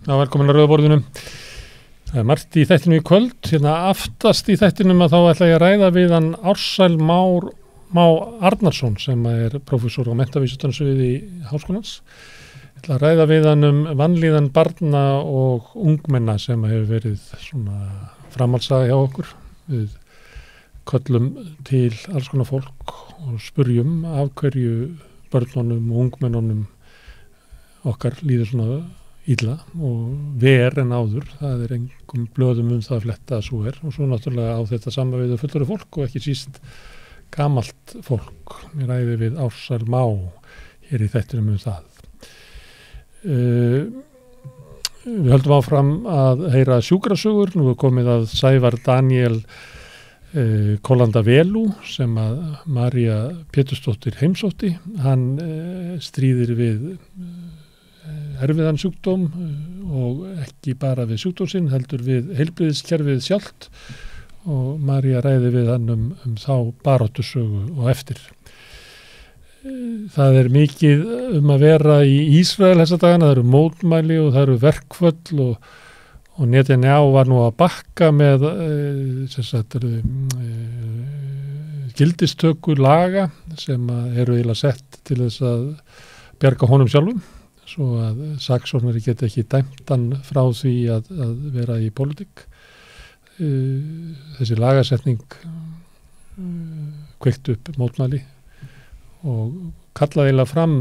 Já, velkomin að Rauða borðinu. Það margt í þættinu í kvöld. Hérna aftast í þættinum að þá ætla ég að ræða við hann Ársæl Má Arnarsson sem er prófessor á menntavísindasviði Háskólans. Ég ætla að ræða við hann vanlíðan barna og ungmenna sem hefur verið svona framhaldssaga hjá okkur. Við köllum til alls konar fólk og spurjum af hverju börnunum og ungmennunum okkar líður svona illa og ver en áður. Það er engum blöðum það að fletta að svo og svo náttúrulega á þetta sama við fullorðið fólk og ekki síst gamalt fólk. Mér ræði við Ársæl Má hér í þættinum það. Við höldum áfram að heyra sjúkrasögur. Nú er komið að Sævar Daniel Kolandavelu sem að María Pétursdóttir heimsótti. Hann stríðir við erfiðan sjúkdóm og ekki bara við sjúkdómsinn, heldur við heilbrigðiskerfið sjálft og María ræði við hann þá baráttusögu og eftir. Það er mikið að vera í Ísrael þessa dagana, það eru mótmæli og það eru verkföll og Netanyahu var nú að bakka með gildistöku laga sem eru eiginlega sett til þess að bjarga honum sjálfum. Svo að saksóknari geti ekki dæmt hann frá því að vera í pólitík. Þessi lagasetning kveikt upp mótmæli og kallaði eiginlega fram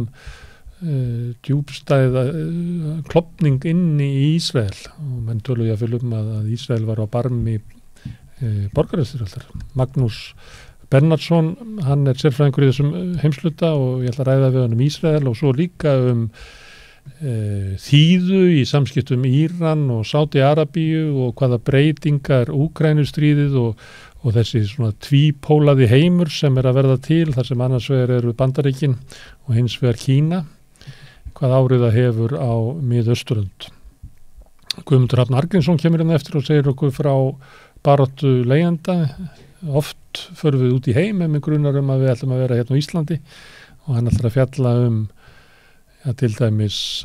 djúpstæða klofning inn í Ísrael og menn töluðu jafnvel að Ísrael var á barmi borgarastyrjaldar. Magnús Bernhardsson, hann er sérfræðingur í þessum heimsluta og ég ætla að ræða við hann Ísrael og svo líka þýðu í samskiptum Íran og Sádi-Arabíu og hvaða breytingar Úkraínustríðið og þessi svona tvípólaði heimur sem er að verða til, þar sem annars vegar eru Bandaríkin og hins vegar Kína, hvað áhrif það hefur á Mið-Austurlönd. Guðmundur Hrafn Arngrímsson kemur hérna eftir og segir okkur frá baráttu leigjenda. Oft förum við út í heim með grunar að við ætlum að vera hérna á Íslandi og hann ætlar að fjalla til dæmis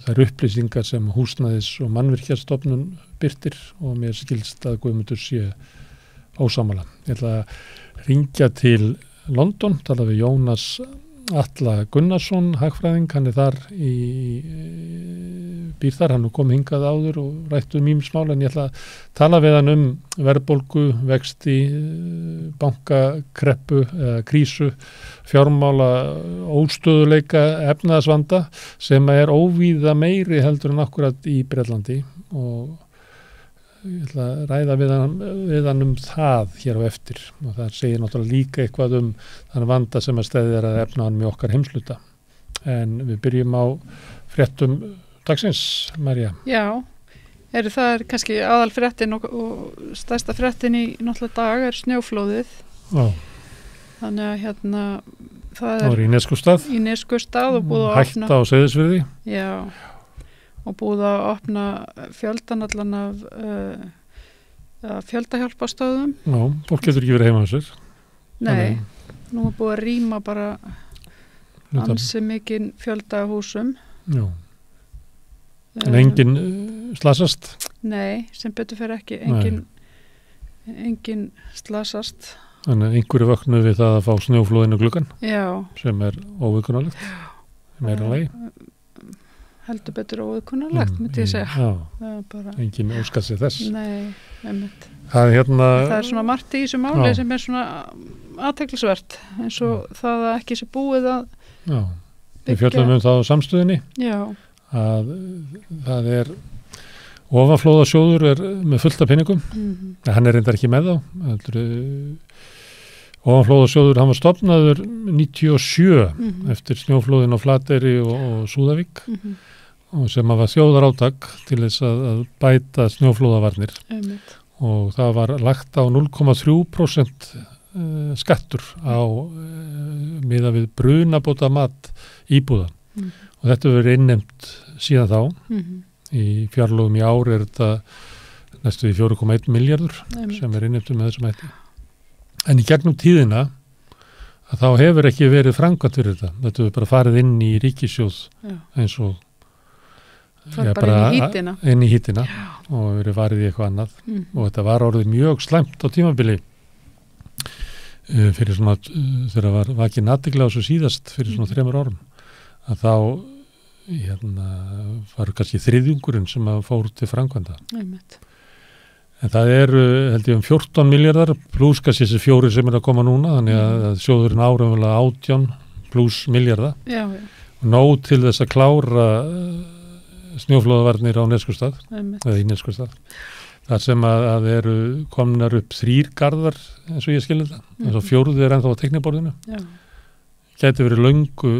þær upplýsingar sem húsnæðis- og mannvirkjastofnun birtir og mér skilst að Guðmundur sé ósammála. Ég ætla að hringja til London, tala við Jónas Atla Gunnarsson, hagfræðing, hann er þar býr þar, hann kom hingað áður og rætt ýmismál, en ég ætla að tala við hann verðbólgu, vexti, bankakreppu, krísu, fjármála, óstöðuleika, efnahagsvanda sem er óvíða meiri heldur en akkurat í Bretlandi og ég ætla að ræða við hann það hér á eftir og það segir náttúrulega líka eitthvað þann vanda sem að steðja að efna hann með okkar heimsluta. En við byrjum á fréttum dagsins, María. Já, það er kannski aðal fréttin og stærsta fréttin í náttúrulega dag er snjóflóðið. Já. Þannig að það er í Neskustad. Í Neskustad og búið að opna. Hætta á Seyðisfirði. Já. Og búið að opna fjöldan allan af fjöldahjálparstöðum. Já, fólk getur ekki verið heima á sér. Nei, nú er búið að rýma bara ansi mikinn fjölda húsum. Já. En enginn slasast? Nei, sem betur fer ekki. Enginn slasast. Þannig einhverju vöknuð við það að fá snjóflóðinu gluggan? Já. Sem er óviðkunnarlegt? Meira lagi? Heldur betur óviðkunnarlegt, myndi ég segja. Já, enginn óskar sér þess. Nei, einmitt. Það er svona margt í þessu máli sem er svona athyglisvert, eins og það að ekki sé búið að byggja. Við fjöllum það á samstöðinni. Já. Að það er ofanflóðasjóður er með fullt af peningum. Hann er reyndar ekki með þá. Ofanflóðasjóður, hann var stofnaður 97 eftir snjóflóðin á Flateyri og Súðavík. Og sem var þjóðarátak til þess að bæta snjóflóðavarnir og það var lagt á 0,3% skattur á miðað við brunabóta mat íbúða og þetta hefur verið innheimt síðan þá. Í fjárlögum í ár er þetta næstu í 4,1 milljarður sem er innheimtur með þessum hætti. En í gegnum tíðina að þá hefur ekki verið framkvæmt fyrir þetta. Þetta hefur bara farið inn í ríkissjóð eins og bara inn í hítina. Inn í hítina og verið varið í eitthvað annað og þetta var orðið mjög slæmt á tímabili fyrir svona, þegar var vakin athygli á þessu síðast fyrir svona 3 árum, að þá var kannski þriðjungurinn sem að fór til framkvæmda. En það held ég 14 miljardar pluss kannski þessi 4 sem að koma núna, þannig að sjóðurinn áraunverulega 18 pluss miljarda og nóg til þess að klára snjóflóðavarnir á Neskaupstað eða í Neskaupstað. Það sem að eru komnar upp 3 garðar eins og ég skilði það, eins og 4 ennþá á teikniborðinu. Gæti verið löngu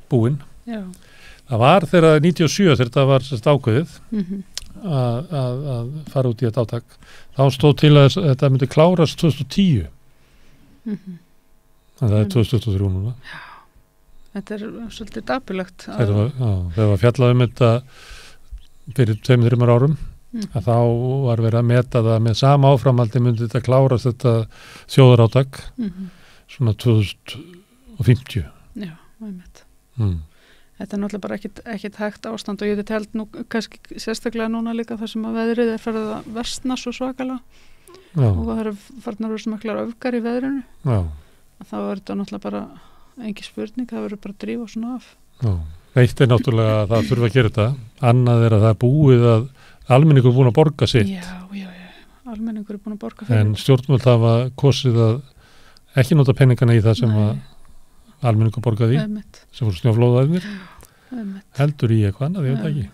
búinn. Það var þegar 97 þegar það var ákveðið að fara út í þetta átak. Þá stóð til að þetta myndi klárast 2010. Það er 2023 núna. Þetta svolítið dapurlegt. Þegar var fjallað þetta fyrir 2-3 árum, að þá var verið að meta það með sama áframhaldi myndi þetta klárast þetta þjóðarátak svona 2050. Já, einmitt. Þetta náttúrulega bara ekkit hægt ástand og ég held nú kannski sérstaklega núna líka þar sem að veðrið farið að versna svo svakalega og það eru farnar úr sem ekklar öfgar í veðrinu. Þá er þetta náttúrulega bara engin spurning, það verður bara að drífa svona af. Eitt náttúrulega að það þurfa að gera þetta, annað að það búið að almenningur er búin að borga sitt. Já, almenningur er búin að borga fyrir. En stjórnvöld hafa kosið að ekki nota penningana í það sem að almenningur borgaði í, sem voru snjóflóðaðir, heldur í eitthvað annað, ég veit ekki.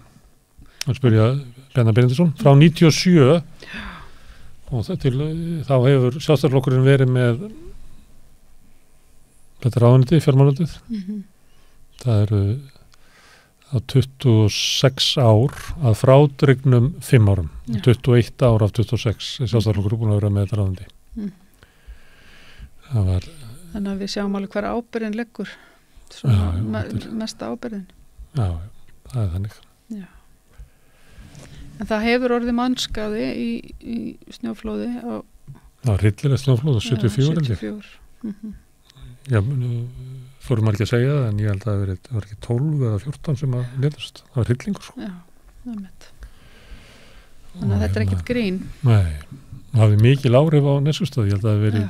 Þannig spyrja Benna Benediktsson, frá 97 og þá hefur Sjálfstæðisflokkurinn verið með þetta ráðuneyti, fjármálaráðuneytið. Það eru á 26 ár að frádregnum 5 árum. 21 ár af 26 er Sjálfstæðisflokkurinn búin að vera með þetta ráðuneyti. Þannig að við sjáum alveg hver ábyrðin leggur. Mesta ábyrðin. Já, það er þannig. Já. En það hefur orðið mannskaði í snjóflóði á... Það var hryllilega snjóflóð á 74. Já, fórum maður ekki að segja það, en ég held að það var ekki 12 eða 14 sem að létust. Það var hryllingur, sko. Já, það er mitt. Þannig að þetta er ekkert grín. Nei, það hafði mikil áhrif á Neskaupstað. Ég held að það verið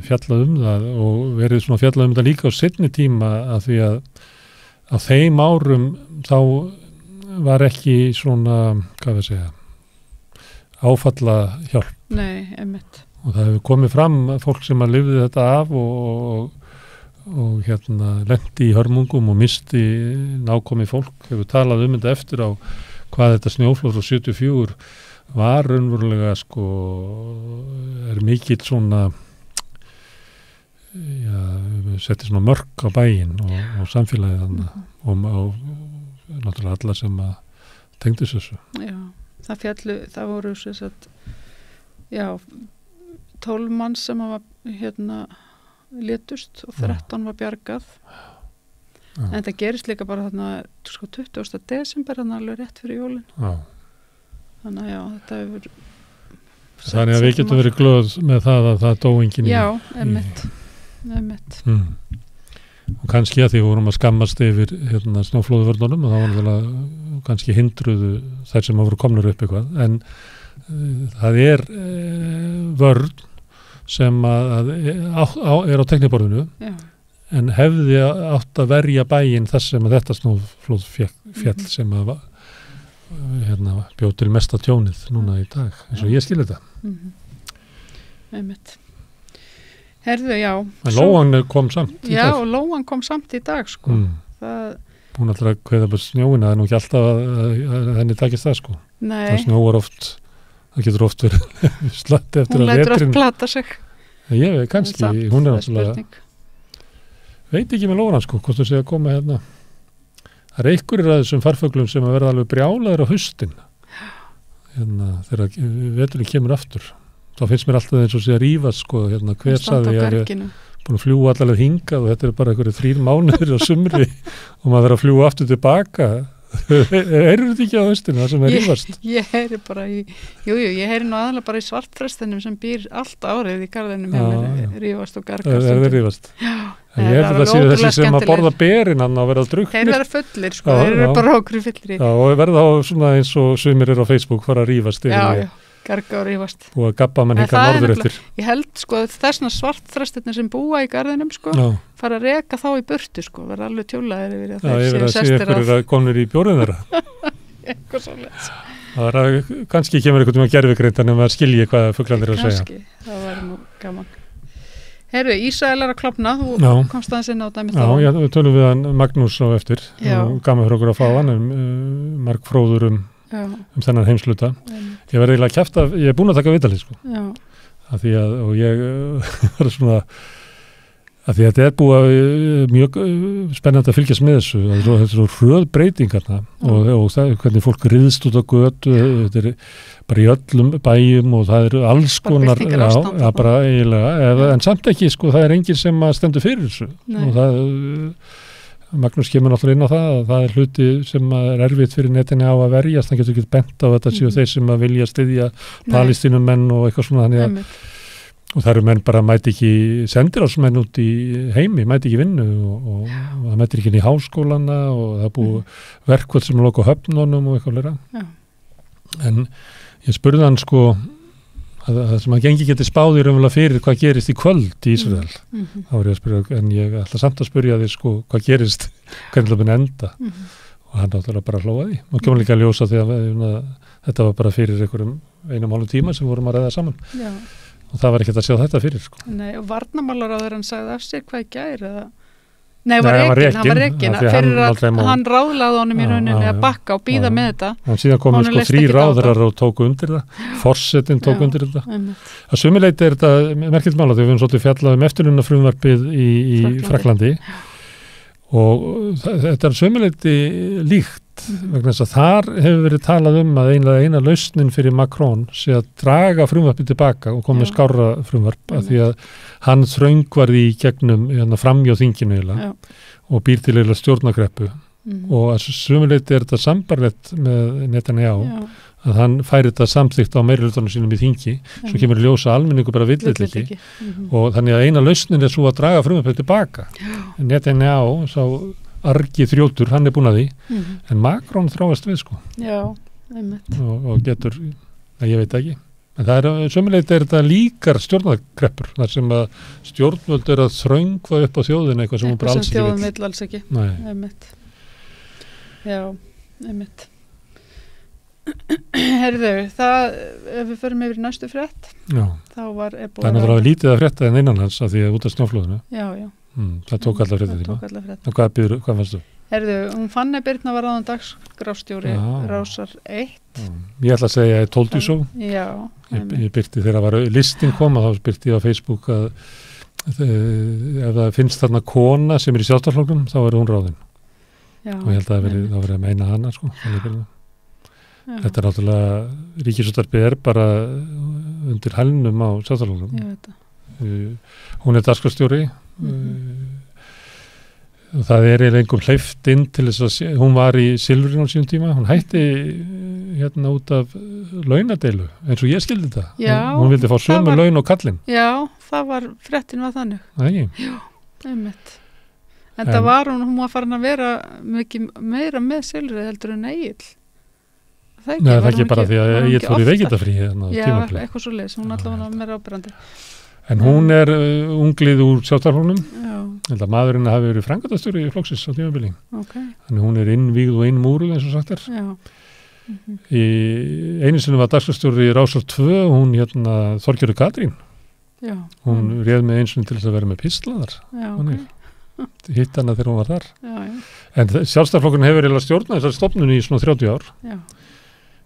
fjallað það og verið svona fjallað það líka á seinni tíma að því að á þeim árum þá var ekki svona, hvað við segja, áfalla hjálp. Nei, einmitt. Og það hefur komið fram fólk sem að lifði þetta af og lendi í hörmungum og misti nákomið fólk. Hefur talað þetta eftir á hvað þetta snjóflóð frá 74 var raunverulega er mikill svona setti svona mörk á bæinn og samfélagið og náttúrulega alla sem að tengdu þessu. Já, það voru sagt, 12 mann sem var létust og 13 var bjargað. En það gerist líka bara þarna 20. desember, þannig alveg rétt fyrir jólin. Þannig að þetta hefur... Þannig að við getum verið glöð með það að það dó enginn í... Já, einmitt. Og kannski að því vorum að skammast yfir snjóflóðuvörnunum og þá var það kannski hindruðu þær sem voru komnur upp eitthvað, en það er vörn sem er á tekniborðinu en hefði átt að verja bæinn þess sem að þetta snjóflóð fjall sem að bjóð til mesta tjónið núna í dag, eins og ég skil þetta. Einmitt. Herðu, já. En Lóan kom samt í dag. Já, Lóan kom samt í dag, sko. Hún ætlar að kveða bara snjóina, það er nú ekki alltaf að henni takist það, sko. Nei. Það snjóar oft, það getur oft verið slatti eftir að vetrin. Hún lætur oft plata sig. Ég veit, kannski, hún er náttúrulega, veit ekki með Lóan, sko, hvort þú sé að koma hérna. Það er einhverjir af þessum farfuglum sem að verða alveg brjálaður á haustin. Þegar veturinn kemur aftur. Þá finnst mér alltaf eins og sé að rífast, sko, hver saði ég er búin að fljúa allavega hingað og þetta er bara einhverju 3 mánuðir á sumri og maður verður að fljúa aftur tilbaka. Heyrðu þetta ekki á haustinu það sem rífast? Ég heyri bara ég heyri nú aðalega bara í svartfrestinum sem býr allt árið í garðinum hjá mér, rífast og gargast. Það rífast. Ég held að séu þessi sem að borða berin hann að vera drukknir. Þeir vera fullir, sko, þeir eru bara okkur fullir. Já, og verða á svona eins og sumir eru á Facebook fara að rífast. Já, garga og rífast. Og að gabba mann hingað norður eftir. Ég held, sko, þessna svartfrestirnir sem búa í garðinum, sko, fara að reka þá í burtu, sko, vera alveg tjólaðir yfir að þeir séu sestir af. Já, ég verð að sé ykkur komnir í bjórinn þeirra. Eitthvað svoleiðis. Það er að kannski kemur einhvern veginn gervigreindan ef maður skilji hvað fuglarnir eru að segja. Kannski, það væri nú gaman. Heyrðu, Ísrael að klofna, þú komst aðeins inn á dæmi þá. Já, við tölum við hann Magnús á eftir. Gaman fyrir okkur að fá hann, margfróður þennan heimsluta. Ég verði eiginlega kæft að, ég er búin að taka viðtalið, sko. Já. Og ég var svona, að því að þetta er búið mjög spennandi að fylgjast með þessu. Þetta er svo hröð breytingarna og það, hvernig fólk riðst út á götu, þetta er bara í öllum bæjum og það eru alls konar, bara eiginlega, en samt ekki, sko, það er enginn sem að stendur fyrir þessu. Nei. Og það, Magnús kemur náttúrulega inn á það að það er hluti sem er erfitt fyrir netinni á að verjast, það getur ekki bent á þetta séu þeir sem að vilja styðja palestínumenn og eitthvað svona þannig að og það eru menn bara mæti ekki sendiráðsmenn út í heimi, mæti ekki vinnu og það mætir ekki inn í háskólana og það er búið verkvöld sem er loka á höfnunum og eitthvað leira. En ég spurði hann sko að það sem að gengi geti spáði raunverulega fyrir hvað gerist í kvöld í Ísrael. Þá var ég að spyrja, en ég ætla samt að spyrja því sko hvað gerist, hvernig það mun enda. Og hann náttúrulega bara hlóaði. Og kemur líka að ljósa því að þetta var bara fyrir einhverjum 1,5 tíma sem vorum að ræða saman. Já. Og það var ekkert að sjá þetta fyrir sko. Nei, og varnarmálaráður hann sagði af sér hvað í gær eða? Nei, hann var rekinn fyrir að hann ráðlaði honum í rauninni að bakka og býða með þetta. Hann síðan komið sko 3 ráðherrar og tóku undir það. Forsetinn tóku undir þetta. Að sumileyti er þetta merkilt mála þegar við höfum svolítið fjallað eftirlaunafrumvarpið í Frakklandi og þetta er sumileyti líkt vegna þess að þar hefur verið talað að eina lausnin fyrir Macron sé að draga frumvarpið tilbaka og koma með skárra frumvarp af því að hann þröngvarði í gegnum framjá þinginu og býr til eiginlega stjórnakreppu og að sumuleyti er þetta sambarlegt með Netanyahu að hann færi þetta samþykkt á meirihlutanum sínum í þingi svo kemur í ljósa almenningu bara vill ekki og þannig að eina lausnin er svo að draga frumvarpið tilbaka. Netanyahu sá argi þrjótur, hann er búin að því en Macron þráast við sko. Já, einmitt. Og getur, ég veit ekki en það er, sömuleitt er þetta líkar stjórnarkreppur, þar sem að stjórnvöld er að þröngva upp á þjóðina eitthvað sem hún bara alls ekki vill. Eitthvað sem þjóðin vill alls ekki. Nei. Einmitt. Já, einmitt. Herðu, ef við förum yfir næstu frétt þá var það er náttúrulega lítið að frétta en innanlands af því að út af snjóflóðinu. Já. Það tók allar fréttatíma. En hvað fannst þú? Herðu, Fanny Birna var áðan dagskrárstjóri Rásar 1. Ég ætla að segja 12 svo. Já. Ég byrti þegar var listin koma, þá byrti ég á Facebook að ef það finnst þarna kona sem er í sjálfstæðarflokknum, þá er hún ráðin. Já. Og ég held að það verið að meina hana, sko. Þetta er náttúrulega, Ríkisútvarpið er bara undir hælnum á sjálfstæðarflokknum. Ég veit það. Hún er dagskrárstjóri. Það er einhverjum hleypt inn til þess að hún var í Silfrinu á sínum tíma, hún hætti út af launadeilu eins og ég skildi þetta. Já, hún vildi fá sömu laun og kallinn. Já, það var fréttin var þannig. Það ekki? Já, einmitt. En það var hún var farin að vera mikið meira með Silfrið heldur en Egill. Það ekki bara því að Egill fór í veikindafrí tímabili. Já, eitthvað svo leys, hún allavega var meira áberandi. En hún er unglið úr sjálfstæðarflokknum. Maðurinn hafi verið framkvæmdastjóri í flokksins á tímabili. Þannig hún er innvígð og innmúruð eins og sagt er. Í einu sinni var dagskrárstjóri í Rásar 2, hún Þorgerður Katrín. Hún réð með einu sinni til þess að vera með pistlaðar. Hitt hana þegar hún var þar. En sjálfstæðarflokkurinn hefur eiginlega stjórnað þessar stofnun í svona 30 ár.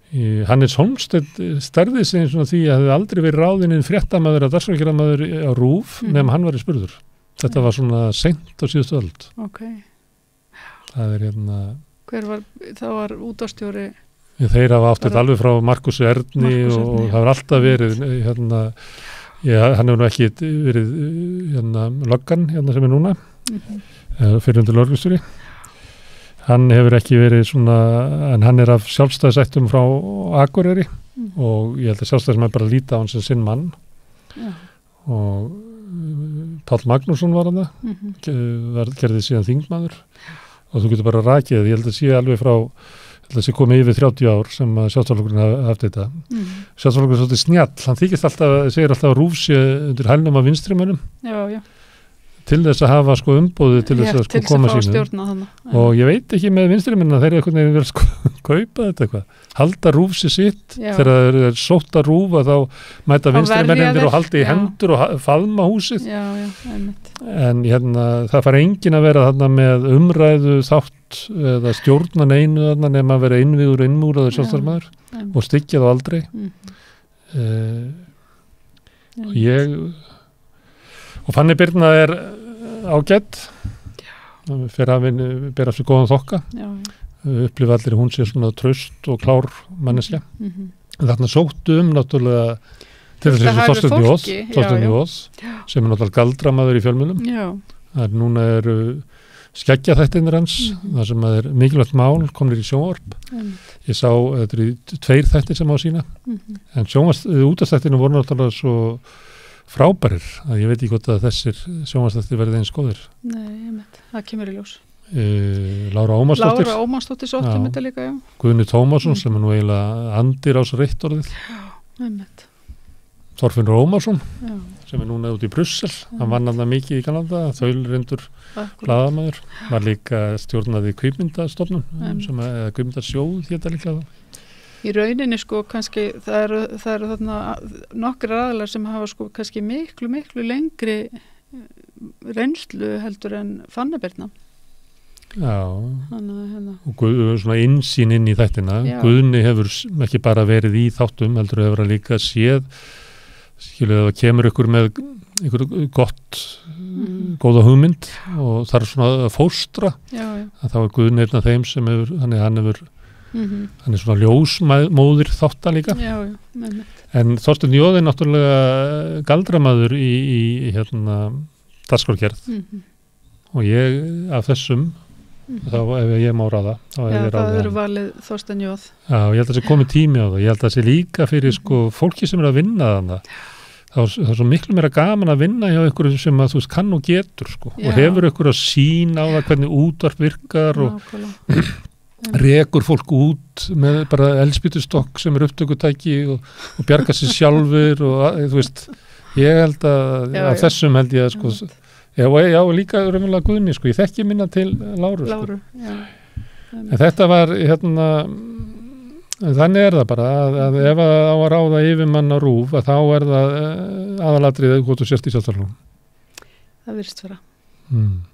Hannes Holmstedt stærði sig eins og því að það hefði aldrei verið ráðinn fréttamaður að dagskrárgerðarmaður á RÚV nema hann var í spurður. Þetta var svona seint á síðustu öld. Það er Hver var, það var útvarpsstjóri? Þeir hafa átt þetta alveg frá Markusi Erni og það var alltaf verið hann hefur nú ekki verið löggan sem er núna fyrir undir lögreglustjóri. Hann hefur ekki verið svona, en hann af sjálfstæðisættum frá Akureyri og ég held að sjálfstæðismenn bara líta á hann sem sinn mann. Já. Og Páll Magnússon var hann gerði síðan þingmaður og þú getur bara rakið, ég held að sé alveg frá, það sé komið yfir 30 ár sem Sjálfstæðisflokkurinn hafi haft þetta. Sjálfstæðisflokkurinn er svolítið snjall, hann segir alltaf að RÚV sé undir hælnum af vinstrimönnum. Já. Til þess að hafa umboðið til þess að koma sínu. Og ég veit ekki með vinstrimennina, þeir eru einhvern veginn vel kaupa þetta eitthvað. Halda RÚV sér sitt, þegar það er sótt að RÚV að þá mæta vinstrimennir og halda í hendur og faðma húsið. En það fara enginn að vera þarna með umræðu þátt eða stjórnan einu þarna nema að vera innvíður og innmúraður sjálfstæðismaður og styggja þá aldrei. Og Fanny Birna er ágætt, fyrir að bera sér góðan þokka, upplifa allir hún sé svona traust og klár manneskja. Þarna sóttu náttúrulega til þess að Þorsteinn Jóð, sem er náttúrulega galdramaður í fjölmiðlum. Núna eru skeggjaþættirnir hans, það sem er mikilvægt mál, komnir í sjónvarp. Ég sá, þetta eru 2 þættir sem á sína, en útastættirnir voru náttúrulega svo frábærir, að ég veit ekki hvort að þessir sjónvarpsþættir verði eins góðir. Nei, það kemur í ljós. Lára Ómarsdóttir sótti þetta líka, já. Guðni Tómasson sem er nú eiginlega andir á svo reitt orðið. Þorfinnur Ómarsson sem er núna út í Brussel, hann vann alltaf mikið í Kanada, þaulryndur blaðamaður, var líka stjórnaði kvikmyndastofnun, eða kvikmyndasjóð hétta líka það. Í rauninni kannski það eru þarna nokkrir aðilar sem hafa kannski miklu lengri reynslu heldur en Fanny Birna. Já, og svona innsýn inn í þættina. Guðni hefur ekki bara verið í þáttum, heldur hefur hann líka séð, skilur það kemur ykkur með ykkur góða hugmynd og það er svona fóstra, að þá er Guðni einn af þeim sem hefur, hann er svona ljósmóðir þáttan líka. En Þorsteinn Jóð er náttúrulega galdramaður í dagskrárgerð og ég af þessum þá ef ég má ráða það eru valið Þorsteinn Jóð. Já, ég held að það sé komið tími á það, ég held að það sé líka fyrir fólki sem er að vinna þannig. Það er svo miklu meira gaman að vinna hjá ykkur sem að þú veist kann og getur og hefur ykkur að sýna á það hvernig útvarp virkar og rekur fólk út með bara eldspýtustokk sem er upptökutæki og bjarga sér sjálfur og þú veist, ég held að af þessum held ég að já, líka raunverulega Guðni, ég þekki minna til Láru. En þetta var þannig er það bara að ef að á að ráða yfirmann á RÚV að þá er það aðalatriðið hvort þú sést í sjálfstæðisflokknum. Það virðist vera.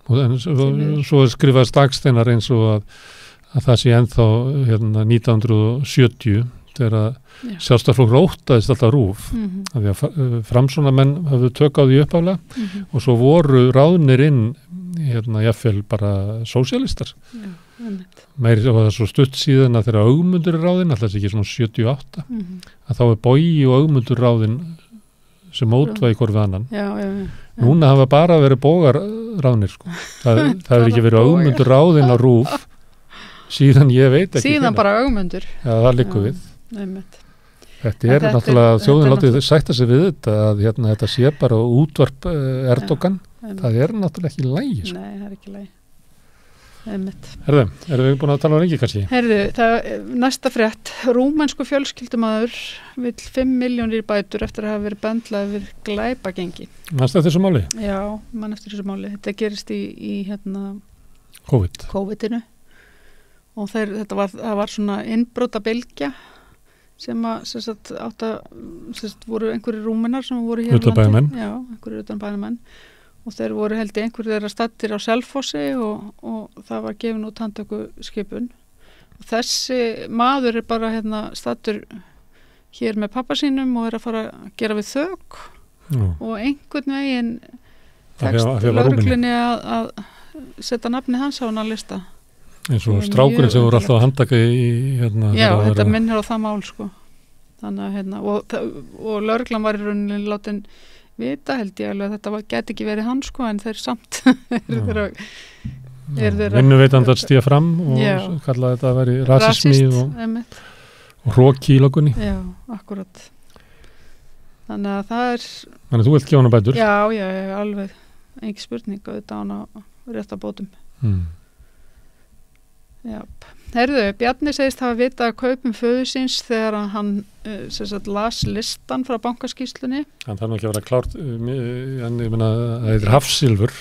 Og svo skrifaðist Dagsteinar eins og að það sé ennþá 1970 þegar sjálfstæðisflokkur óttaðist alltaf RÚV af því að framsóknarmenn hafðu tök á því upphaflega og svo voru ráðnir inn jafnvel bara sósíalistar. Meiri og það er svo stutt síðan að þegar Ögmundur er ráðinn, alltaf ekki svona 78 að þá er Bogi og Ögmundur ráðinn sem mótvæði hvort við annan. Núna hafa bara verið Bogar ráðnir það er ekki verið Ögmundur ráðinn á RÚV síðan ég veit ekki síðan bara Ögmundur. Já, það liggur við. Þetta er náttúrulega þjóðin látið sætta sig við þetta að þetta sé bara útvarp Erdogan. Það er náttúrulega ekki lægi. Nei, það er ekki lægi. Erum við búin að tala um lengi kannski? Næsta frétt, rúmensku fjölskyldumaður vill 5 milljónir bætur eftir að hafa verið bendlað við glæpagengi. Manstu eftir þessu máli? Já, mann eftir þessu máli. Þetta gerist í COVID-inu og það var svona innbrota bylgja sem voru einhverjir rúmenar sem voru hér utanbæjarmenn. Já, einhverjir utanbæjarmenn og þeir voru held í einhverjir þeirra stattir á Selfossi og það var gefin út handtökuskipun og þessi maður er bara stattur hér með pappa sínum og er að fara að gera við þök og einhvern veginn tekst lögreglunni að setja nafni hans á hann að lista eins og strákurinn sem voru alltaf að handtaka í já, þetta minnir á það mál þannig að og lögreglan var í rauninni látin vita held ég alveg að þetta geti ekki verið hann en þeir samt vinnuveitandar stíða fram og kalla þetta að veri rasismi og hroki í lögunni. Já, akkurat. Þannig að það er... Þannig að þú vilt gefa hana bætur? Já, alveg. Ekki spurning að þetta á hana rétt að bótum. Já. Herðu, Bjarni segist hafa vitað að kaupum föður síns þegar hann las listan frá bankaskýrslunni. Hann þarf nú ekki að vera klárt, ég meina, það heitir Hafsilfur.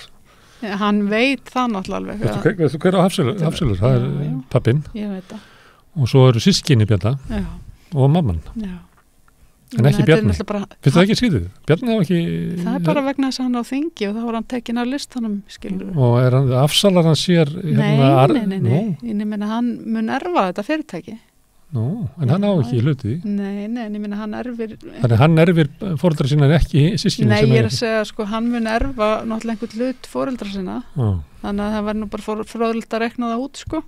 Hann veit það náttúrulega alveg. Veistu hver á Hafsilfur? Það er pappinn. Ég veit það. Og svo eru systkini Bjarna og mamman. Já. En ekki Bjarni. Finnst það ekki skrítið? Bjarni hafa ekki... Það er bara vegna þess að hann á þingi og þá var hann tekinn af listanum, skilur. Og afsalar hann sér... Nei. Ég meina, hann mun erfa þetta fyrirtæki. En hann á ekki hluti. Nei, ég meina, hann erfir... Þannig hann erfir foreldra sína en ekki systkini. Nei, ég er að segja, sko, hann mun erfa náttúrulega einhvern hlut foreldra sína. Þannig að það var nú bara fróðilegt að rekna það út, sko.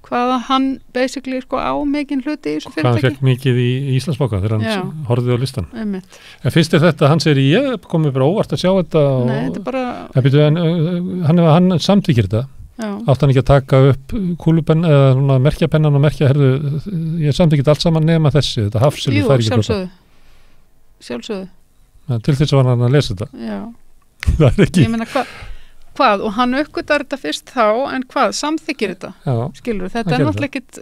Hvaða hann basically sko á mikinn hluti í þessu fyrirtæki. Hvað hann fekk mikið í Íslandsbanka þegar hann horfði á listan. Einmitt. En fyrst þetta, hann segir ég komið bara óvart að sjá þetta. Nei, þetta er bara... Hann samþykir þetta. Átt hann ekki að taka upp kúlupenn eða merkjapennan og merkja, ég samþykir allt saman nema þessi, þetta Hafsilfur fær ekki brota. Sjálfsögðu. Til þess var hann að lesa þetta. Já. Það er ekki... Ég meina hvað, og hann uppgötar þetta fyrst þá, en hvað, samþykir þetta? Já. Skilur, þetta er náttúrulega ekkit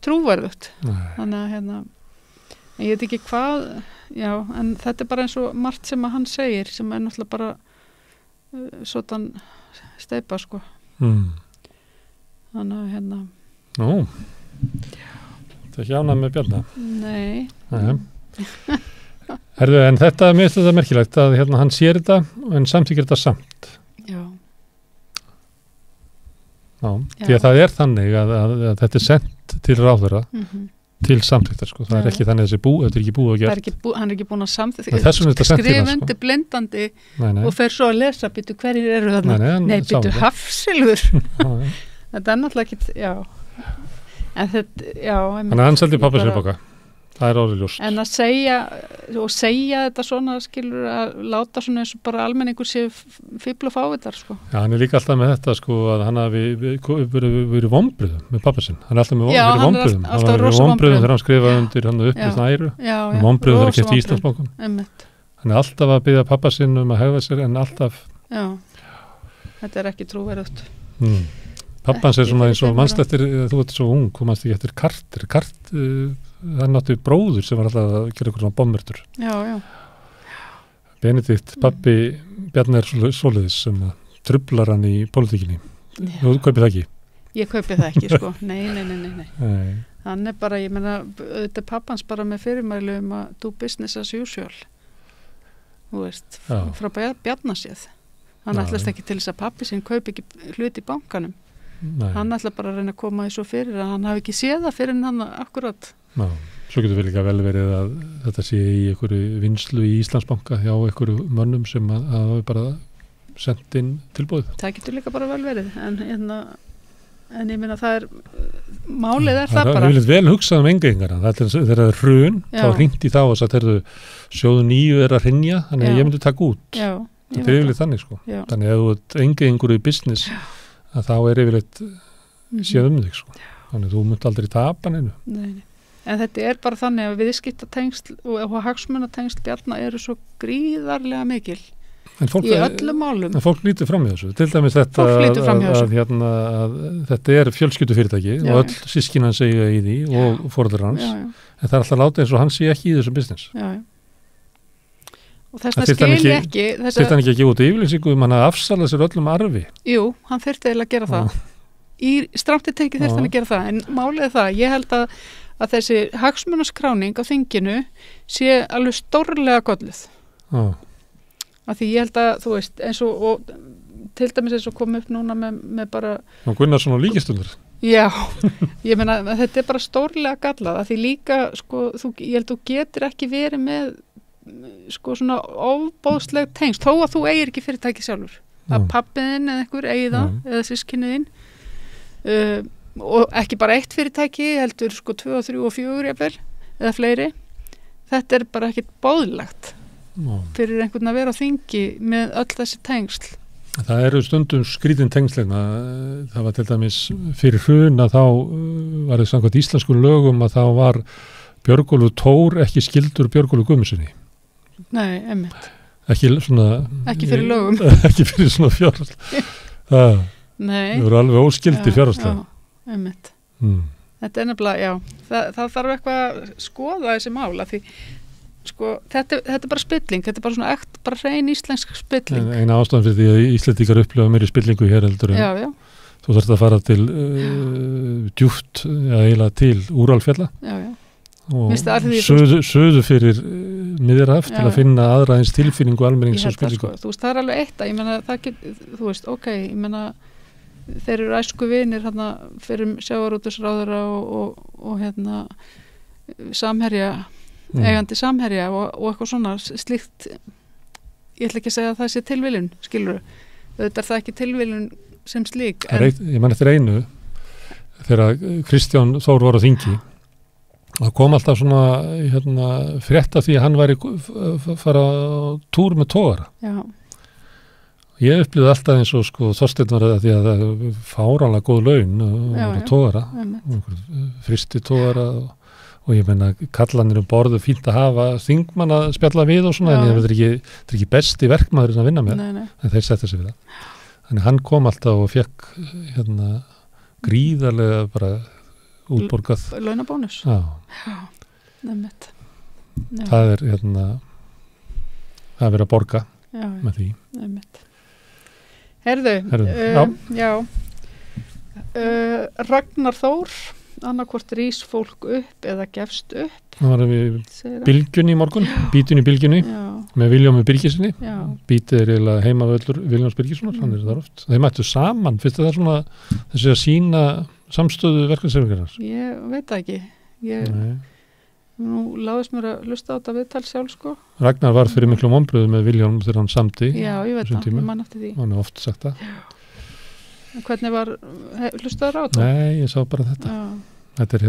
trúverðugt. Þannig að ég veit ekki hvað, en þetta er bara eins og margt sem að hann segir, sem er náttúrulega bara svona steypa, sko. Þannig að Nú, það er ekki ánað með Bjarna. Nei. Herðu, en þetta, mér finnst þetta merkilegt að hann sér þetta, en samþykir þetta samt. Því að það er þannig að þetta er sendt til ráðherra til samþyktar, sko. Það er ekki þannig að þetta er ekki búið að gera. Hann er ekki búin að samþykta. Skrifundi blindandi og fer svo að lesa, býtu hverjir eru þarna. Nei, býtu Hafsilfur. Þetta er náttúrulega ekki, En þetta, Þannig að hann seldi pappa sér bóka. Það er orðið ljóst. En að segja þetta svona, skilur, að láta svona eins og bara almenningur séu fíbl og fávitar, sko. Já, hann er líka alltaf með þetta, sko, að hann hafi verið vonbrigðum með pappa sinn. Hann er alltaf með verið vonbrigðum. Hann er rosa vonbrigðum þegar hann skrifaði undir hann upp með Snæru. Vonbrigðum þegar hann keypti Íslandsbankann. Hann er alltaf að biðja pappa sinn um að hegða sér, en alltaf... Já, þetta er ekki trúverðugt. Pappans er svona eins og mannslættir, þú ert svo ung, þú mannst ekki eftir Kart, hann átti bróður sem var alltaf að gera eitthvað svona bommertur. Já. Benedikt, pappi Bjarni er svoleiðis sem trublar hann í pólitíkinni. Þú kaupir það ekki? Ég kaupi það ekki, sko. Nei. Hann er bara, ég meina, þetta er pappans bara með fyrirmælu að do business as usual. Þú veist, frá Bjarnaséð. Hann ætlast ekki til þess að pappi sinn kaupi ekki hlut í bankanum. Hann ætla bara að reyna að koma því svo fyrir að hann hafi ekki séð það fyrir hann akkurat. Svo getur líka vel verið að þetta sé í einhverju vinslu í Íslandsbanka hjá einhverju mönnum sem að hafi bara sendt inn tilbúið. Það getur líka bara vel verið en ég meina það er málið er það bara. Það er vel hugsað engengar. Þegar það er hrun, þá hringt í þá og sagt, sjóðu 9 er að hrynja, þannig að ég myndi taka út. Það er yfirleitt þannig, sko. Þannig að ef þú engengur í business að þá er yfirleitt séð þig, sko. Þannig að þú myndi aldrei tapa neinu. Nei. En þetta er bara þannig að viðskiptatengsl og hagsmunatengsl Bjarna eru svo gríðarlega mikil í öllum málum. En fólk lítur fram í þessu. Til dæmis þetta að þetta er fjölskyldufyrirtæki og öll systkini hans eiga í því og foreldrar hans. En það er alltaf látið eins og hann sé ekki í þessu business. Og þess að skil ég ekki... Þurfti hann ekki að gefa út yfirlýsingu hann að afsala sér öllum arfi? Jú, hann þurfti eiginlega að gera það. Í stramti tekið þurfti hann að gera það. En málið er það, ég held að þessi hagsmunaskráning á þinginu sé alveg stórlega golluð. Af því ég held að, þú veist, eins og til dæmis eins og kom upp núna með bara... Og Gunnarsson og líkistundur. Já, ég meina, þetta er bara stórlega gallað. Af því líka, sko, ég held að þú getur ekki verið með sko svona ofbóðsleg tengst þó að þú eigir ekki fyrirtæki sjálfur að pappiðinn eða einhver eigi það eða sískinniðinn og ekki bara eitt fyrirtæki heldur sko 2, 3 og 4 jafnvel, eða fleiri. Þetta er bara ekkit boðlegt fyrir einhvern að vera á þingi með öll þessi tengsl Það eru stundum skrítin tengsleina. Það var til dæmis fyrir hrun að þá var það samkvæmt íslensku lögum að þá var Björgólfur Thor ekki skildur Björgólfur Guðmundssyni. Nei, einmitt. Ekki fyrir lögum. Ekki fyrir svona fjárhagslega. Nei. Það voru alveg óskildi fjárhagslega. Já, einmitt. Þetta nefnilega, já. Það þarf eitthvað að skoða þessi mála því sko, þetta er bara spilling, þetta er bara svona bara hrein íslensk spilling. Eina ástæðan fyrir því að Íslendingar upplifa meiri spillingu hér heldur en þú þarft að fara til djúpt eða eiginlega til Úralfjalla og söðu fyrir Miðjarðarhaf til að finna aðra eins tilfinningu almennings og spillingu. Sko, þú veist, það er alveg eitt að ég menna, þú veist, ég menna þeir eru æsku vinir hérna fyrir sjávarútvegsráðherra og Samherja eigandi Samherja og eitthvað svona slíkt, ég ætla ekki að segja að það sé tilviljun, skilur þetta er það ekki tilviljun sem slík ég man eftir einu þegar Kristján Þór var á þingi það kom alltaf svona frétta því að hann væri fara á túr með togara. Ég upplýði alltaf eins og sko Þorsteinn var því að það fáránlega góð laun og togara fristi togara og ég meina kallanir borðu fínt að hafa þingmann að spjalla við og svona en þetta er ekki besti verkmaður að vinna með en þeir setja sig við það. Þannig hann kom alltaf og fekk gríðarlega bara útborgað launabónus. Já. Nefnt. Það er það er verið að borga með því. Nefnt. Herðu. Ragnar Þór annarkvort rís fólk upp eða gefst upp. Það var við Bylgjunni í morgun, Bítun í Bylgjunni með Vilhjálmi Birgissyni. Bítið er eiginlega heimavöllur Vilhjálms Birgissonar, hann er þar oft. Þeir mættu saman, finnst það svona þessi að sýna samstöðu verkefnishreyfingarinnar? Ég veit það ekki. Nú láðist mér að hlusta á þetta viðtal sjálf sko. Ragnar var fyrir miklu vonbrigði með Vilhjálm þegar hann samdi. Já, ég veit það, ég man eftir því. Hann er oft sagt það. Hvernig var, hlustaður á þetta? Nei, ég sá bara þetta. Þetta er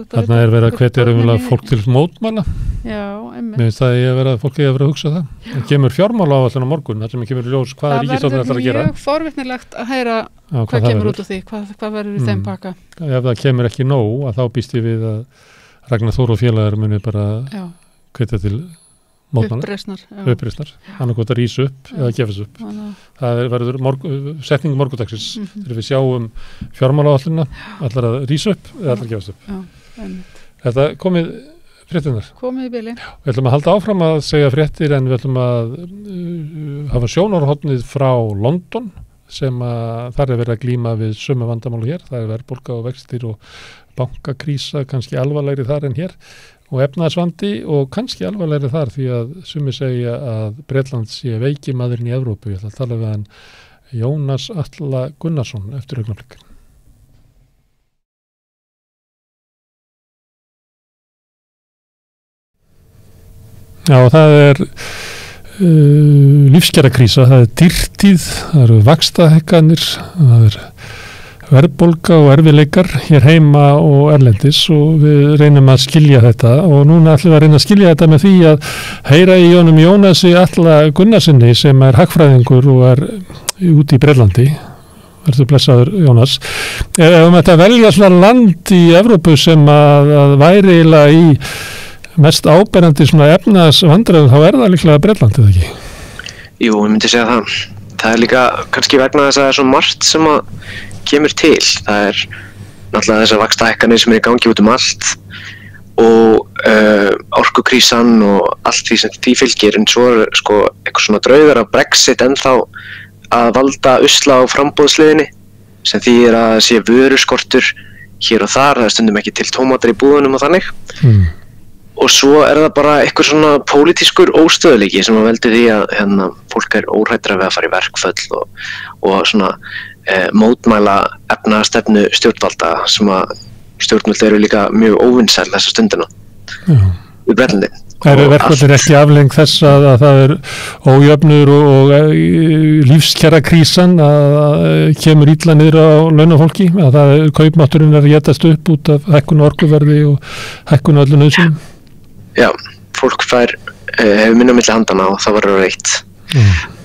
þarna er verið að hvetja fólk til mótmæla. Já, einmitt. Mér finnst það fólk eigi að vera að hugsa það. Það kemur fjármálaáætlun á morgun, það sem kemur ljós hvað ríkisstjórnin ætlar að gera. Það verður mjög forvitnilegt að heyra hvað kemur út úr því, hvað verður í þeim pakka. Ef það kemur ekki nóg, að þá býst ég við að Ragnar Þór og félagar muni bara hvetja til mótmæla. Uppreisnar. Annarkot að rísa upp eða gefast upp. Það verður setning morgundagsins þegar við sjáum fjármálaáætlunina ætlar að rísa upp eða ætlar að gefast upp. Þetta komið fréttinnar. Komið í bili. Við ætlum að halda áfram að segja fréttir en við ætlum að hafa sjónarhornið frá London sem að þar er verið að glíma við sömu vandamálu hér. Það er verðbólga og vextir og bankakrísa kannski alvarlegri þar en hér og efnahagsvandi og kannski alvarlegri þar því að sumir segja að Bretland sé veiki maðurinn í Evrópu. Ég ætla að tala við hann Jónas Atla Gunnarsson eftir augnablik. Já, það er lífskjarakrísa, það er dýrtíð, það eru vaxtahækkanir, það er verðbólga og erfiðleikar hér heima og erlendis og við reynum að skilja þetta og núna ætlum við að reyna að skilja þetta með því að heyra í honum Jónasi Atla Gunnarssoni sem er hagfræðingur og er úti í Bretlandi. Verður blessaður Jónas. Ef þetta velja svona land í Evrópu sem að væri eiginlega í mest áberandi svona efnahagsvandræðum þá er það líklega Bretland eða ekki? Jú, ég myndi segja það. Það er líka kannski vegna þess að það er svo margt sem að kemur til. Það er náttúrulega þessar vaxtahækkanir sem er í gangi út allt og orkukrísan og allt því sem því fylgir en svo er sko eitthvað svona draugar af Brexit ennþá að valda usla á framboðsliðinni sem þýðir að sé vöruskortur hér og þar, það er stundum ekki til tómatar í búðunum og þannig og svo er það bara eitthvað svona pólitískur óstöðuleiki sem að veldi því að fólk er óhræddara við að fara í verkföll og svona mótmæla efnahagstefnu stjórnvalda sem að stjórnvöld eru líka mjög óvinsæl þessa stundina í Bretlandi. Eru verkfallir ekki afleiðing þess að það er ójöfnur og lífskjarakrísan að kemur illa niður á launafólki að það er kaupmátturinn að étast upp út af hækkun orkuverði og hækkun öllu nauðsynum? Já, fólk hefur minna milli handana og það verður reitt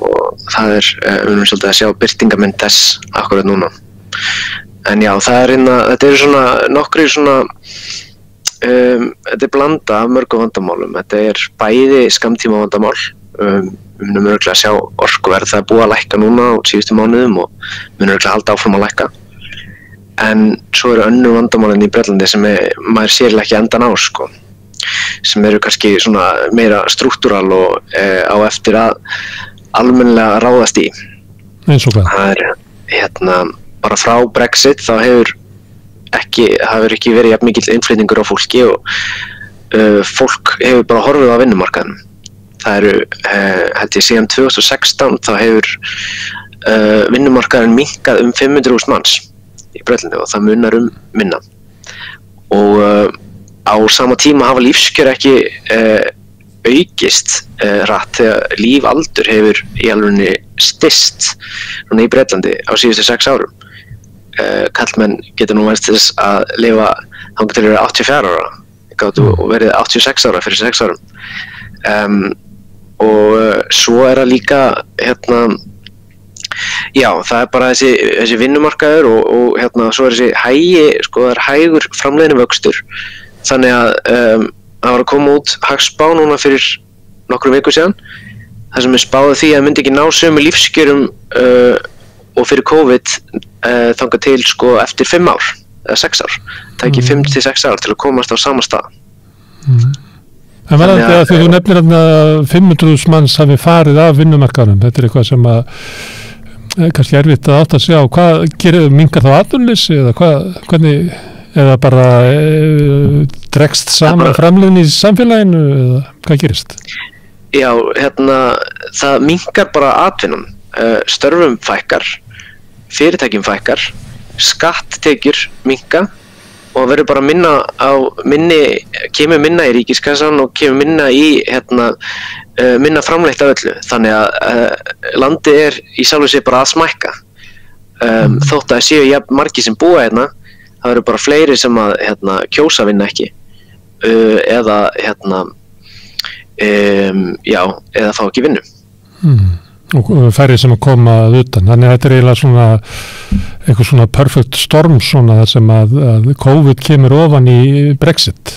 og það við erum svolítið að sjá birtingamynd þess akkurat núna. En já, þetta eru svona nokkrir svona þetta blanda af mörgum vandamálum. Þetta bæði skammtíma vandamál, við munum örugglega að sjá orkuverð, það búið að lækka núna á síðustu mánuðum og munum örugglega halda áfram að lækka. En svo eru önnur vandamálin í Bretlandi sem maður sér ekki endan á, sko, sem eru kannski svona meira strúktúral og á eftir að almennilega ráðast í. Eins og hvað? Það bara frá Brexit þá hefur ekki verið jafn mikill innflytningur á fólki og fólk hefur bara horfið á vinnumarkaðnum. Það held ég síðan 2016 þá hefur vinnumarkaðurinn minnkað 500.000 manns í Bretlandi og það munar minna. Og á sama tíma hafa lífskjör ekki aukist rætt þegar lífaldur hefur í alvegni styst í Bretlandi á síðustu 6 árum. Karlmenn getur nú vænst þess að lifa þangað til að vera 84 ára, gátu verið 86 ára fyrir 6 árum. Og svo það líka já, það bara þessi vinnumarkaður og svo þessi sko það hægur framleiðni vöxtur, þannig að það var að koma út hagspá núna fyrir nokkrum vikum síðan, þar sem spáði því að myndi ekki ná sömu lífskjörum og fyrir COVID þangað til sko eftir 5 ár eða 6 ár, það ekki 5 til 6 ár til að komast á sama stað. En varðandi að þú nefnir að 500.000 manns hafi farið af vinnumarkaðnum, þetta eitthvað sem kannski erfitt að átta sig á, hvað minnkar þá atvinnuleysi eða hvernig, eða bara dregst saman framleiðni í samfélaginu eða hvað gerist? Já, það minnkar bara atvinnan, störfum fækkar, fyrirtækjum fækkar, skatttekjur minnka og verður bara kemur minna í ríkiskassan og kemur minna í minna framleitt af öllu, þannig að landið í sjálfu sér bara að smækka. Þótt að séu jafn margir sem búa það verður bara fleiri sem að kjósa vinna ekki eða eða fá ekki vinnu. Og færri sem að koma að utan, þannig að þetta eiginlega eitthvað svona perfect storm svona þar sem að COVID kemur ofan í Brexit.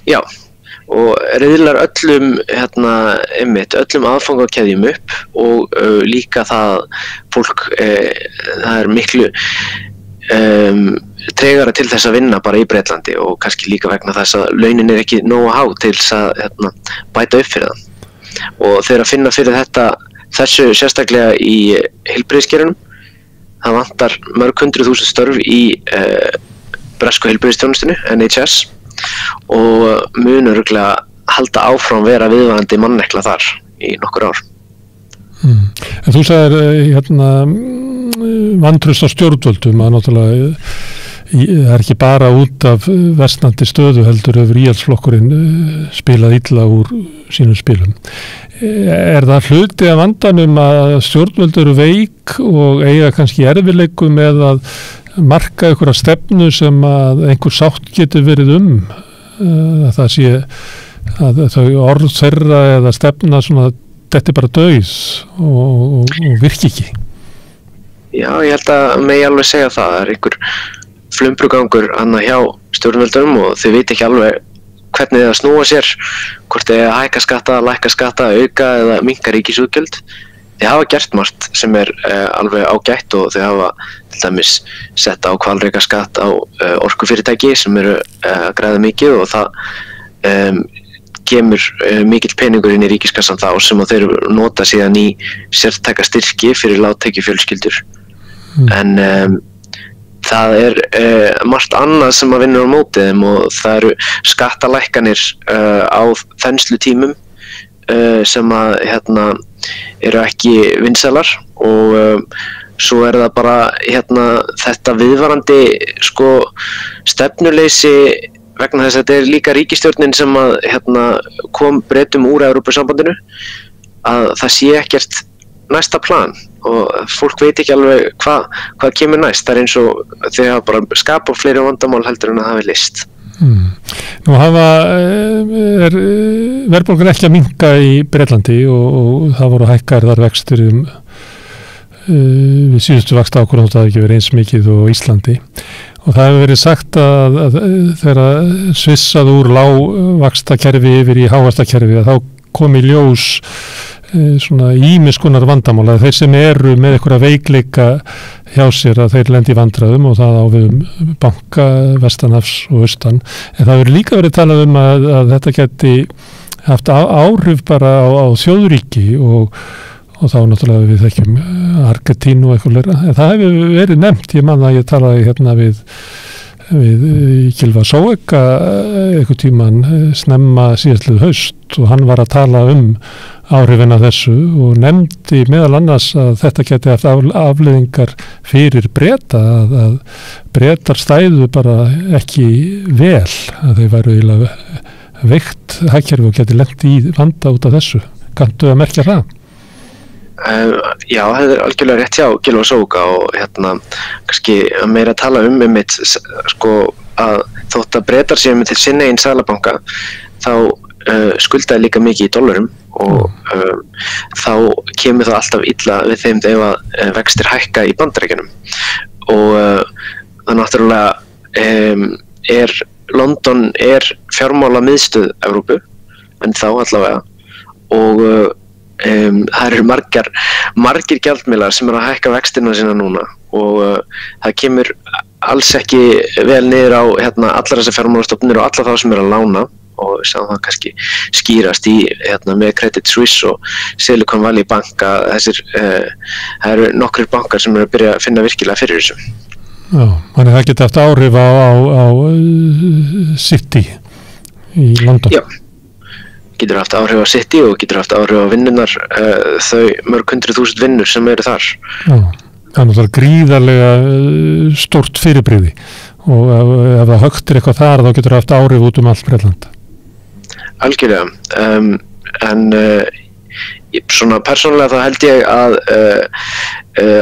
Já, og riðlar öllum öllum aðfangakeðjum upp og líka það fólk það miklu tregara til þess að vinna bara í Bretlandi og kannski líka vegna þess að launin ekki nógu há til þess að bæta upp fyrir það. Og þegar að finna fyrir þessu sérstaklega í heilbrigðiskerunum, það vantar mörg 100.000 störf í bresku heilbrigðisþjónustinu, NHS, og mun örugglega halda áfram vera viðvarandi mannekla þar í nokkur ár. En þú sagðir vantraust á stjórnvöldum að náttúrulega það ekki bara út af versnandi stöðu heldur hefur íhaldsflokkurinn spilað illa úr sínum spilum. Það hluti af vandanum að stjórnvöld eru veik og eiga kannski erfiðleikum með að marka einhverja stefnu sem að einhver sátt getur verið að það sé að þau orð þeirra eða stefna svona, þetta bara dauð og virki ekki? Já, ég held að megi alveg segja það er einhver flumbrugangur hjá stjórnvöldum og þau veit ekki alveg hvernig það snúa sér, hvort þau hækka skatta, lækka skatta, auka eða minnka ríkisútgjöld. Þau hafa gert margt sem alveg ágætt og þau hafa til dæmis sett á hvalrekaskatt á orkufyrirtæki sem að græða mikið og það kemur mikill peningur inn í ríkiskassan þá sem að þeir nota síðan í sértæka styrki fyrir lágtekjufjölskyldur. En það margt annað sem að vinna á móti þeim og það eru skattalækkanir á þenslutímum sem að eru ekki vinsælar og svo það bara þetta viðvarandi stefnuleysi vegna þess að þetta líka ríkisstjórnin sem að kom Bretum úr Evrópusambandinu að það sé ekkert næsta plan og fólk veit ekki alveg hvað kemur næst. Það eins og þau hafa bara skapað fleiri vandamál heldur en að það hafi list. Nú verðbólgan ekki að minnka í Bretlandi og það voru hækkaðar vextir við síðustu vaxta ákvörðum, það hafi ekki verið eins mikið og Íslandi og það hefur verið sagt að þegar svissað úr lágvaxtakerfi yfir í hávaxtakerfi að þá kom í ljós svona ýmis konar vandamál að þeir sem eru með einhverja veikleika hjá sér að þeir lendi í vandræðum og það á við banka vestanhafs og austan en það hefur líka verið talað að þetta geti haft áhrif bara á þjóðríki og þá náttúrulega við þekkjum Argentínu og eitthvað leira en það hefur verið nefnt, ég man að ég talaði hérna við Gylfa Sóeka einhver tíman snemma síðastlið haust og hann var að tala áhrifin af þessu og nefndi meðal annars að þetta geti haft afleiðingar fyrir Breta að Bretar stæðu bara ekki vel að þeir væru eiginlega veikt hagkerfi og geti lent í vanda út af þessu. Kanntu að merkja það? Já, það algjörlega rétt hjá Gylfa Sóeka og kannski meira að tala mitt sko að þótt að Bretar séu með til sinni einn Seðlabanka þá skuldaði líka mikið í dollarum og þá kemur það alltaf illa við þeim ef að vextir hækka í Bandaríkjunum og það náttúrulega London fjármála miðstöð Evrópu en þá allavega og það eru margir gjaldmiðlar sem að hækka vextina sína núna og það kemur alls ekki vel niður á allar þessar fjármálastofnanir og alla þá sem að lána og við sjáum það kannski skýrast í með Credit Suisse og Silicon Valley banka það eru nokkrir bankar sem að byrja að finna virkilega fyrir þessu. Já, þannig það geti haft áhrif á City í London. Já, getur haft áhrif á City og getur haft áhrif á vinnunar þau mörg 100.000 vinnur sem eru þar. Já, það er náttúrulega gríðarlega stórt fyrirbrigði og ef það högtir eitthvað þar þá getur haft áhrif út allt Bretland. Algjörlega, en svona persónulega þá held ég að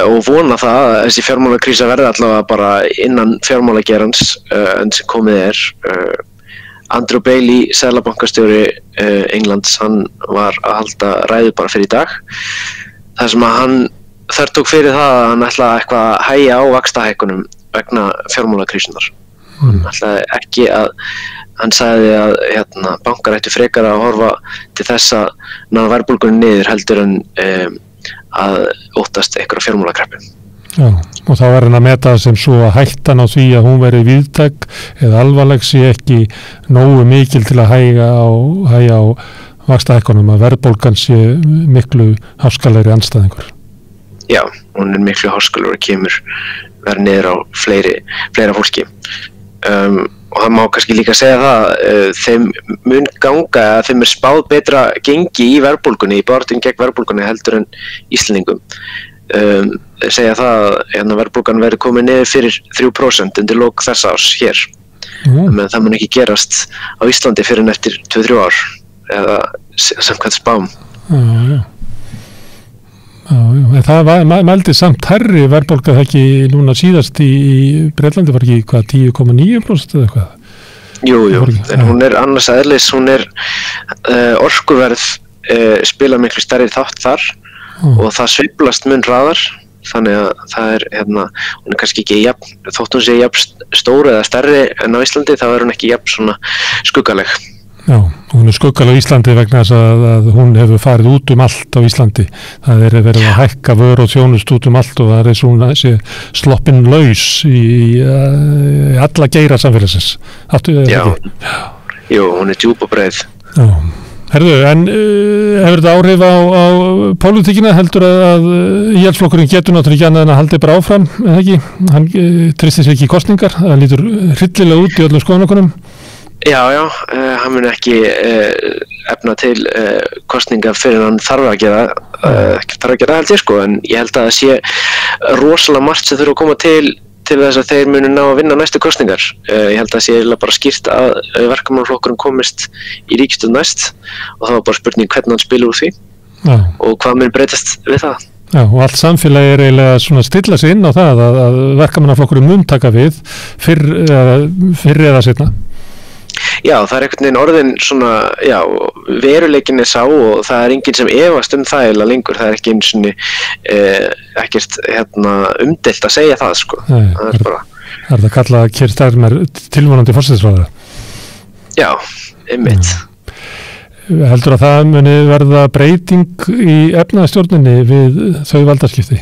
og vona það að þessi fjármálakrísa verði allavega bara innan fjármálagerans en sem komið Andrew Bailey, seðlabankastjóri Englands, hann var að halda ræðu bara fyrir í dag þar sem að hann tók fyrir það að hann ætlaði eitthvað að hægja á vaxtahækkunum vegna fjármálakrísunar. Hann ætlaði ekki hann sagði að bankar ættu frekar að horfa til þess að ná verðbólgunni niður heldur en að óttast einhverja fjármálakreppu. Já, og þá hann að meta sem svo að hættan á því að hún veri víðtæk eða alvarleg sé ekki nógu mikil til að hægja á vaxtahækkunum að verðbólgan sé miklu háskalegri andstæðingur. Já, hún miklu háskalegri og kemur verið niður á fleira fólki. Og það má kannski líka segja það þeim mun ganga að þeim spáð betra gengi í verðbólgunni í baráttunni gegn verðbólgunni heldur en Íslendingum segja það að verðbólgan verði komið niður fyrir 3% undir lok þessa árs hér menn það mun ekki gerast á Íslandi fyrir eftir 2-3 ár eða samkvæmt spám. En það mældi samt hærri verðbólga það ekki núna síðast í Bretlandi var ekki hvað 10,9% eða eitthvað? Jú, en hún annars eðlis, hún orkuverð spila miklu stærri þátt þar og það sveiflast mun hraðar þannig að það hún kannski ekki þótt hún sé jafn stór eða stærri en á Íslandi þá hún ekki jafn svona skuggaleg. Já, hún skuggaleg á Íslandi vegna þess að hún hefur farið út allt á Íslandi. Það verið að hækka vör og þjónust út allt og það svona sloppin laus í alla geira samfélagsins. Já, jú, hún djúp og breið. Já, herðu, en hefur þetta áhrif á pólitíkina heldur að íhaldsflokkurinn getur náttúrulega ekki annað en að haldi bara áfram, eða ekki? Hann tristir sér ekki í kosningar, það lítur hryllilega út í öllum skoðanakonum. Já, hann mun ekki efna til kosninga fyrir hann þarf að gera held ég sko, en ég held að það sé rosalega margt sem þurfa að koma til þess að þeir munu ná að vinna næstu kosningar. Ég held að það sé bara skýrt að verkamannaflokkurinn komist í ríkisstjórn næst og það var bara spurning hvernig hann spilur úr því og hvað mun breytast við það. Já, og allt samfélagi eiginlega svona stilla sig inn á það að verkamannaflokkurinn mun taka við fyrr eða seinna. Já, það einhvern veginn orðin svona, já, veruleikin sá og það enginn sem efast það eða lengur, það ekki einu sinni ekkert umdeilt að segja það, sko. Nei, það bara... Það kallað Keir Starmer tilvonandi forsætisráðherra? Já, einmitt. Heldur að það muni verða breyting í efnahagsstjórninni við þau valdaskipti?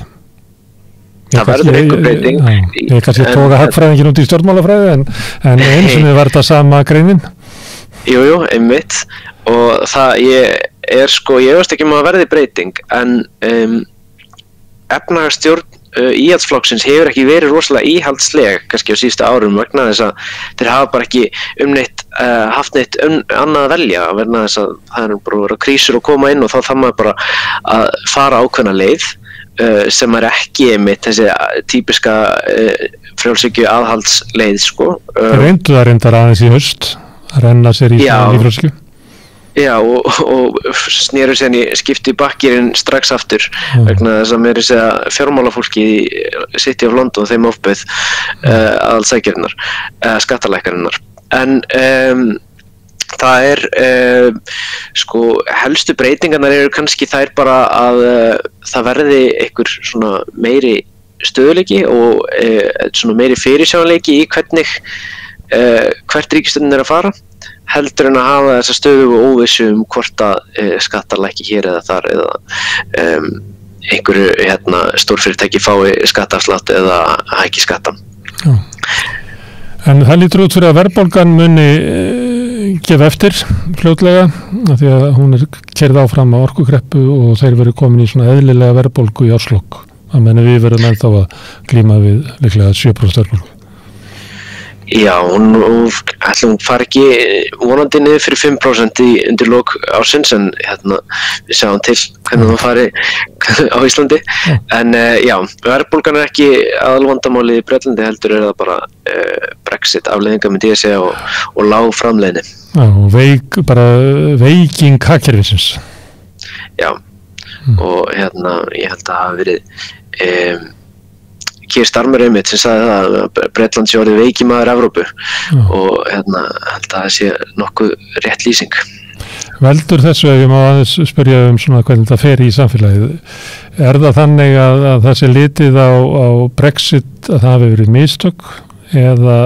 Það verður einhver breyting. Ég kannski tóka hagfræðingin út í stjórnmálafræði en eins og var þetta sama greinin? Jú, einmitt. Og það ég veist ekki að verði breyting en efnahagsstjórn íhaldsflokksins hefur ekki verið rosalega íhaldsleg kannski á síðustu árum vegna þess að þeir hafa bara ekki haft neitt annað að velja vegna þess að það bara vera krísur að koma inn og þá þarf maður bara að fara ákveðna leið sem ekki einmitt þessi típiska frjálshyggju aðhaldsleið sko. Reyndu það reyndar aðeins í haust að renna sér í frjálshyggju? Já, og snéru sér í skipti bakkirinn strax aftur vegna þess að mér segja fjármálafólki City of London þeim ofbauð aðalsækjarinnar, skattalækkarinnar. En það helstu breytingarnar eru kannski þær bara að það verði einhver svona meiri stöðuleiki og svona meiri fyrirsjáanleiki í hvernig hvert ríkisstjórnin að fara heldur en að hafa þessa stöðu og óvissu hvort að skattar lækki hér eða þar eða einhverju stórfyrirtæki fái skattafslátt eða hækki skatta. Já. En það lítur út fyrir að verðbólgan muni gefa eftir fljótlega því að hún keyrð áfram á orkukreppu og þeir verið komin í svona eðlilega verðbólgu í árslok. Það meni við verðum ennþá að glíma við líklega 7% verðbólgu. Já, hún fari ekki vonandi niður fyrir 5% undir lok ársins en við sjáum til hvernig það fari á Íslandi. En já, verðbólgan ekki aðalvandamálið í Bretlandi heldur það bara Brexit afleiðingar myndi ég segja og lág framleiðni. Já, og bara veiking hagkerfisins. Já, og ég held að það hafi verið Keir Starmer einmitt sem sagði það að Bretland sé orðið veikimaður Evrópu og held að það sé nokkuð rétt lýsing. Veldur þessu ef ég má aðeins spyrja svona hvernig það fer í samfélagið. Er það þannig að það sé litið á Brexit að það hafi verið mistök eða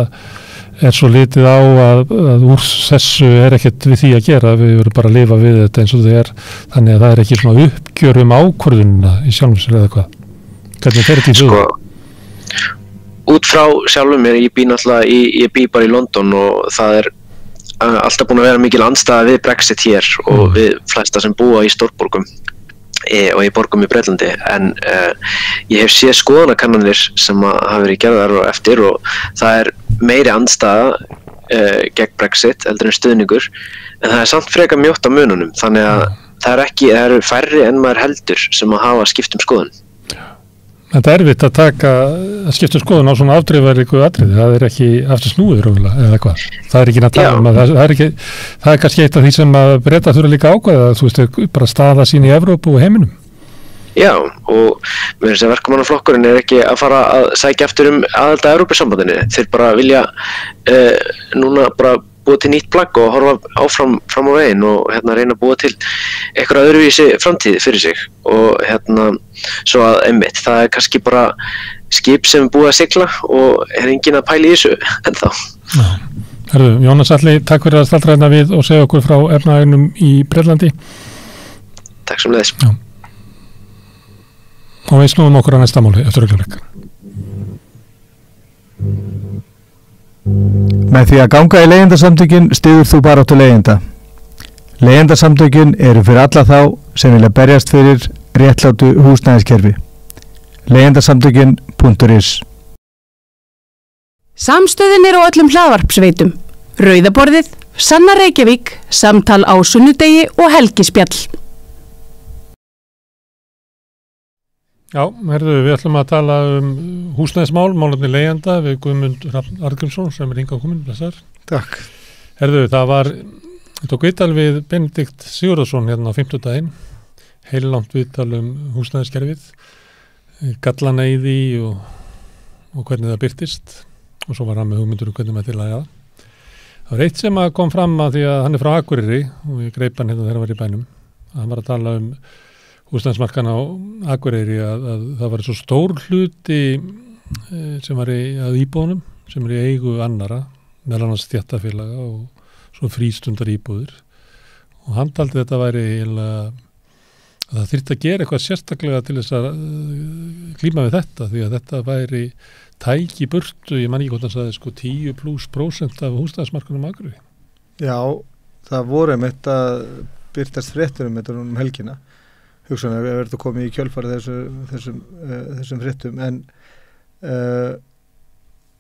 svo litið á að úr þessu ekkert við því að gera, við verðum bara að lifa við þetta eins og það þannig að það ekki svona uppgjör ákvörðunina í sjálfum sér eða hvað? Hvernig fer þetta í þjóðu? Út frá sjálfum mér, ég bý bara í London og það alltaf búin að vera mikil andstaða við Brexit hér og við flesta sem búa í stórborgum og í borgum í Bretlandi en ég hef séð skoðanakannanir sem hafa verið gerðar og eftir og það meiri andstaða gegn Brexit heldur en stuðningur en það samt frekar mjótt á mununum þannig að það eru færri en maður heldur sem að hafa skipt skoðun. Þetta erfitt að skipta skoðun á svona afdrifaríku atriði, það ekki aftur snúið rólega eða hvað, það ekki að tala það kannski eitt af því sem að Breta þurfa líka ákvæða, þú veist, bara staða sín í Evrópu og heiminum. Já, og mér finnst að verkamannaflokkurinn ekki að fara að sækja aftur aðild að Evrópusambandinu, þeir bara vilja núna bara búa til nýtt plagg og horfa áfram fram á veginn og reyna að búa til eitthvað öðruvísi framtíð fyrir sig og svo að einmitt, það kannski bara skip sem búið að sigla og enginn að pæla í þessu ennþá. Já. Herðu, Jónas Atli, takk fyrir að staldra hérna við og segja okkur frá efnahagnum í Bretlandi. Takk sem leiðis. Já. Og við snúum okkur á næsta máli eftir augnablik. Með því að ganga í leigjendasamtökin styður þú baráttu leigjenda. Leigjendasamtökin eru fyrir alla þá sem vilja berjast fyrir réttlátu húsnæðiskerfi. Leigjendasamtökin.is Samstöðin er á öllum hlaðvarpsveitum. Rauðaborðið, Sanna Reykjavík, Samtal á sunnudegi og Helgispjall. Já, við ætlum að tala húsnæðismál, málefni leigjenda við Guðmund Arngrímsson sem hingað kominn, blessaður. Takk. Það tók viðtal við Benedikt Sigurðarson hérna á 50. Heillangt viðtal húsnæðiskerfið, gallana í því og hvernig það birtist og svo var hann með hugmyndur hvernig maður til að það. Það var eitt sem kom fram að því að hann frá Akureyri og ég greip hann þegar hann var í bænum. Hann var að tala húsnæðismarkaðinn á Akureyri að það var svo stór hluti sem var að íbúðunum sem í eigu annara, meðal annars stéttarfélaga og svo frístundar íbúðir. Og hann taldi þetta væri að það þyrfti að gera eitthvað sérstaklega til þess að klíma við þetta því að þetta væri tæki burtu, ég man ekki hvort hann sagði 10+% af húsnæðismarkaðnum Akureyri. Já, það voru þetta birtast fréttur þetta helgina. Hugsanlega við verðum komið í kjölfarið þessum fréttum en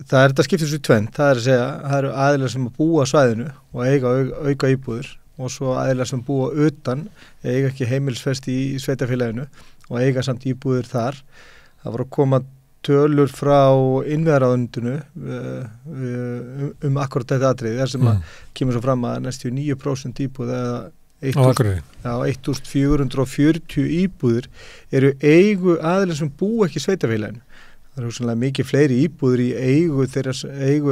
það þetta skiptist í tvennt, það að segja það eru aðilar sem að búa á svæðinu og eiga auka íbúðir og svo aðilar sem búa utan eiga ekki heimilisfest í sveitarfélaginu og eiga samt íbúðir þar. Það voru að koma tölur frá innviðaráðuneytinu akkurat þetta atriði þar sem að kemur svo fram að næstu 9% íbúð eða 1440 íbúðir eru eigu aðilar sem búa ekki í sveitarfélaginu. Það eru sannlega mikið fleiri íbúður í eigu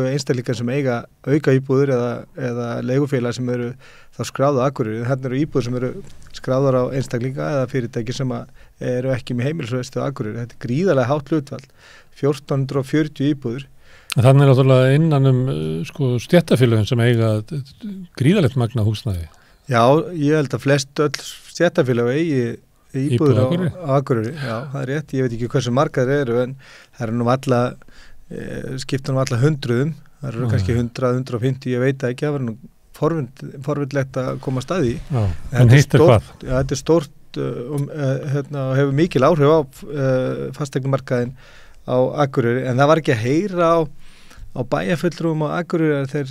einstaklingar sem eiga auka íbúður eða leigufélag sem eru þá skráða Akureyri. Þarna eru íbúður sem eru skráðar á einstaklinga eða fyrirtæki sem eru ekki með heimilisfesti á Akureyri. Þetta gríðarlega hátt hlutfall, 1440 íbúður. Þannig náttúrulega innan stéttarfélögin sem eiga gríðarlegt magna húsnæði. Já, ég held að flest öll stéttarfélög eigi íbúður á Akureyri, já, það er rétt, ég veit ekki hversu margar eru en það eru skipta alla hundruðum, það eru kannski 100-150, ég veit ekki, það verður forvindlegt að koma staði. Já, en heitir hvað? Já, þetta er stórt og hefur mikil áhrif á fasteignamarkaðinn á Akureyri, en það var ekki að heyra á bæjarfulltrúum á Akureyri að þeir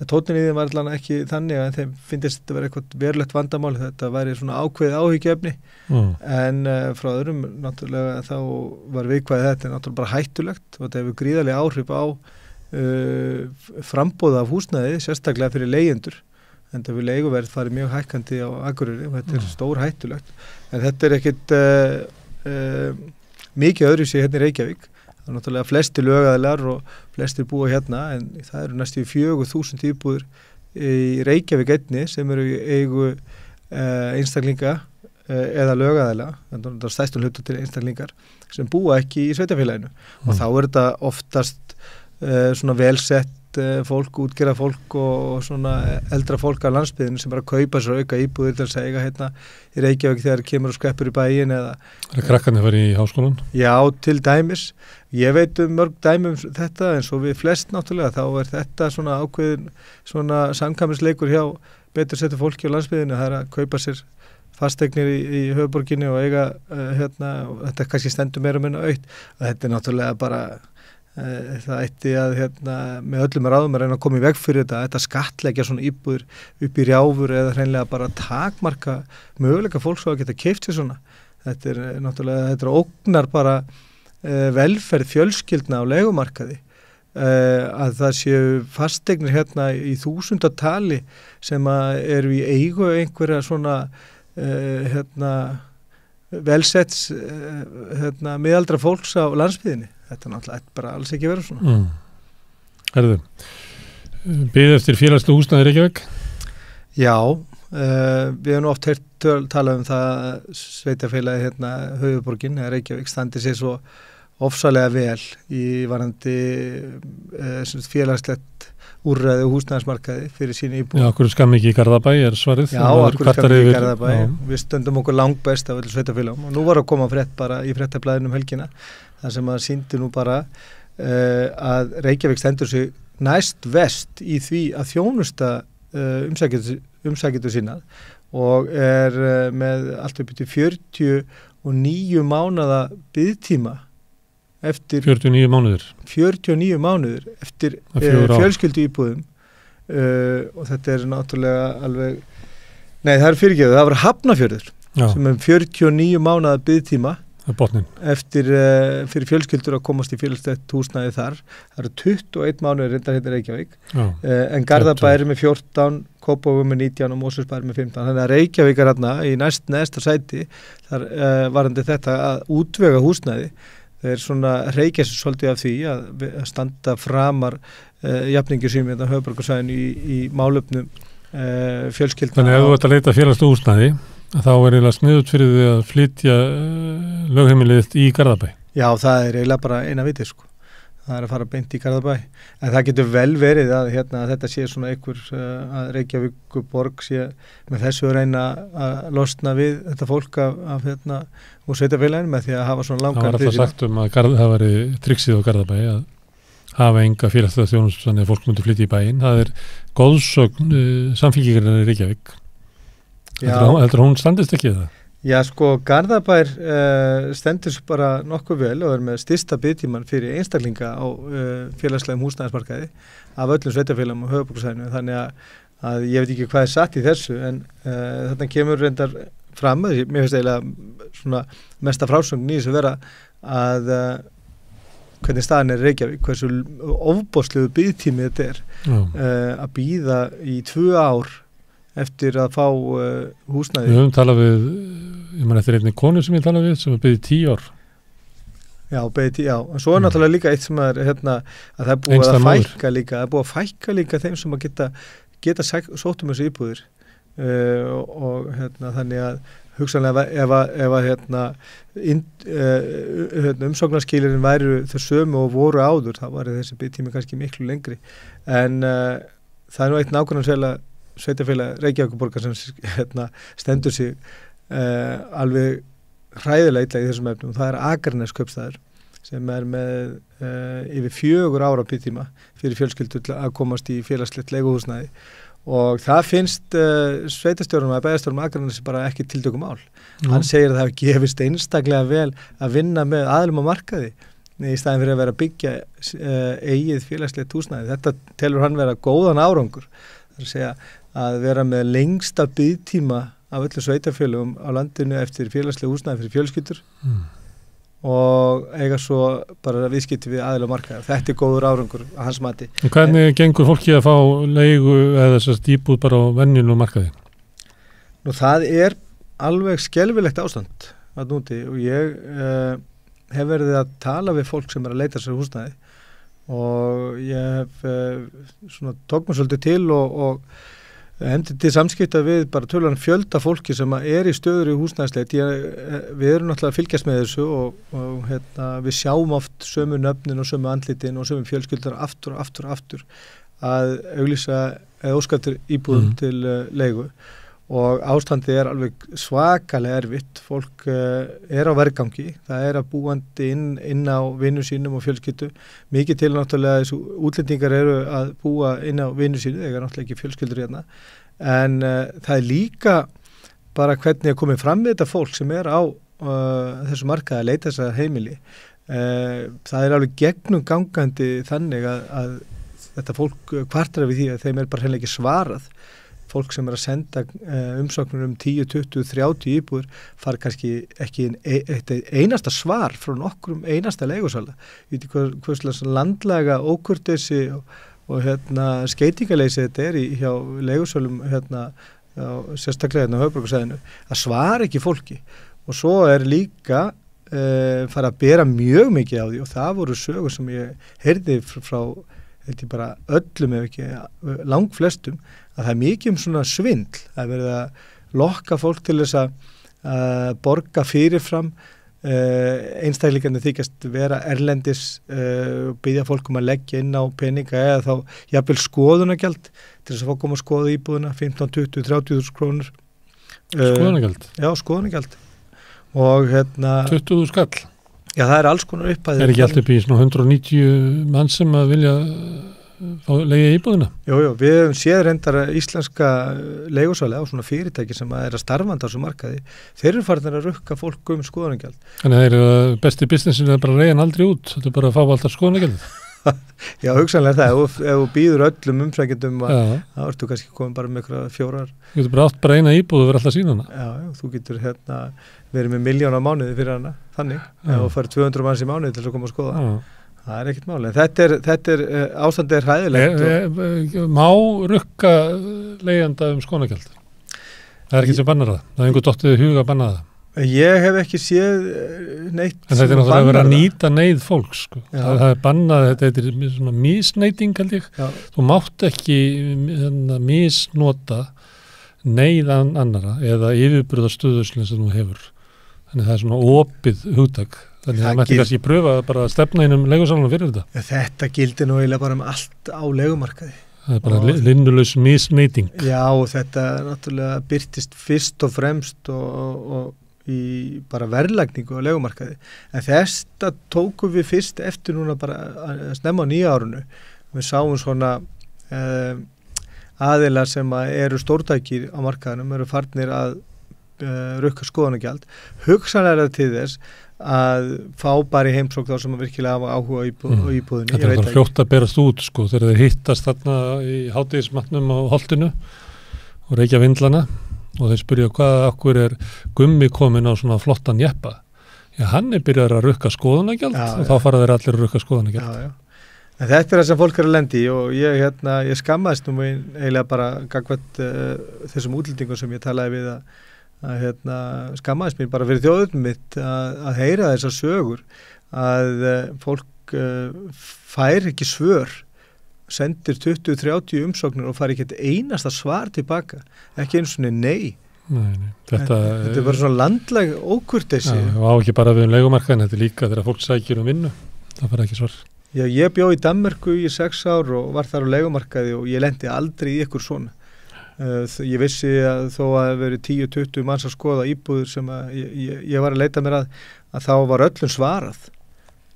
tóninn í þeim var allan ekki þannig að þeim finnst þetta verið eitthvað verulegt vandamál, þetta væri ákveðið áhyggjuefni en frá öðrum náttúrulega þá var viðkvæðið þetta náttúrulega bara hættulegt og þetta hefur gríðarlega áhrif á framboð af húsnæði, sérstaklega fyrir leigjendur en það vil leiguverð farið mjög hækkandi á Akureyri og þetta er stór hættulegt en þetta er ekkit mikið öðruvísi hérna í Reykjavík. Það er náttúrulega flestir lögaðilar og flestir búa hérna en það eru næstu 4.000 íbúður í Reykjavík einni sem eru í eigu einstaklinga eða lögaðila, það er stærstum hlutu til einstaklingar sem búa ekki í sveitarfélaginu og þá er þetta oftast velsett fólk, útgerða fólk og eldra fólk á landsbyggðinu sem bara kaupa sér auka íbúðir til að segja hérna í Reykjavík þegar kemur og skreppur í bæin eða Er krakkarnir farið í háskólan? Já, til dæmis. Ég veit mörg dæmi þetta en svo við flest náttúrulega þá er þetta ákveðin samkvæmisleikur hjá betur settu fólki á landsbyggðinu það er að kaupa sér fasteignir í höfuðborginni og eiga og þetta kannski stendur meira og minna aukt og þetta er náttúrulega bara það ætti að með öllum ráðum að reyna að koma í veg fyrir þetta skattleggja svona íbúður upp í rjáfur eða hreinlega bara takmarka möguleika fólks á að geta keypt sér svona. Þetta er náttúrulega, þetta ógnar bara velferð fjölskyldna á leigumarkaði að það séu fasteignir hérna í þúsundatali sem eru í eigu einhverja svona velsetts miðaldra fólks á landsbyggðinni. Þetta er náttúrulega bara alls ekki verið svona. Herðu, bið eftir félagslu húsnæði Reykjavík? Já, við hefum oft heyrt talað það sveitarfélagi höfuðborgin, Reykjavík, standi sér svo ofsalega vel í varandi félagslegt úrræði og húsnæðismarkaði fyrir sínu íbúð. Já, okkur skam ekki í Garðabæ er svarið. Já, okkur skam ekki í Garðabæ. Við stöndum okkur langbest af öllu sveitarfélagum og nú var að koma frétt bara í fréttablaðinu helgina þar sem að sýndi nú bara að Reykjavík stendur sig næst vest í því að þjónusta umsækjendur sína og með allt upp til 49 mánaða biðtíma eftir 49 mánuður eftir fjölskyldu íbúðum og þetta er náttúrulega alveg það er fyrirgefið, það var Hafnarfjörður sem 49 mánaða biðtíma fyrir fjölskyldur að komast í félagslegt húsnæði þar. Það eru 21 mánuðir reyndar hérna í Reykjavík en Garðabæ er með 14, Kópavogur með 19 og Mosfellsbær með 15. Þannig að Reykjavík er hérna í næsta sæti þar varandi þetta að útvega húsnæði þeir svona reykja sér svolítið af því að standa framar jafningi sínum hérna höfuðborgarsvæðinu í málefnum fjölskyldna. Þannig ef þú ert að leita félagslega húsnæði þá er eiginlega sniðugt fyrir því að flytja lögheimilið í Garðabæ. Já, það er eiginlega bara eina viti sko. Það er að fara beint í Garðabæ. En það getur vel verið að þetta sé svona einhver að Reykjavíkurborg sé með þessu að reyna að losna við þetta fólk af úr sveitarfélaginu með því að hafa svona langan. Það var alltaf sagt að það væri triksið á Garðabæ að hafa enga félagslega þjónustu þannig að fólk myndi flytja í bæinn. Það er góðsögn samfylkingarinnar í Reykjavík. Heldur hún standist ekki það? Já, sko, Garðabær stendur svo bara nokkuð vel og er með stysta biðtíman fyrir einstaklinga á félagslegum húsnæðismarkaði af öllum sveitarfélagum og höfuðborgarsvæðinu, þannig að ég veit ekki hvað er satt í þessu, en þarna kemur reyndar fram, mér finnst eiginlega svona mesta frásögn í þessu vera að hvernig staðan er Reykjavík, hversu ofboðslegu biðtími þetta er að bíða í 2 ár eftir að fá húsnæði. Við höfum talað við, ég man eftir einni konu sem ég talað við, sem er beðið 10 ár. Já, beðið 10 ár. En svo er náttúrulega líka eitt sem er að það er búið að fækka líka, það er búið að fækka líka þeim sem að geta sótt þessu íbúðir og þannig að hugsanlega ef umsóknarskilirinn væru þau sömu og voru áður, þá var þessi biðtími kannski miklu lengri. En það er nú eitt nákvæmlega sveitarfélag Reykjavíkurborgar sem stendur sig alveg hræðilega illa í þessum efnum. Það er Akranes kaupstaður sem er með yfir 4 ára biðtíma fyrir fjölskyldur að komast í félagslegt leiguhúsnæði og það finnst sveitarstjórnum að bæjarstjórnum Akranes bara ekki tiltökumál. Hann segir að það hefur gefist einstaklega vel að vinna með aðilum á markaði í staðin fyrir að vera að byggja eigið félagslegt húsnæði. Þetta telur hann vera góðan árangur. Það er að segja að vera með lengsta biðtíma af öllu sveitarfélögum á landinu eftir félagslega húsnæði fyrir fjölskyldur og eiga svo bara viðskipti við aðila markaði. Þetta er góður árangur að hans mati. En hvernig gengur fólki að fá leigu eða þessast íbúð bara á venjulegu markaði? Nú það er alveg skelfilegt ástand að núti og ég hef verið að tala við fólk sem er að leita sér húsnæði og ég hef svona tók mér svolítið til og hefndi til samskipta við bara tölulegan fjölda fólki sem er í stöður í húsnæðisleit. Við erum náttúrulega að fylgjast með þessu og við sjáum oft sömu nöfnin og sömu andlitin og sömu fjölskyldar aftur að auglýsa eða óskattur íbúðum til leigu og ástandi er alveg svakalega erfitt. Fólk er á vergangi, það er að búandi inn á vinnu sínum og fjölskyldu. Mikið til náttúrulega þessu útlendingar eru að búa inn á vinnu sínu, þegar náttúrulega ekki fjölskyldur hérna. En það er líka bara hvernig að komið fram með þetta fólk sem er á þessu markaði að leita þess að heimili. Það er alveg gegnum gangandi þannig að þetta fólk kvartar við því að þeim er bara hreinlega ekki svarað. Fólk sem er að senda umsóknir 10, 20, 30 íbúður far kannski ekki einasta svar frá nokkrum einasta leigusala. Ég veit ekki hvað slags landlæga ókurteisi og skeytingaleysi þetta er hjá leigusalum sérstaklega á höfuðborgarsvæðinu að svara ekki fólki. Og svo er líka fara að bera mjög mikið á því og það voru sögur sem ég heyrði frá bara öllum ef ekki langflestum að það er mikið svona svindl að verða að lokka fólk til þess að borga fyrirfram einstaklingarnir þykjast vera erlendis biðja fólk að leggja inn á peninga eða þá jafnvel skoðunargjald til þess að fólk koma að skoða íbúðuna 15, 20, 30.000 krónur Skoðunargjald? Já, skoðunargjald og 20.000 skall? Já, það er alls konar upphæðir. Er ekki allt upp í svona 190 mann sem að vilja leigja íbúðina? Jú, við hefum séð reyndar íslenska leigusali á svona fyrirtæki sem er að starfanda á þessu markaði. Þeir eru farin að rukka fólk skoðunargjald. Þannig að það er besti businessin að bara reyja hann aldrei út, þetta er bara að fá alltaf skoðunargjald. Já, hugsanlega það, ef þú býður öllum umsækjendum þá ertu kannski komin bara með ykkur 4 ár. Þú getur bara átt bara eina íbúð og verið alltaf sína hana. Já, þú getur verið með 1 milljón á mánuði fyrir hana, þannig, ef þú fær 200 manns í mánuði til að koma að skoða. Það er ekkert máli, þetta er ástandið er hræðilegt. Má rukka leigjanda skoðunargjald? Það er ekki sem bannar það, það er einhver dottið hug að banna það. Ég hef ekki séð neitt. En þetta náttúrulega að vera að nýta neyð fólks, sko. Það er bannað, þetta er svona misneyting, held ég. Já. Þú mátt ekki misnota neyðan annara eða yfirburðastöðu sem þú hefur. Þannig það er svona opið hugtak. Þannig það mætti kannski pröfa bara að stefna einum leigusalunum fyrir þetta. Þetta gildir nú eiginlega bara allt á leigumarkaði. Það er bara linnulaus misneyting. Já, og þetta náttúrulega byrtist fyrst og fremst og í bara verðlagningu á leigumarkaði. En þetta tókum við fyrst eftir núna bara snemma á nýja árunu. Við sáum svona aðilar sem eru stórtækir á markaðinum, eru farnir að rukka skoðanagjald. Hugsanlega til þess að fá bara í heimsókn þá sem virkilega hafa áhuga á íbúðinni. Þetta er bara fljótt að berast út, sko, þegar þeir hittast þarna í hádegismatnum á holtinu og reykja vindlana og þeir spyrja okkur er Gummi komin á svona flottan jeppa. Já, hann er byrjar að rukka skoðanagjald og þá fara þeir allir að rukka skoðanagjald. Já. En þetta er það sem fólk er að lendi í og ég skammaðist nú eiginlega bara gagnvart þessum útlendingum sem ég talaði við að skammaðist mér bara fyrir þjóðum mitt að heyra þessar sögur að fólk fær ekki svör, sendir 20-30 umsóknir og fær ekki einasta svar tilbaka, ekki eins og nei. Þetta er bara svona landlæg ókurteisi. Já, og ekki bara við leigumarkaðin, þetta er líka þegar fólk sækir vinnu, það fær ekki svar. Já, ég bjó í Danmörku í 6 ár og var þar á leigumarkaði og ég lendi aldrei í ykkur svona. Ég vissi að þó að það veri 10-20 manns að skoða íbúður sem að ég var að leita mér að þá var öllum svarað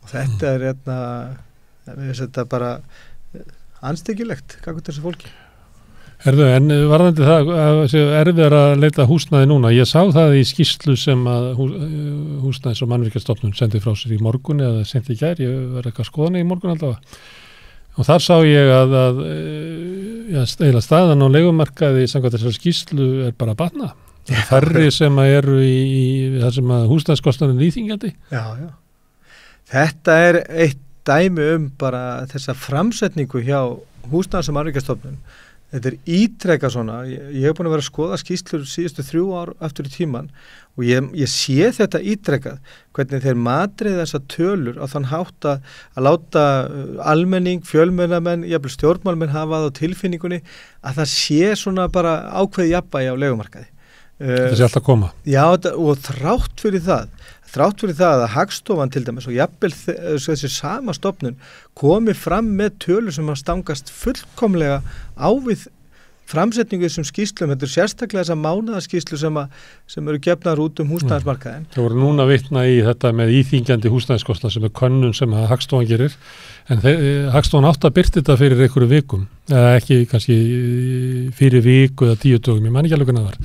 og þetta er þetta bara anstekilegt gagnvart þessu fólki. Herðu, en varðandi það erfiðar að leita húsnæði núna, ég sá það í skýrslu sem að húsnæðis- og mannvirkjastofnun sendi frá sér í morgun eða sendi í gær, ég var eitthvað skoðan í morgun allavega. Og þar sá ég að eiginlega staðan á leigumarkaði samkvæmt þessar skýrslu er bara að batna. Það er færri sem eru í það sem að húsnæðiskostnaðurinn er íþyngjandi. Já. Þetta er eitt dæmi bara þessa framsetningu hjá húsnæðis- og mannvirkjastofnun. Þetta er ítrekka svona. Ég hef búin að vera að skoða skýrslur síðustu 3 ár aftur í tíman og ég sé þetta ítrekkað hvernig þeir matrið þessa tölur á þann hátt að láta almenning, fjölmennamenn, jafnvel stjórnmálmenn hafa það á tilfinningunni að það sé svona bara ákveði jafnvægi á leigumarkaði. Þetta sé alltaf að koma. Já, og þrátt fyrir það að Hagstofan til dæmis og jafnvel þessi sama stofnun komi fram með tölur sem að stangast fullkomlega á við framsetningu þessum skýrslum, þetta er sérstaklega þessa mánaðarskýrslu sem eru gefnar út húsnæðismarkaðin. Það voru núna vitna í þetta með íþyngjandi húsnæðiskostnað sem er könnun sem að Hagstofan gerir, en Hagstofan átt að birta þetta fyrir einhverju vikum, eða ekki kannski fyrir viku eða 10 dögum, ég man ekki alveg hvernig það var.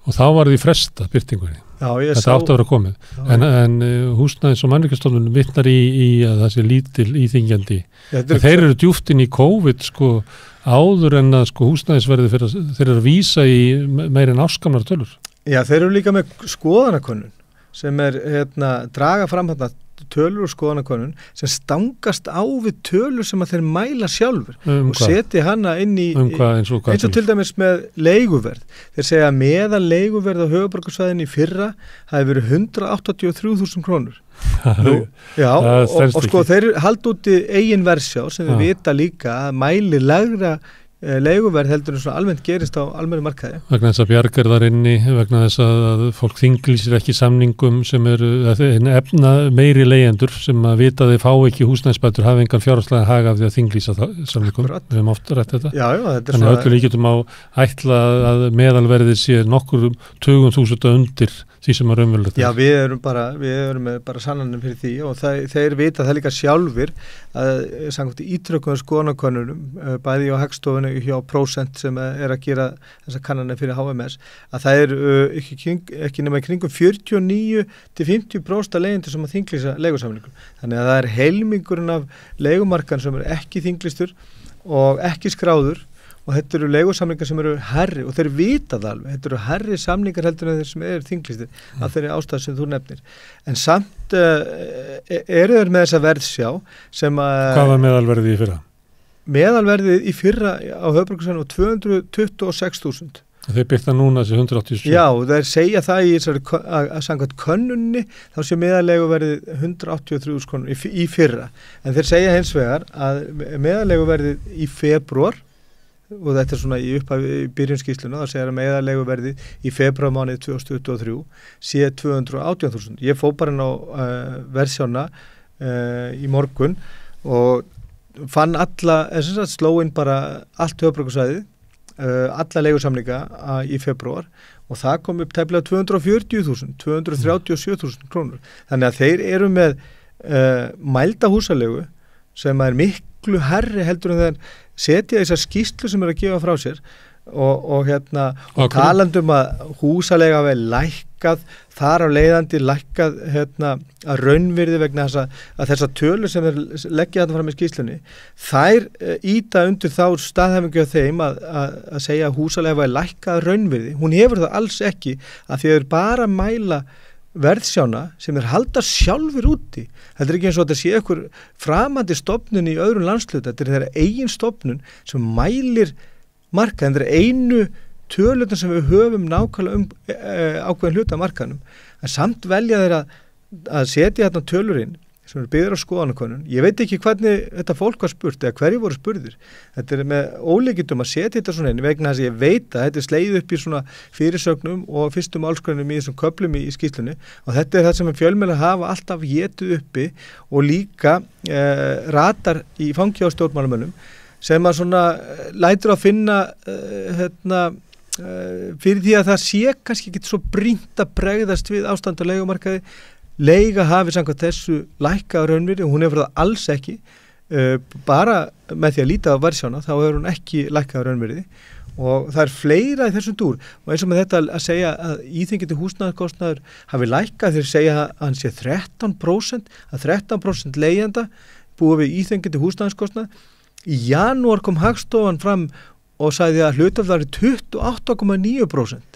Og þá var því fresta birtingunni. Þetta átti að vera komið. En húsnæðis- og mannvirkjastofnun vitnar í að það sé lítil íþyngjandi. Þeir eru djúpt inn í COVID sko áður en að sko húsnæðisverði þeir eru að vísa í meir en áskamnar tölur. Já, þeir eru líka með skoðanakönnun sem er draga fram tölur og skoðanakönnun sem stangast á við tölur sem að þeir mæla sjálfur og seti hana inn í eins og til dæmis með leiguverð. Þeir segja að meðal leiguverð á höfuðborgarsvæðinni í fyrra hafi verið 183.000 krónur. Já, og sko þeir halda úti eigin verðsjá sem þeir vita líka að mæli lægra leiguverð heldur en svona almennt gerist á almennu markaði. Vegna þess að Bjarg er þar inni, vegna þess að fólk þinglýsir ekki samningum sem eru efna meiri leigjendur sem að vita að þeir fá ekki húsnæðisbætur hafa engan fjárhagslega hag af því að þinglýsa samningum. Við hefum oft rætt þetta. Já, þetta þannig að öllu líkjum á ætla að meðalverðið sé nokkur 20.000 undir því sem er raunverulegt. Já, við erum bara sannanum fyrir því og þeir vita það líka sjálfir að samkvæmt ítrökkum skoðanakönnunum bæði á Hagstofunni hjá Prósent sem er að gera þessa kannanir fyrir HMS að það er ekki nema í kringum 49-50% leigjendur sem að þinglýsa leigusamningum. Þannig að það er heilmingurinn af leigumarkan sem er ekki þinglýstur og ekki skráður og þetta eru leigusamningar sem eru hærri og þeir vita það alveg, þetta eru hærri samningar heldur en þeir sem eru þinglýstir af þeirri ástæð sem þú nefnir. En samt eru þeir með þessa verðsjá sem að... Hvað var meðalverðið í fyrra? Meðalverðið í fyrra á höfuðborgarsvæðinu var 226.000. Þeir byrta núna þessi 187. Já, þeir segja það í að samkvæmt könnunni þá sé meðallegu verið 183.000 krónur í fyrra. En þeir segja hins vegar að meðallegu verið í febrúar, og þetta svona í byrjunskísluna, þá segir að meðallegu verið í febrúarmánuði 2023 sé 218.000. Ég fór bara inn á versjóna í morgun og fann slóinn bara allt höfuðborgarsvæðið, alla leigusamninga í febrúar og það kom upp tæplega 240.000, 237.000 krónur. Þannig að þeir eru með mælda húsalegu sem er miklu hærri heldur en þeir setja þessar skýrslu sem er að gefa frá sér og talandum að húsalega hafi lækkað, þar á leiðandi lækkað að raunvirði vegna að þessar tölur sem þeir leggja þetta fram í skýrslunni, þær íta undir þá staðhæfingu af þeim að segja að húsalega hafi lækkað raunvirði. Hún hefur það alls ekki, að því þeir bara mæla verðsjána sem þeir halda sjálfur úti. Þetta er ekki eins og þetta sé einhver framandi stofnun í öðrum landshluta, þetta er þeirra eigin stofnun sem mælir markað, en það er einu tölutan sem við höfum nákvæmlega ákveðin hluta markaðnum, en samt velja þeir að setja þarna tölurinn sem eru byggðir á skoðanakönnun. Ég veit ekki hvernig þetta fólk var spurt eða hverju voru spurðir. Þetta er með ólíkindum að setja þetta svona inn vegna þess að ég veit að þetta er slegið upp í svona fyrirsögnum og fyrstum álskrænum í þessum köflum í skýrslunni og þetta er það sem fjölmiðlar hafa alltaf getið uppi og líka ratar í fangi á stjórnmálamönnum sem að svona lætur að finna fyrir því að það sé kannski ekki svo brýnt að bregðast við ástand á leigumarkaði. Leiga hafi samkvæmt þessu lækkað raunvirði og hún hefur það alls ekki, bara með því að líta á verðsjána þá hefur hún ekki lækkað raunvirði og það er fleira í þessum dúr og eins og með þetta að segja að íþyngjandi húsnæðiskostnaður hafi lækkað, þeir segja að hann sé 13%, að 13% leigjenda búið við íþyngjandi húsnæðiskostnað. Í janúar kom Hagstofan fram og sagði að hlutafall væri 28,9%.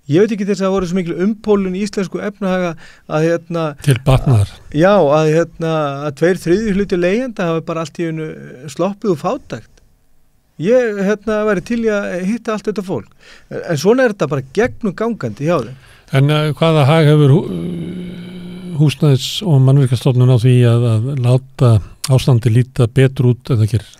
Ég veit ekki þess að það voru svo mikil umpólun í íslensku efnahaga að til batnaðar. Já, að 2/3 hluti leigjenda hafi bara allt í einu sloppið og fátækt. Ég væri til í að hitta allt þetta fólk. En svona er þetta bara gegnum gangandi hjá þeim. En hvaða hag hefur húsnæðis- og mannvirkjastofnun á því að láta ástandi líta betur út en það gerir?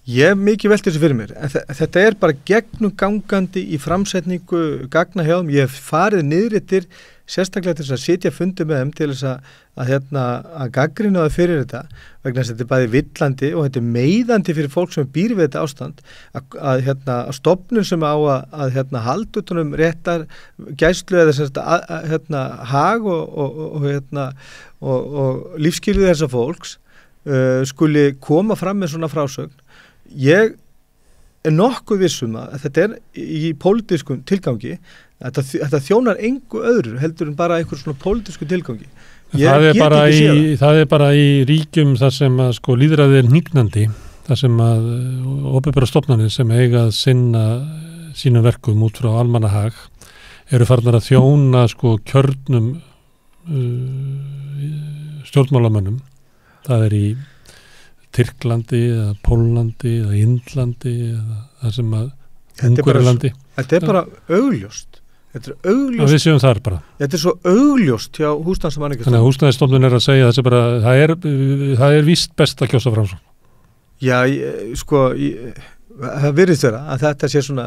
Ég mikið velti þessu fyrir mér, en þetta er bara gegnum gangandi í framsetningu gagna hjá þeim. Ég hef farið niðrittir sérstaklega til þess að sitja fundi með þeim til þess að gaggrina það fyrir þetta vegna þess að þetta er bæði villandi og þetta er meiðandi fyrir fólk sem býr við þetta ástand að stofnun sem á að halda utanum réttar gæslu eða hag og lífskilið þessa fólks skuli koma fram með svona frásögn. Ég er nokkuð vissum að þetta er í pólitískum tilgangi, þetta þjónar engu öðru heldur en bara einhver svona pólitísku tilgangi. Það er bara í ríkjum þar sem að lýðræði er hnígnandi, þar sem að opinberar stofnanir sem eiga að sinna sínum verkum út frá almannahag eru farnar að þjóna kjörnum stjórnmálamönnum. Það er í Tyrklandi eða Pólandi eða Indlandi eða það sem að Ungverjalandi. Þetta er bara augljóst. Þetta er augljóst. Við séum þar bara. Þetta er svo augljóst hjá húsnæðis- og mannvirkjastofnun. Þannig að húsnæðisstofnun er að segja þessi bara, það er víst best að kjósa Framsókn. Já, það virðist vera að þetta sé svona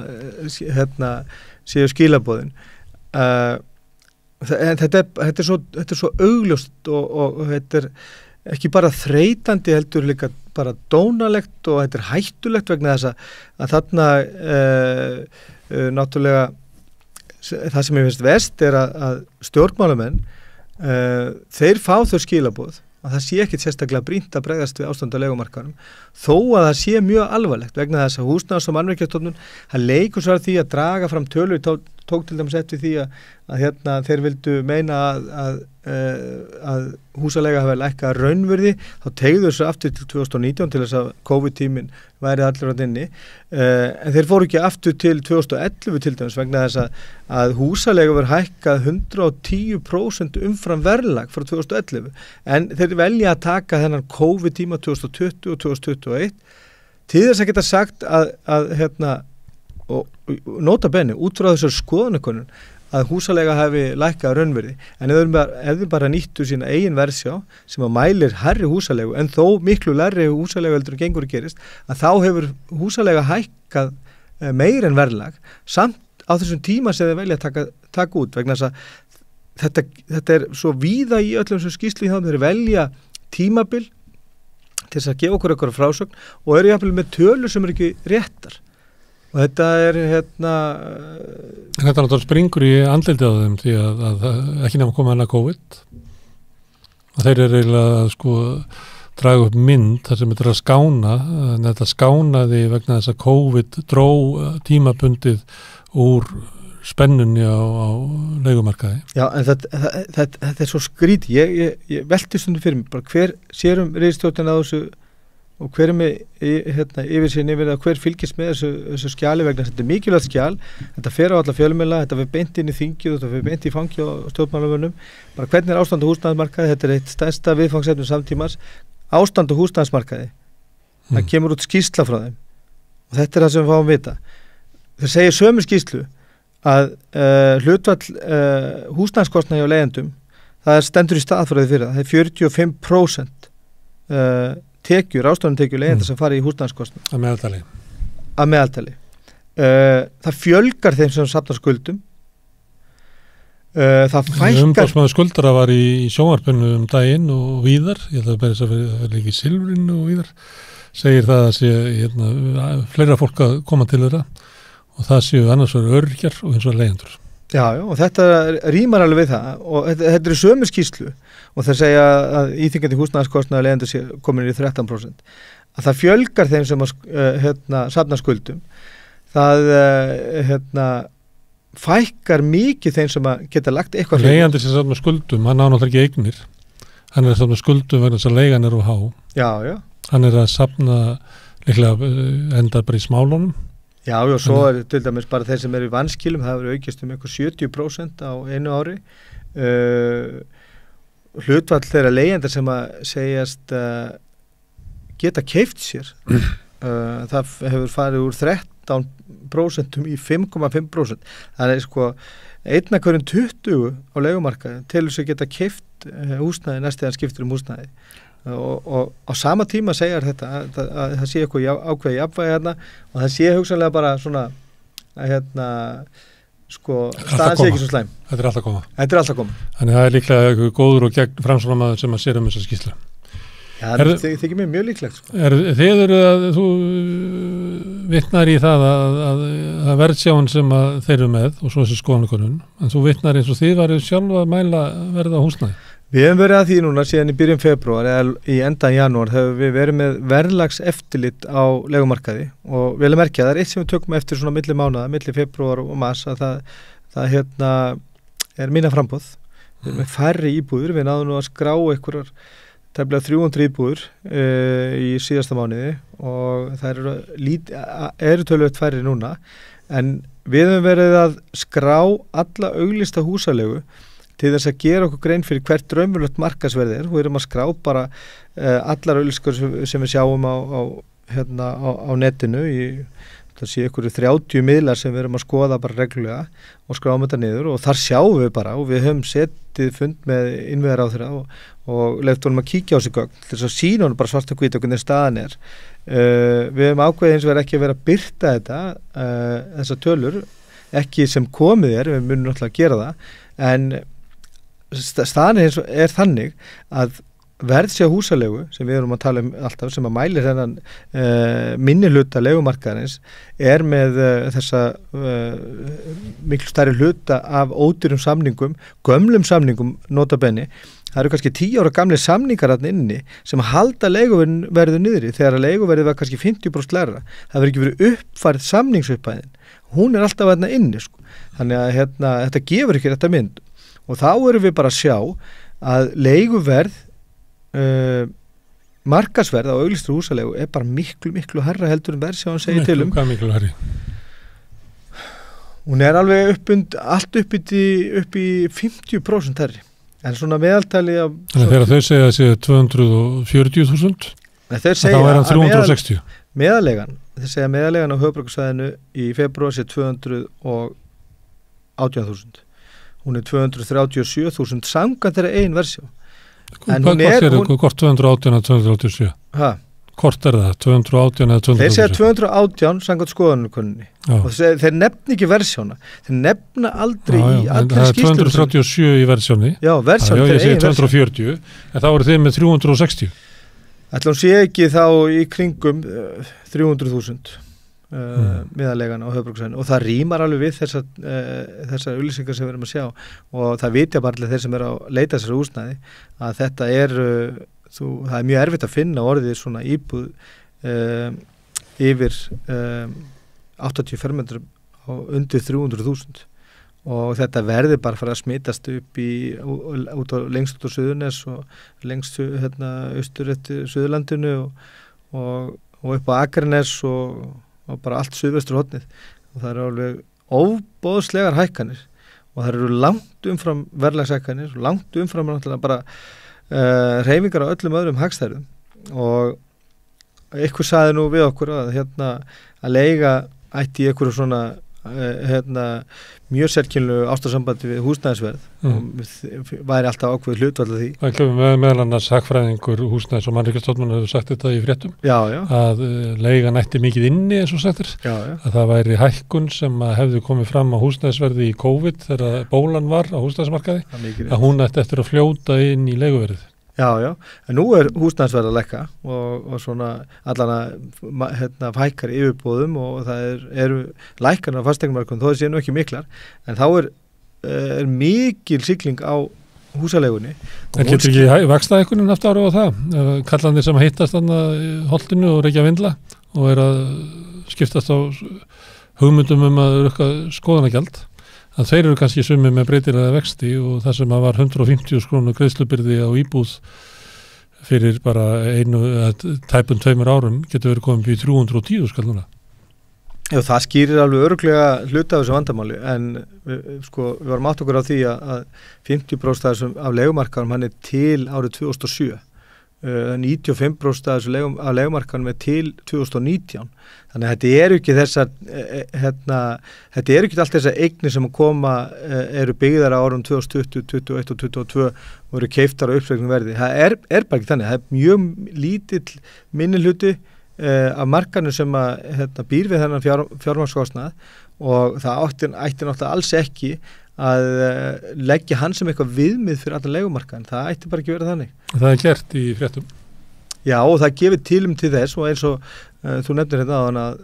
séu skilaboðin. En þetta er svo augljóst og þetta er ekki bara þreytandi heldur líka bara dónalegt og þetta er hættulegt vegna þess að þarna náttúrulega það sem ég finnst verst er að stjórnmálamenn þeir fá þau skilaboð að það sé ekkit sérstaklega brýnt að bregðast við ástand á leigumarkaðnum þó að það sé mjög alvarlegt vegna þess að húsnæðis- og mannvirkjastofnun það leikur svo að því að draga fram tölur tók til dæmis eftir því að þeir vildu meina að húsalega hafi lækkað raunvirði, þá teygðu þessu aftur til 2019 til þess að COVID-tíminn væri allir á inni, en þeir fóru ekki aftur til 2011 til dæmis vegna þess að húsalega var hækkað 110% umfram verðlag frá 2011, en þeir velja að taka þennan COVID-tíma 2020 og 2021 til þess að geta sagt að og nota benni út frá þessar skoðanakönnun að húsalega hafi lækkað raunverði, en ef þau bara nýttu sína eigin verðsjá sem að mælir hærri húsalegu en þó miklu lærri húsalegu heldur en gengur gerist, að þá hefur húsalega hækkað meir en verðlag samt á þessum tíma sem þau velja að taka út, vegna þess að þetta svo víða í öllum sem skýrslu í þá þeir velja tímabil til þess að gefa okkur eitthvað frásögn og eru jafnvel með tölur sem ekki réttar. Og þetta Þetta náttúrulega springur í andlitið á þeim því að ekki nefnum koma hana COVID og þeir eru eiginlega draga upp mynd þar sem þetta að skána en þetta skánaði vegna þess að COVID dró tímabundið úr spennunni á leigumarkaði. Já, en þetta svo skríti. Ég velti stundum fyrir mig, bara hver sérum ríkisstjórnin á þessu og hver með yfirsýn yfir það, hver fylgist með þessu skjali vegna þetta er mikilvægt skjal, þetta fer á alla fjölmiðla, þetta fer beint inn í þingið og þetta fer beint í fangi á stjórnmálamönnum, bara hvernig er ástand á húsnæðismarkaði, þetta er eitt stærsta viðfangsefni samtímans, ástand á húsnæðismarkaði, það kemur út skýrsla frá þeim og þetta er það sem við fáum vita. Þeir segja sömu skýrslu að hlutfall húsnæðiskostnaði á leigjendum, það stendur í staðfræði fyrir það er 45% ráðstöfunartekjur leigjenda sem fara í húsnæðiskostnað að meðaltali. Það fjölgar þeim sem safnar skuldum, það fækkar Umboðsmaður skuldara var í sjónvarpinu daginn og víðar, ég held að bara þess að vera ekki í Silfrinu og víðar, segir það að sé fleira fólk að koma til þeirra og það séu annars vegar öryrkjar og hins vegar leigjendur. Já, og þetta rýmar alveg við það og þetta er sömu skýrslu og þeir segja að íþyngandi húsnæðiskostnaður leigendur sé komin í 13%. Að það fjölgar þeim sem safna skuldum, það fækkar mikið þeim sem að geta lagt eitthvað. Leigandi sem safna skuldum, hann á náttúrulega ekki eignir, hann er að safna skuldum vegna þess að leigan er á há. Já, já. Hann er að safna líklega endar bara í smálunum. Já, og svo er til dæmis bara þeir sem eru í vanskilum, það hefur aukist eitthvað 70% á einu ári. Hlutfall þeirra leigjenda sem að segjast geta keypt sér, það hefur farið úr 13% í 5,5%. Það er 1 af hverjum 20 á leigumarkaði til þess að geta keypt húsnæði næst þegar skiptir húsnæði. Og á sama tíma segjar þetta að það sé eitthvað ákveði jafnvægi hérna og það sé hugsanlega bara svona að staðan sé ekki svo slæm. Þetta er alltaf koma. Þetta er alltaf koma. Þannig það er líklega eitthvað góður og gegn framsóknarmaður sem að sér þessa skýrslu. Já, það þykir mér mjög líklegt. Þið eru að þú vitnar í það að verðsjáin sem að þeir eru með og svo þessi skoðanakönnun, en þú vitnar eins og þið varu sjálf að mæla verð á húsnæði. Við hefum verið að því núna síðan í byrjun febrúar eða í endan janúar hefur við verið með verðlags eftirlit á leigumarkaði og vel að merkja, það er eitt sem við tökum eftir svona milli mánaða, milli febrúar og mars að það er minna framboð. Við erum með færri íbúður, við náðum nú að skrá einhverjar tæplega 300 íbúður í síðasta mánuði og það eru töluvert færri núna, en við hefum verið að skrá alla auglýsta húsalegu til þess að gera okkur grein fyrir hvert raunverulegt markaðsverð er. Við erum að skrá bara allar auglýsingar sem við sjáum á netinu það sé ykkur 30 miðlar sem við erum að skoða bara reglulega og skráum þetta niður og þar sjáum við bara og við höfum setið fund með innviðaráðherra og leyft honum að kíkja á sig gögn til þess að sýna honum bara svart og hvítt hvernig staðan er. Við höfum ákveðið eins og ekki að vera að birta þessa tölur, ekki sem komið við munum náttúrulega að gera það, en staðan er þannig að verðsjá húsalegu sem við erum að tala alltaf sem að mælir þennan minni hluta leigumarkaðarins er með þessa miklu stærri hluta af ódýrum samningum, gömlum samningum nota benni. Það eru kannski 10 ára gamli samningar þarna inni sem halda leiguverðu niðri þegar að leiguverðið var kannski 50% lægra. Það verður ekki verið uppfærið samningsuppæðin. Hún er alltaf þarna inni Þannig að þetta gefur ekki þetta mynd og þá erum við bara að sjá að leiguverð markaðsverð á auglýstri húsalegu er bara miklu herra heldur en verðsjáin segir til um. Miklu herri. Hún er alveg allt upp í 50% herri. En svona meðaltali af... Þannig þegar þau segja að það sé 240.000, þá er hann 360. Meðalegan þeir segja meðalegan á höfuðborgarsvæðinu í febrúar sé 218.000. Hún 237.000 samkvæmt þeirra ein versjón. Hvort 218 eða 287? Hvort það? 218 eða 287? Þeir segja 218 samkvæmt skoðanakönnunni og þeir nefna ekki versjóna. Þeir nefna aldrei í allir skýrslum. Það 237 í versjóni. Já, versjón þeirra ein versjón. 240, en þá eru þið með 360. Ætla hún sé ekki þá í kringum 300.000 miðalegan á höfuðborgarsvæðinu og það rýmar alveg við þessar auglýsingar sem við erum að sjá og það vitja bara allir þeir sem eru að leita þessari húsnæði að þetta það mjög erfitt að finna orðið svona íbúð yfir 80 fermetrum á undir 300.000 og þetta verði bara fara að smitast upp lengst út á Suðurnes og lengst austur eftir Suðurlandinu og upp á Akranes og bara allt suðvestur hornið og það eru alveg ofboðslegar hækkanir og það eru langt umfram verðlagshækkanir, langt umfram bara hreyfingar á öllum öðrum hagstæðum og eitthvað sagði nú við okkur að leiga ætti í eitthvað svona mjög sérkynlu ástarsambandi við húsnæðisverð og væri alltaf ákveð hlutvall af því. Það kemur meðal annars hagfræðingur húsnæðis og mannréttindastofnunar hefur sagt þetta í fréttum að leigan ætti mikið inni eins og sagtir að það væri hækkun sem hefði komið fram á húsnæðisverði í COVID þegar bólan var á húsnæðismarkaði að hún ætti eftir að fljóta inn í leiguverðið. Já, en nú húsnæðisverð að lækka og svona allan að hækkar yfirbóðum og það eru lækkanar á fasteignamarkaðnum þó það sé nú ekki miklar en þá er mikil sigling á húsalegunni. En getur ekki vaxtahækkunin haft áhrif á það? Kallandir sem hittast þarna holtinu og reykja vindla og að skiptast á hugmyndum að rukka skoðanagjald að þeir eru kannski summi með breytilega vexti og það sem var 150 krónu greiðslubyrði á íbúð fyrir bara tæpum 2 árum getur verið komið í 310 skall núna. Já, það skýrir alveg örugglega hluta af þessu vandamáli en við varum átt okkur á því að 50% af leigumarkaðum hann til árið 2007 95% af leigumarkaðum til 2019 þannig að þetta eru ekki þetta eru ekki allt þessar eignir sem eru byggðar á árum 2020, 2021 og 2022 og eru keiftar á uppsveignu verði það er bara ekki þannig, það er mjög lítill minnihluti af markanum sem býr við þennan fjármagnskostnað og það ætti náttúrulega alls ekki að leggja hann sem eitthvað viðmið fyrir allan leigumarkaðin, það ætti bara ekki verið þannig. Það er gert í fréttum. Já og það gefið tilum til þess og eins og þú nefnir áðan að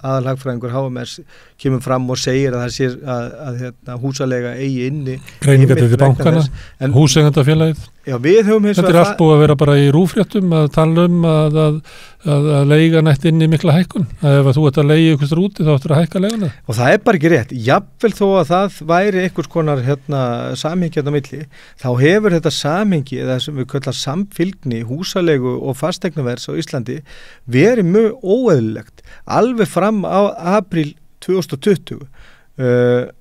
aðalhagfræðingur HMS kemur fram og segir að það sé að húsalega eigi inni greiningar til bankana, húseigendafélagið. Já, við höfum þetta allt búið að vera bara í rúfréttum að tala að leiga nætt inni mikla hækkun að ef þú ert að leigi ykkur úti þá ættir að hækka leiguna. Og það er bara ekki rétt, jafnvel þó að það væri einhvers konar samhengi á milli, þá hefur þetta samhengi eða sem við kallum samfylgni húsalegu og fasteignaverðs á Íslandi verið mjög óeðlilegt alveg fram á apríl 2020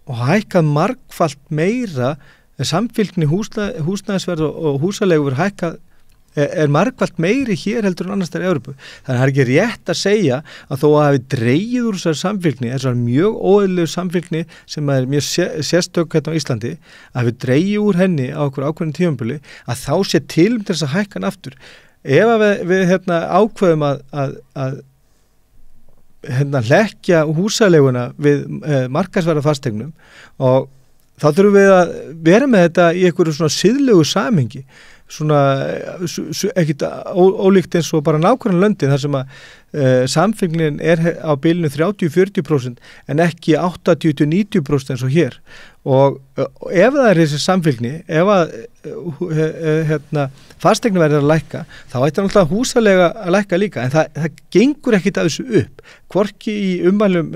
og hækkað margfalt meira samfylgni húsnæðisverð og húsalegur hækkað margfalt meiri hér heldur en annars staðar í Evrópu. Þannig að það er ekki rétt að segja að þó að hafi dregið úr þessar samfylgni, þessar mjög óeðlilegu samfylgni sem er mjög sérstök hérna á Íslandi, að hafi dregið úr henni á okkur ákveðnum tímabili að þá sé til þess að hækka hann aftur. Ef við ákveðum að leggja húsaleguna við markaðsverða fasteignum og þá þurfum við að vera með þetta í einhverju svona siðlegu samhengi svona ekkit ólíkt eins og bara nákvæmlega löndin þar sem að samfélgnin á bilinu 30-40% en ekki 80-90% eins og hér og ef það þessi samfélgni ef að fasteignaverðið að lækka þá ætti náttúrulega húsalega að lækka líka en það gengur ekkit að þessu upp hvorki í ummælum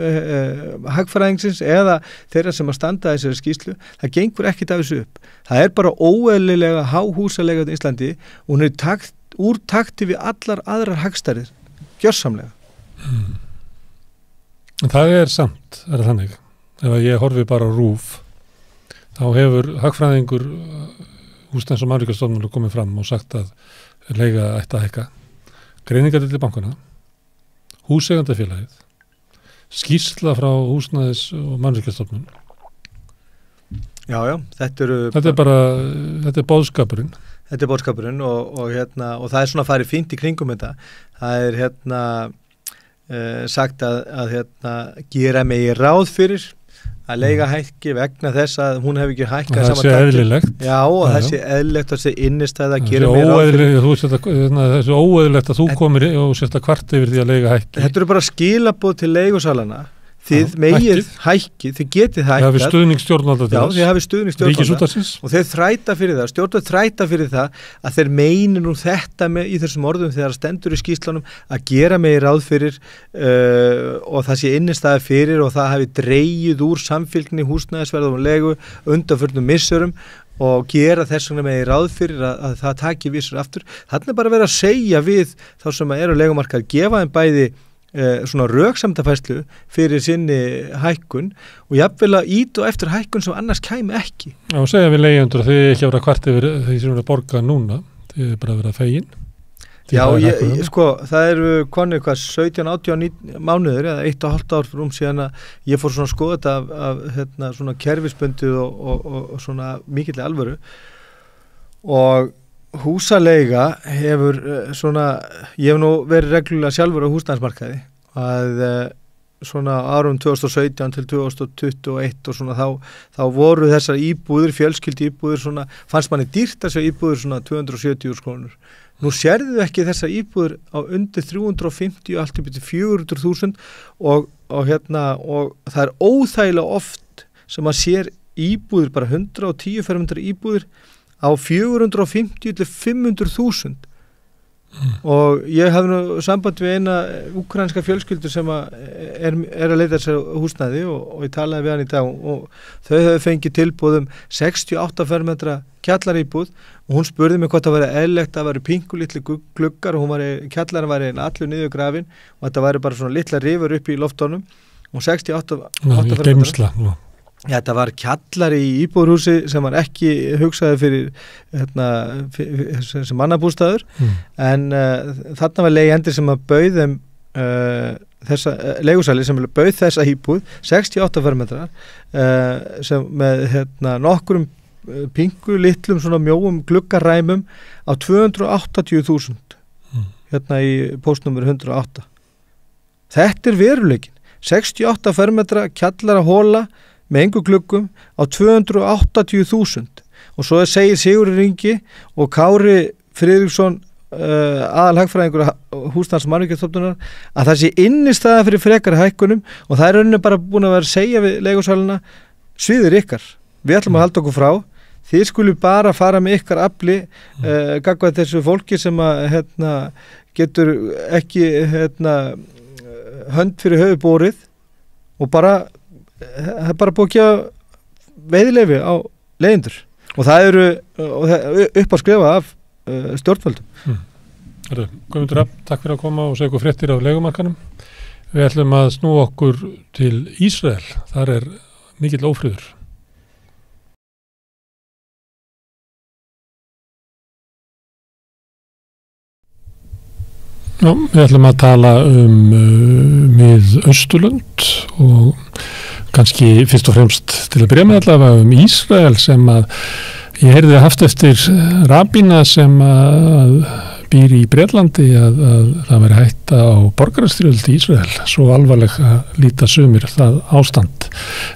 hagfræðingsins eða þeirra sem að standa þessari skýrslu það gengur ekkit að þessu upp það er bara óeðlilega há húsalega í Íslandi og hún er úr takti við allar aðrar hagstærðir gjörsamlega. Það er samt, er það þannig ef ég horfi bara á RÚV þá hefur hagfræðingur húsnæðis- og mannréttindastofnunar komið fram og sagt að leiga ætti að hækka greiningar til bankana húseigendafélagið, skýrsla frá húsnæðis- og mannvirkjastofnun. Já, þetta er boðskapurinn. Þetta er boðskapurinn og það er svona farið fínt í kringum þetta. Það er sagt að gera megi ráð fyrir að leiga hækki vegna þess að hún hefur ekki hækkað saman takt. Það sé eðlilegt. Já, og það sé eðlilegt að sé innistæða að gera megi ráð fyrir. Það er óeðlilegt að þú komir og sérst að kvart yfir því að leiga hækki. Þetta eru bara skilaboð til leigusalana. Þið megið hækkið, þið getið hækkað. Þið hafið stuðningsstjórnvalda til þess. Já, þið hafið stuðningsstjórnvalda. Ríkisútvarpsins. Og þeir þræta fyrir það, stjórnvöld þræta fyrir það að þeir meini nú þetta í þessum orðum þegar stendur í skýrslunum að gera megi ráð fyrir og það sé innistæða fyrir og það hafi dregið úr samfylgni húsnæðisverð og legu undanförnum missurum og gera þess vegna megi ráð fyrir að það taki vissur aftur. Þarna er bara verið að segja við þá sem eru leigumarkaðir, gefa þeim bæði svona röksamdafæslu fyrir sinni hækkun og jafnvel að ýta eftir hækkun sem annars kæmi ekki. Já, og segja við leigjendur að þið ekki vera kvart yfir því sem eru að borga núna, þið er bara að vera fegin. Já, það eru konið 17-18 mánuður eða 1,5 ár fyrir síðan að ég fór svona að skoða þetta af svona kerfisbundið og svona mikill alvöru og húsaleiga hefur ég hef nú verið reglulega sjálfur á húsnæðismarkaði að svona árum 2017 til 2021 og svona þá voru þessar íbúðir, fjölskyldi íbúðir svona, fannst manni dýrt að sjá íbúðir svona 270.000 krónur. Nú sérðu ekki þessar íbúðir á undir 350 allt upp til 400.000 og það er óþægilega oft sem að sér íbúðir, bara 110 fermetra íbúðir á 450 til 500.000 og ég hafði nú samband við eina úkrainska fjölskyldu sem er að leita sér húsnæði og ég talaði við hann í dag og þau hefði fengið tilboðum 68 fermetra kjallaríbúð og hún spurði mig hvort það væri eðlilegt að væri pingulitli gluggar og kjallarinn væri allur niður grafin og þetta væri bara svona litla rifur upp í loftunum og 68 fermetra. Já, þetta var kjallari í íbúðarhúsi sem var ekki hugsaði fyrir sem mannabústaður en þarna var leigjendur sem að bauð þeim þessa leigusali sem bauð þessa íbúð 68 fermetrar sem með nokkrum pingu litlum svona mjóum gluggaræmum á 280.000 í póstnúmer 108. Þetta er veruleikin. 68 fermetra kjallara hóla með engu gluggum á 280.000 og svo segir Sigurður Ingi og Kári Friðriksson aðalhagfræðingur húsnæðis- og mannvirkjastofnunar að það sé innistæða fyrir frekari hækkunum og það er rauninni bara búin að vera að segja við leigusalana sviðir ykkar, við ætlum að halda okkur frá þið skulu bara fara með ykkar afli gagnvart þessu fólki sem að getur ekki hönd fyrir höfu borið og bara það er bara búið að gefa veiðileyfi á leigjendur og það eru upp að skrifa af stjórnvöldum. Guðmundur Rapp, takk fyrir að koma og segja okkur fréttir af leigumarkanum. Við ætlum að snúa okkur til Ísrael, þar er mikill ófriður. Já, við ætlum að tala Mið-Austurlönd og kannski fyrst og fremst til að byrja með allavega Ísrael sem að ég heyrði haft eftir rabína sem að býr í Bretlandi að það veri hætta á borgarastyrjöld í Ísrael, svo alvarleg að líta sumir það ástand.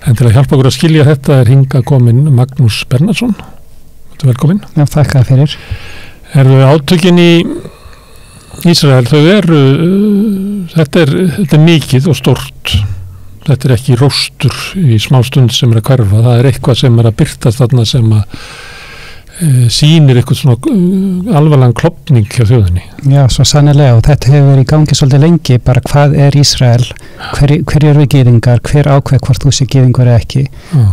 En til að hjálpa okkur að skilja þetta er hingað komin Magnús Bernhardsson. Velkomin. Já, þakka fyrir. Eru átökin í Ísrael, þetta er mikið og stórt. Þetta er ekki róstur í smá stund sem er að hverfa, það er eitthvað sem er að birtast þarna sem að sýnir eitthvað svona alvarlegan klofning hjá þjóðinni. Já, svo sannarlega og þetta hefur verið í gangi svolítið lengi, bara hvað er Ísrael, hver eru gyðingar, hver ákveð hvort þú sé gyðingur eða ekki,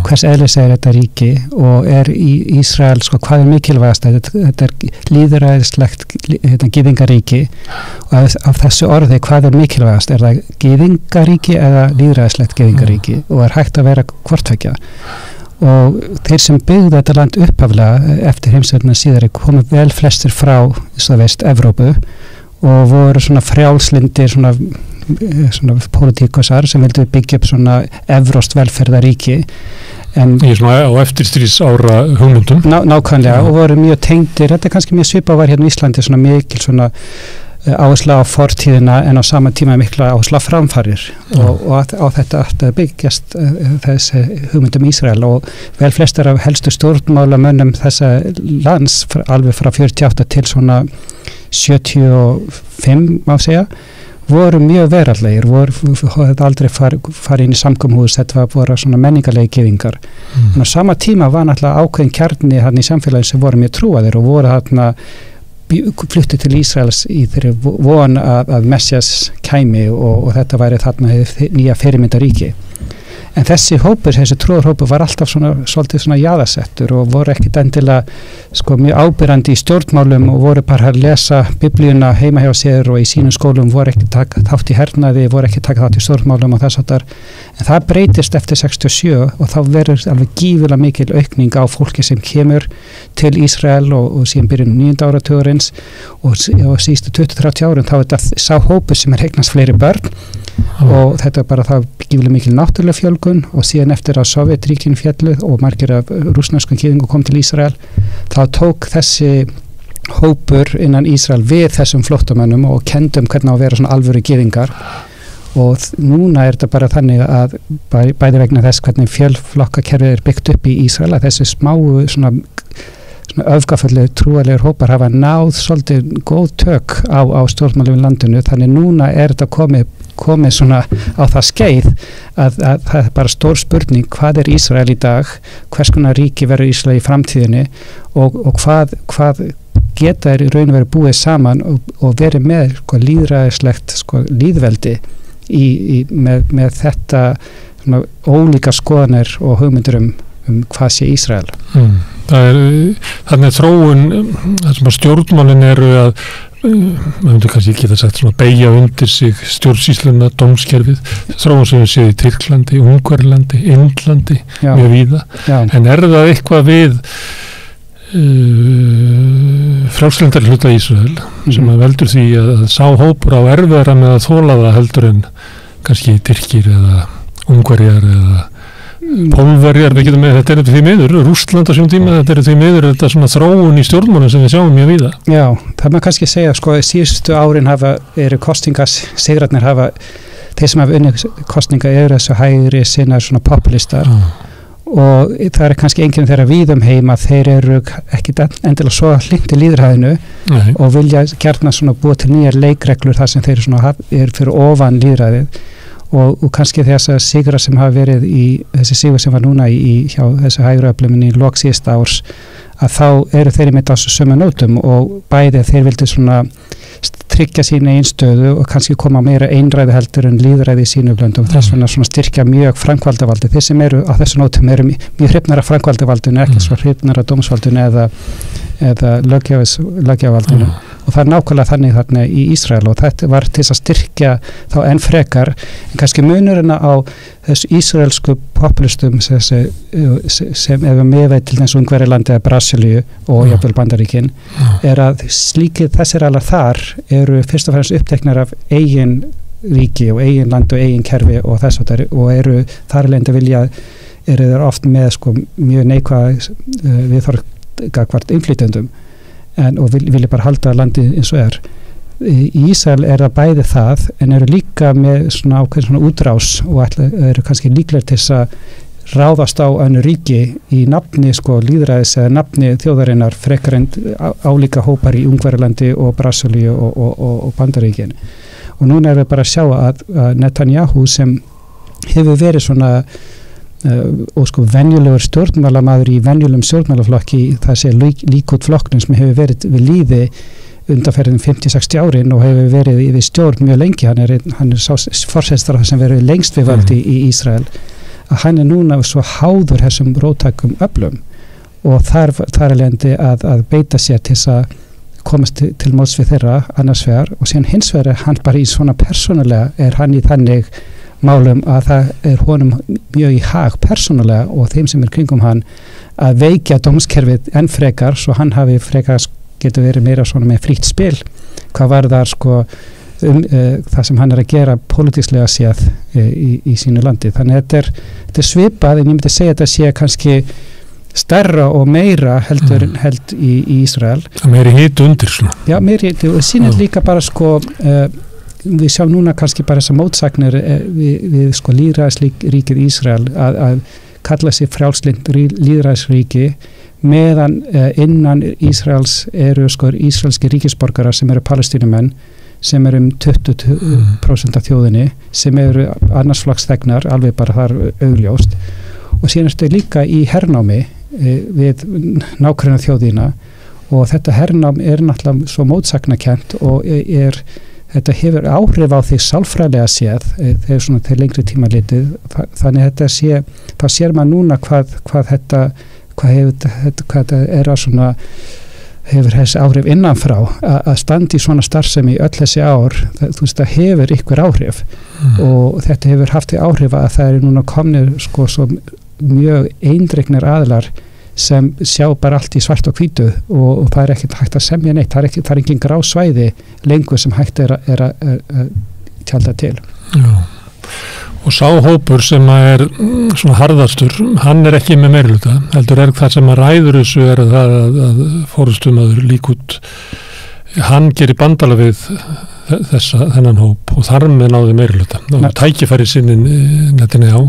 hvers eðlis er þetta ríki og er í Ísrael, sko, hvað er mikilvægast, þetta er lýðræðislegt gyðingaríki og af þessu orði, hvað er mikilvægast, er það gyðingaríki eða lýðræðislegt gyðingaríki og er hægt að vera hvortveggja. Og þeir sem byggðu þetta land upphaflega eftir heimsstyrjöldina síðari komu vel flestir frá, Evrópu og voru svona frjálslindir, svona svona pólitíkusar sem vildu byggja upp svona evróst velferðaríki í svona á eftirstríðs ára hugmyndum nákvæmlega og voru mjög tengdir, þetta kannski mjög svipað var hérna í Íslandi svona mikil svona áhersla á fortíðina en á sama tíma mikla áhersla á framfarir og á þetta að byggjast þessi hugmyndum Ísrael og vel flestar af helstu stjórnmálamönnum þessa lands alveg frá 48 til svona 75 má segja voru mjög veraldlegir, voru aldrei farið inn í samkomhús, þetta voru svona menningarlegi gyðingar. En á sama tíma var náttúrulega ákveðin kjarni hann í samfélagin sem voru mjög trúaðir og voru þarna fluttu til Ísraels í þeirri von að Messias kæmi og þetta væri þarna nýja fyrirmyndaríki. En þessi trúarhópur var alltaf svolítið svona jaðarsettur og voru ekkit endilega mjög ábyrrandi í stjórnmálum og voru bara að lesa biblíuna heima hjá sér og í sínum skólum voru ekki þátt í hernaði, voru ekki taka þátt í stjórnmálum og þess að en það breytist eftir 67 og þá verður alveg gífulega mikil aukning á fólki sem kemur til Ísrael og síðan byrjun 9. áratugurins og síðustu 20-30 árum þá er þetta sá hópur sem eignast fleiri börn og þetta er bara það gífulega mikil náttúrulega fjölgun og síðan eftir að Sovjetríkin fjalluð og margir af rússneskum gyðingum kom til Ísrael þá tók þessi hópur innan Ísrael við þessum flóttamönnum og kendum hvernig á að vera svona alvöru gyðingar og núna er þetta bara þannig að bæði vegna þess hvernig fjölflokkakerfið er byggt upp í Ísrael að þessi smáu svona öfgafullu trúarlegur hópar hafa náð svolítið góð tök á stjórnmálum í landinu þannig núna er þetta komið svona á það skeið að það er bara stór spurning hvað er Ísrael í dag, hvers konar ríki verður Ísrael í framtíðinni og hvað geta í raun og verið búið saman og verið með lýðræðislegt líðveldi með þetta ólíka skoðanir og hugmyndur um hvað sé Ísrael. Þannig að þróun þar sem að stjórnmálin eru að maður myndi kannski geta sagt svona beygja undir sig stjórnsýsluna, dómskerfið þróun sem við séum í Tyrklandi, Ungverjalandi, Indlandi, mjög víða en er það eitthvað við frjálslyndari hluta Ísrael sem að veldur því að sá hópur á erfiðara með að þola það heldur en kannski Tyrkir eða Ungverjar eða Pólverjar, við getum með þetta er því miður, Rússland á sínum tíma þetta er því miður, þetta er svona þróun í stjórnmálum sem við sjáum mjög víða. Já, það maður kannski segja, síðustu árin eru kostingasigrarnir þeir sem hafa unnið kostinga eru þessu hægri sinna svona populistar og það er kannski enginn þeirra víðum heima, þeir eru ekki endilega svo hlynntir lýðræðinu og vilja gjarna svona búa til nýjar leikreglur þar sem þeir eru fyrir ofan lýðræðið og kannski þess að sigra sem hafa verið í þessi sigur sem var núna hjá þessu hægruöflum í lok síðasta árs að þá eru þeir með þessu sömu nótum og bæði þeir vildu svona tryggja sína einstöðu og kannski koma meira einræði heldur en lýðræði í sínu blöndum þess vegna svona styrkja mjög framkvæmdarvaldi þeir sem eru á þessu nótum eru mjög hrifnar af framkvæmdarvaldinu ekki svo hrifnar af dómsvaldinu eða löggjafarvaldinu og það er nákvæmlega þannig þarna í Ísrael og þetta var til að styrkja þá enn frekar en kannski munurinn á þessu ísraelsku populistum sem ef við meðveit til þessu Ungverjalandi eða Brasilíu og jafnvel Bandaríkin er að slíkir þessir allar þar eru fyrst og fremst uppteknar af eigin ríki og eigin land og eigin kerfi og þess og eru þar alveg eru þeir oft með mjög neikvæð viðhorf gagnvart innflytjendum og vilja bara halda landið eins og er. Í Ísrael er það bæði það en eru líka með svona ákveðin svona útrás og eru kannski líklega til þess að ráðast á önnur ríki í nafni lýðræðis eða nafni þjóðarinnar frekar en álíka hópar í Ungverjalandi og Brasilíu og Bandaríkin. Og núna er við bara að sjá að Netanyahu sem hefur verið svona og venjulegur stjórnmálamaður í venjulegum stjórnmálaflokki það sé líkút flokknum sem hefur verið við líði undanferðin 50-60 árin og hefur verið við stjórn mjög lengi hann er sá forsætisráðherra sem verið lengst við valdi í Ísrael að hann er núna svo háður þessum róttækum öflum og þar er leiðandi að beita sér til að komast til móts við þeirra annars vegar og síðan hins vegar hann bara í svona persónulega er hann í þannig málum að það er honum mjög í hag persónulega og þeim sem er kringum hann að veikja dómskerfið enn frekar svo hann hafi frekar getur verið meira svona með frítt spil hvað var þar það sem hann að gera pólitíslega séð í sínu landi. Þannig að þetta er svipað, en ég myndi segja að þetta sé kannski stærra og meira held í Ísrael. Það meiri hit undir svona. Já, meiri hit, og sínir líka bara við sjáum núna kannski bara þessar mótsagnir við lýðræðisríkið Ísrael að kalla sig frjálslynt lýðræðisríki meðan innan Ísraels eru ísraelski ríkisborgarar sem eru palestínumenn sem eru 20% af þjóðinni sem eru annarsflokks þegnar, alveg bara þar augljóst, og síðan ertu líka í hernámi við nágranna þjóðina og þetta hernám náttúrulega svo mótsagnakent og þetta hefur áhrif á því sálfræðilega séð þegar svona til lengri tíma litið, þannig að þá sér maður núna hvað þetta að svona hefur þessi áhrif innanfrá að standa í svona starfsemi í öll þessi ár, það hefur ykkur áhrif og þetta hefur haft því áhrif að það núna komnir svo mjög eindregnir aðilar sem sjá bara allt í svart og hvítu og það ekkert hægt að semja neitt, það er engin grá svæði lengur sem hægt er að tjálta til. Já, og sá hópur sem er svona harðastur, hann ekki með meirihluta, heldur það sem að ræður þessu það að forystumaður Líkúd, hann gerir bandala við þennan hóp og þar með náði meirihluta. Það var tækifæri sinnin Netanyahu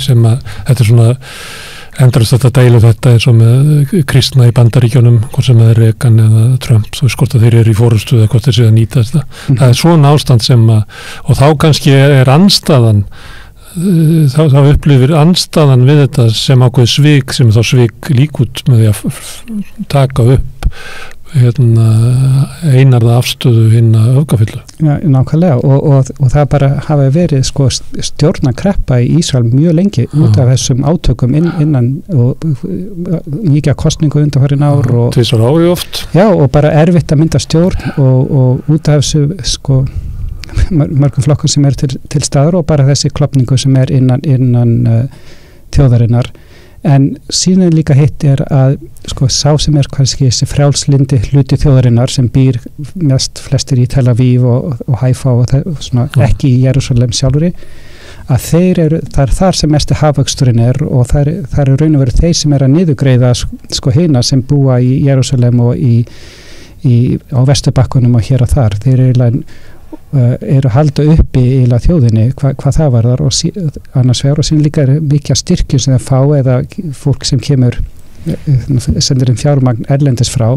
sem að þetta svona endrast þetta deilu þetta eins og með kristna í Bandaríkjunum, hvort sem það er Reagan eða Trump, þú veist hvort að þeir eru í fórustu eða hvort þeir séu að nýta þetta. Það er svona ástand sem og þá kannski er andstaðan, þá upplifir andstaðan við þetta sem ákveð svik, sem þá svik Líkúd með því að taka upp einarða afstöðu öfgafyllu. Já, nákvæmlega og það bara hafa verið stjórnakreppa í Ísrael mjög lengi út af þessum átökum innan og mikið kostningu undanfarin ár og tvisvar ári oft. Já, og bara erfitt að mynda stjórn og út af þessu mörgum flokkum sem til staðar og bara þessi klopningu sem innan þjóðarinnar. En síðan líka hitt að sá sem kannski þessi frjálslyndi hluti þjóðarinnar sem býr mest flestir í Tel Aviv og Haifa og svona, ekki í Jerúsalem sjálfuri, að það er þar sem mesti hagvöxturinn og það er raun og veru þeir sem að niðurgreiða hina sem búa í Jerúsalem og á Vesturbakkunum og hér og þar. Þeir eru að halda uppi í þjóðinni hvað það varðar og annars vegar og síðan líka mikið styrkjum sem það fá eða fólk sem kemur sendir fjármagn erlendis frá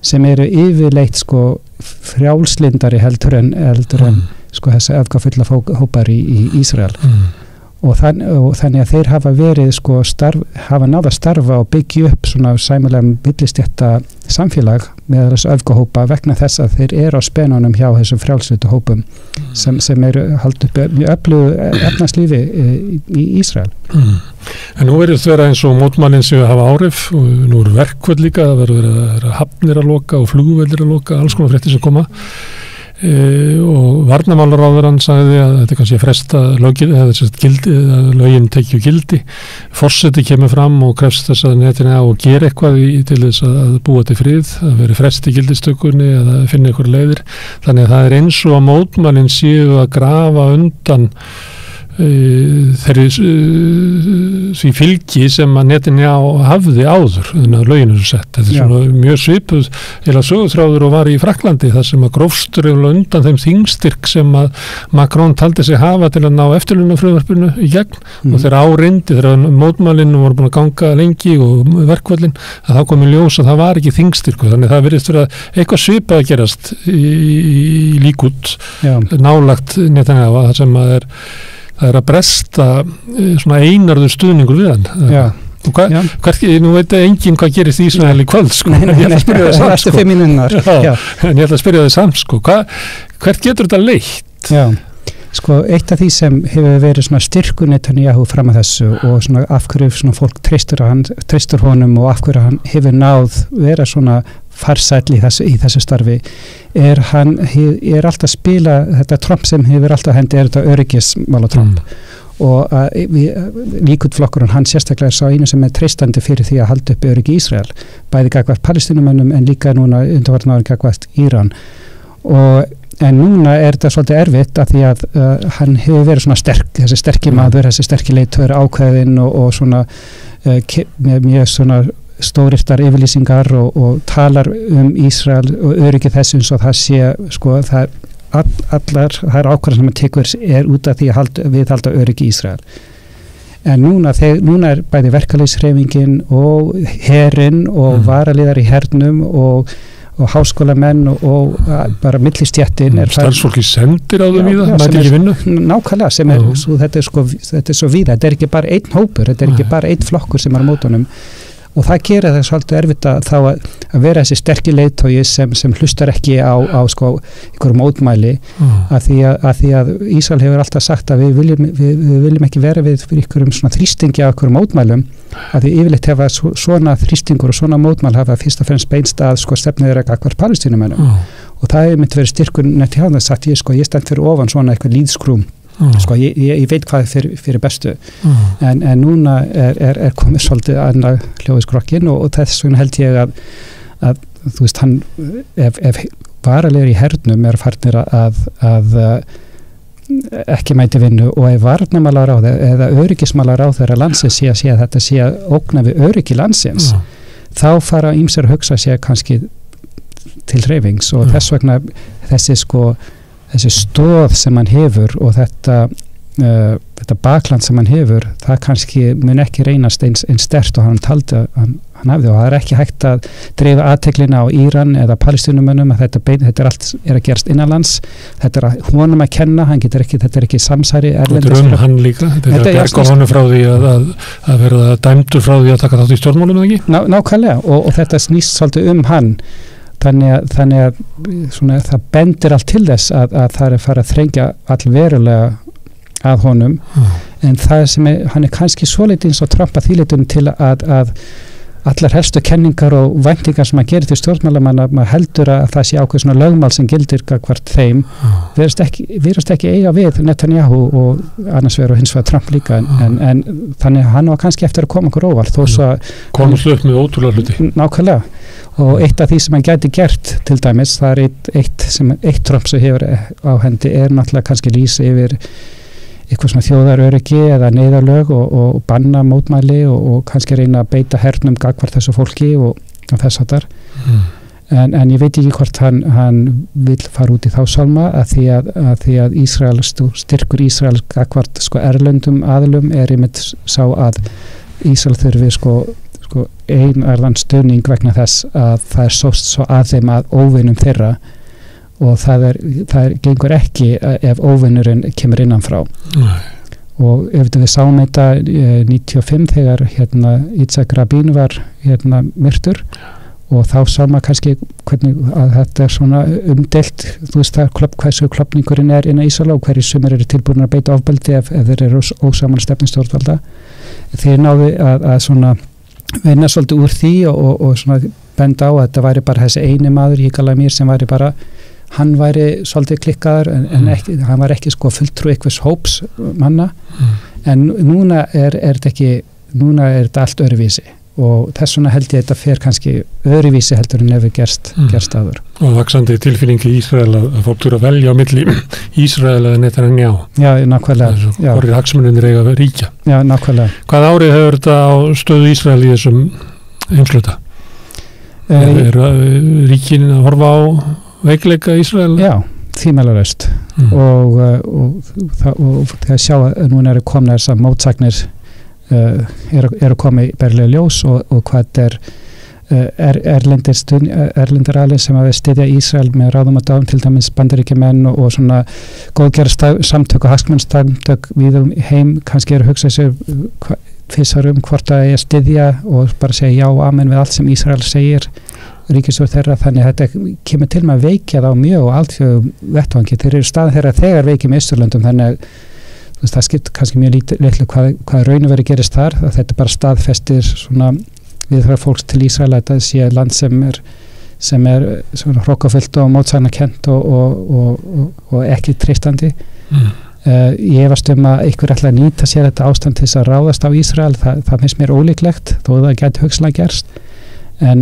sem eru yfirleitt frjálslyndari heldur en þessi öfgafulla hópar í Ísrael og þannig að þeir hafa verið hafa náð að starfa og byggja upp svona sæmilega millistétta samfélag með þessu öfgahópa vegna þess að þeir eru á spenunum hjá þessum frjálslytu hópum sem eru haldið upp mjög öflugu efnahagslífi í Ísrael. En nú verður það eins og mótmælin sem hafa áhrif og nú eru verkvöld líka, það verður hafnir að loka og flugveldir að loka, alls konar fréttir sem koma. Og varnarmálaráðurann sagði að þetta kannski að fresta lögin tekju gildi, forseti kemur fram og krefst þess að Netanyahu og gera eitthvað til þess að búa til frið, að veri fresti gildistökunni eða finna eitthvað leiðir, þannig að það er eins og að mótmælin séu að grafa undan því fylgi sem að Netanyahu hafði áður þannig að lögin eru sett. Þetta er svona mjög svipuð eða sögutráður og var í Frakklandi þar sem að grófstur undan þeim þingstyrk sem að Macron taldi sig hafa til að ná eftirlaunafrumvarpinu í gegn og þegar áreindi, þegar mótmælin voru búin að ganga lengi og verkvöldin að þá komið ljós að það var ekki þingstyrku, þannig það virðist vera eitthvað svipað að gerast í Líkúd nálagt Netanyahu þar sem að það er að bresta svona einarður stuðningur við hann. Já. Og nú veit enginn hvað gerist í Ísrael í kvöld, Nei, ég ætla að spyrja það samt, En ég ætla að spyrja það samt, hvert getur þetta leitt? Já, eitt af því sem hefur verið svona styrkur Netanyahu fram að þessu og svona af hverju svona fólk treystur honum og af hverju hann hefur náð vera svona farsæll í þessu starfi hann er alltaf að spila þetta Trump sem hefur alltaf hendi þetta öryggismála Trump og Líkúdflokkurinn hann sérstaklega sá einu sem er treystandi fyrir því að halda upp öryggi í Ísrael bæði gagnvart Palestínumönnum en líka núna undanfarnar gagnvart Íran og en núna þetta svolítið erfitt að því að hann hefur verið svona þessi sterki maður, þessi sterki leiðtogur ákveðinn og svona með mjög svona stórirtar yfirlýsingar og talar Ísrael og öryggi þess eins og það sé sko það er ákvarðan sem hann tekur út af því að viðhalda öryggi Ísrael. En núna er bæði verkalýðshreyfingin og herinn og varaliðar í hernum og háskólamenn og bara millistjættin starfsfólki sendir á þau víða, mæti ekki vinnu nákvæmlega, sem þetta er svo víða, þetta er ekki bara einn hópur, þetta er ekki bara einn flokkur sem er á mótunum og það gerir það svolítið erfitt að vera þessi sterki leiðtogi sem hlustar ekki á sko einhverjum mótmæli af því að Ísrael hefur alltaf sagt að við viljum ekki vera við fyrir einhverjum svona þrýstingi af einhverjum mótmælum af því yfirleitt hefa svona þrýstingur og svona mótmæl hafa fyrst og fremst beinst að sko stefnið er eitthvað palestínumönnum og það hefur myndi verið styrkur nætti hafa sagt ég stend fyrir ofan svona eitthvað líðskrúm sko ég veit hvað fyrir bestu en núna er komið svolítið annað hljóðiskrokkin og þess vegna held ég að þú veist hann ef varalegur í hernum farnir að ekki mæti vinnu og ef varnarmálar á það eða öryggismálar á þeirra landsins sé að þetta sé að ógna við öryggi landsins þá fara ýmsir hugsa sér kannski til hreyfings og þess vegna þessi stóð sem hann hefur og þetta bakland sem hann hefur, það kannski mun ekki reynast eins sterkt og hann taldi hann hafði og það er ekki hægt að dreifa athyglinna á Íran eða palestínumönnum að þetta allt að gerast innanlands, þetta honum að kenna, þetta er ekki samsæri Þetta er hann líka, þetta er að berga honum frá því að verða dæmdur frá því að taka þátt í stjórnmálum ekki? Nákvæmlega og þetta snýst svolítið hann þannig að svona, það bendir allt til þess að það er fara að þrengja allverulega að honum en það sem hann kannski svolítið eins og Trump að þýleitum til að allar helstu kenningar og væntingar sem að gera til stjórnmálamanna maður heldur að það sé ákveð svona lögmál sem gildir hvert þeim virðast ekki eiga við Netanyahu og annars vegar og hins vegar Trump líka en þannig að hann var kannski eftir að koma okkur óvart þó svo að komast upp með ótrúlega hluti nákvæmlega og eitt af því sem hann gæti gert til dæmis það er eitt Trump sem hefur á hendi náttúrulega kannski lýsa yfir eitthvað svona þjóðaröryggi eða neyðarlög og banna mótmæli og kannski reyna að beita hernum gagnvart þessu fólki og þess að en ég veit ekki hvort hann vil fara út í þá sálma að því að Ísrael styrkur Ísrael gagnvart sko erlendum aðlum einmitt sá að Ísrael þurfi sko einarðan stuðning vegna þess að það er sóst svo að þeim að óvinum þeirra og það gengur ekki ef óvinnurinn kemur innanfrá og ef við sáum þetta 95 þegar Yitzhak Rabin var myrtur og þá sá maður kannski hvernig að þetta er svona umdelt þú veist hversu klopningurinn innan Ísrael og hverju sumir eru tilbúin að beita ofbeldi ef þeir eru ósaman stefnustjórnvalda þeir náðu að svona vinna svolítið úr því og svona benda á að þetta væri bara þessi eini maður Yigal Amir sem væri bara hann væri svolítið klikkaður en ekki, hann var ekki sko fulltrú einhvers hóps manna en núna er þetta allt öðruvísi og þess vegna held ég þetta fer kannski öðruvísi heldur en hefur gerst áður. Og vaxandi tilfinningi í Ísrael að fólk þurfa að velja á milli Ísrael eða Netanyahu. Já, nákvæmlega. Hvorir hagsmunirnir eiga að ríkja. Já, nákvæmlega. Hvað árið hefur þetta á stöðu Ísrael í þessum heimsluta? Er ríkin að horfa á veikleika Ísrael? Já, þýmælaraust og þegar sjá að núna eru komna þessar mótsagnir eru komið berlega ljós og hvað erlendir aðlir sem að styðja Ísrael með ráðum og dáum til dæmis Bandaríkjamenn og svona góðgerða samtök og hagsmunarsamtök við heim kannski eru að hugsa sér fyrst hvort að ég styðja og bara segja já og amen við allt sem Ísrael segir ríkisstjórn þeirra þannig að þetta kemur til með að veikja þá mjög og allt fyrir vettvangi þeir eru stað þeirra þegar veikjum í Austurlöndum þannig að það skipt kannski mjög litlu hvað raunveru gerist þar að þetta bara staðfestir svona viðhverja fólks til Ísrael að þetta sé land sem er svona hrokkafullt og mótsagnakent og ekki treystandi ég efast að einhver ætla að nýta sér þetta ástand til þess að ráðast á Ísrael það finnst mér ólíklegt þó það geti hugsanlega gerst en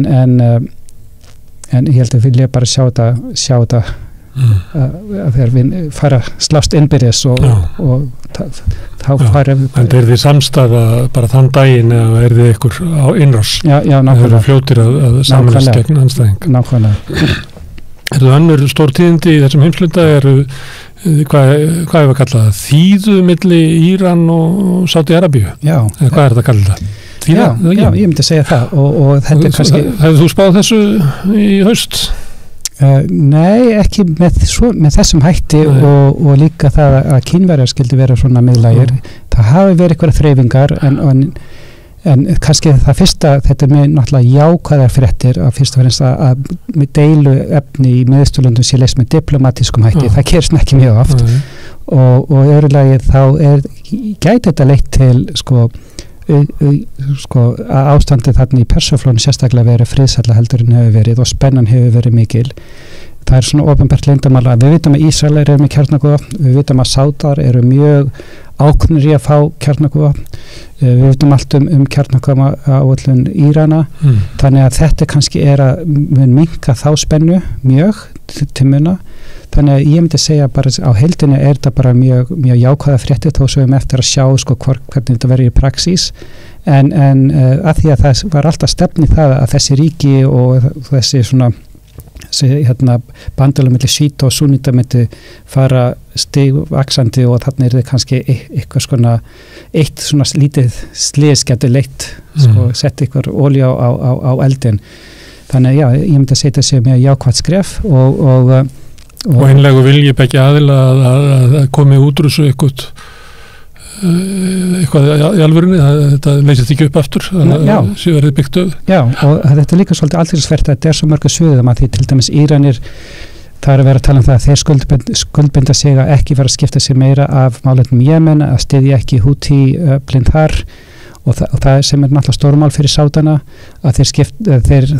ég held að vilja bara sjá þetta þegar við fara slást innbyrðis og þá fara en er þið samstafa bara þann daginn eða er þið ykkur á innrás nákvæmlega fljótir að samanast gegn anstæðing nákvæmlega Er það önnur stór tíðindi í þessum heimslunda hvað er að kalla það? Þýðu milli Íran og Sádi-Arabíu? Já. Eða hvað er þetta að kalla það? Þýða? Já, ég myndi segja það og þetta er kannski... Hefur þú spáð þessu í haust? Nei, ekki með þessum hætti og líka það að Kínverjar skildi vera svona miðlægir. Það hafi verið eitthvað þreifingar en kannski það fyrsta, þetta er með náttúrulega jákvæðar fréttir að fyrst og fremst að með deilu efni í Miðausturlöndum sé leyst með diplomatískum hætti, það gerist ekki mjög oft og öðrulagi þá gæti þetta leitt til að ástandið þarna í Persaflónu sérstaklega verið friðsælla heldur en hefur verið og spennan hefur verið mikil. Það er svona opinbert leyndarmál að við vitum að Ísrael eru með kjarnavopn, við vitum að Sádar eru mjög ákveðnir í að fá kjarnavopn, við vitum allt kjarnavopn áætlun Írana, þannig að þetta kannski að minnka þá spennu mjög til muna, þannig að ég myndi segja bara á heildinni þetta bara mjög jákvæða fréttir þó sem við eftir að sjá hvernig þetta verður í praxís, en að því að það var alltaf stefni það að þessi ríki og þessi svona bandalum milli síta og súnita myndi fara stigvaxandi og þannig er það kannski eitt svona lítið slys getur leitt sett ykkur olja á eldin þannig já, ég myndi að segja þetta sem jákvætt skref og einlegu vilji begge aðila að komi útrúsu eitthvað í alvörunni þetta leysist ekki upp aftur sem verið byggt upp Já, og þetta er líka svolítið aldriðsvert að þetta er svo mörgu sviðum að því til dæmis Íranir það er að vera að tala um það að þeir skuldbinda sig að ekki vera að skipta sig meira af málefnum Jemen, að styðja ekki Húti blind þar og það sem er náttúrulega stórmál fyrir Sádana að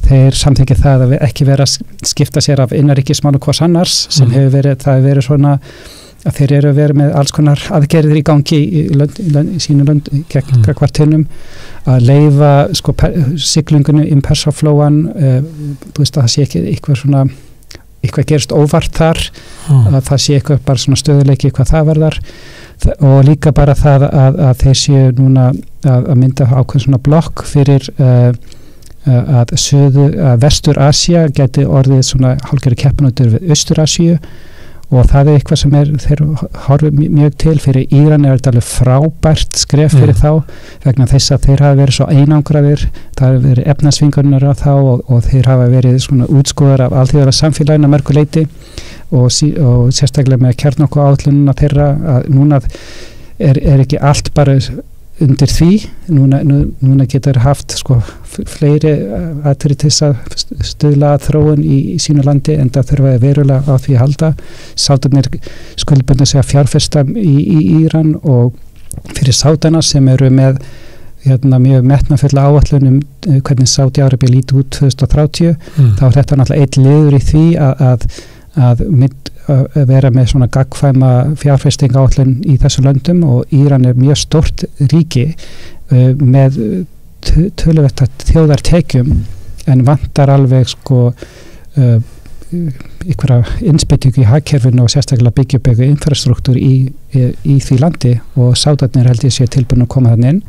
þeir samþykkja það að ekki vera að skipta sér af innanríkismálum hvers annars sem hefur verið svona að þeir eru að vera með alls konar aðgerðir í gangi í sínu lönd gegn kvartinum að leyfa siglingunum Persaflóan þú veist að það sé ekki eitthvað gerist óvart þar að það sé eitthvað bara svona stöðuleiki hvað það verðar og líka bara það að þeir séu núna að mynda ákveðin svona blokk fyrir að Vestur-Asía geti orðið svona hálfgerði keppinautur við Austur-Asíu og það er eitthvað sem þeir horfum mjög til fyrir Íran þetta alveg frábært skref fyrir þá vegna þess að þeir hafa verið svo einangraðir það hafa verið efnasvingarnir á þá og þeir hafa verið svona útskoðar af alþjóðara samfélaginu að mörgu leyti og sérstaklega með kjarnorkuáætlunina þeirra að núna er ekki allt bara undir því, núna getur haft fleiri aðtæri til þess að stuðla að þróun í sínu landi en það þurfa verulega á því að halda. Sádarnir skuldbundna sig að fjárfesta í Íran og fyrir Sádana sem eru með mjög metnafulla áætlun hvernig Sádi-Arabía líti út 2030 þá er þetta náttúrulega einn liður í því að vera með svona gagnkvæma fjárfestingaáætlun í þessum löndum og Íran er mjög stórt ríki með töluvert þjóðartekjum en vantar alveg einhverja innspýtingu í hagkerfinu og sérstaklega byggja upp eitthvað infrastruktúr í því landi og Sádarnir held ég sé tilbúin að koma þannig inn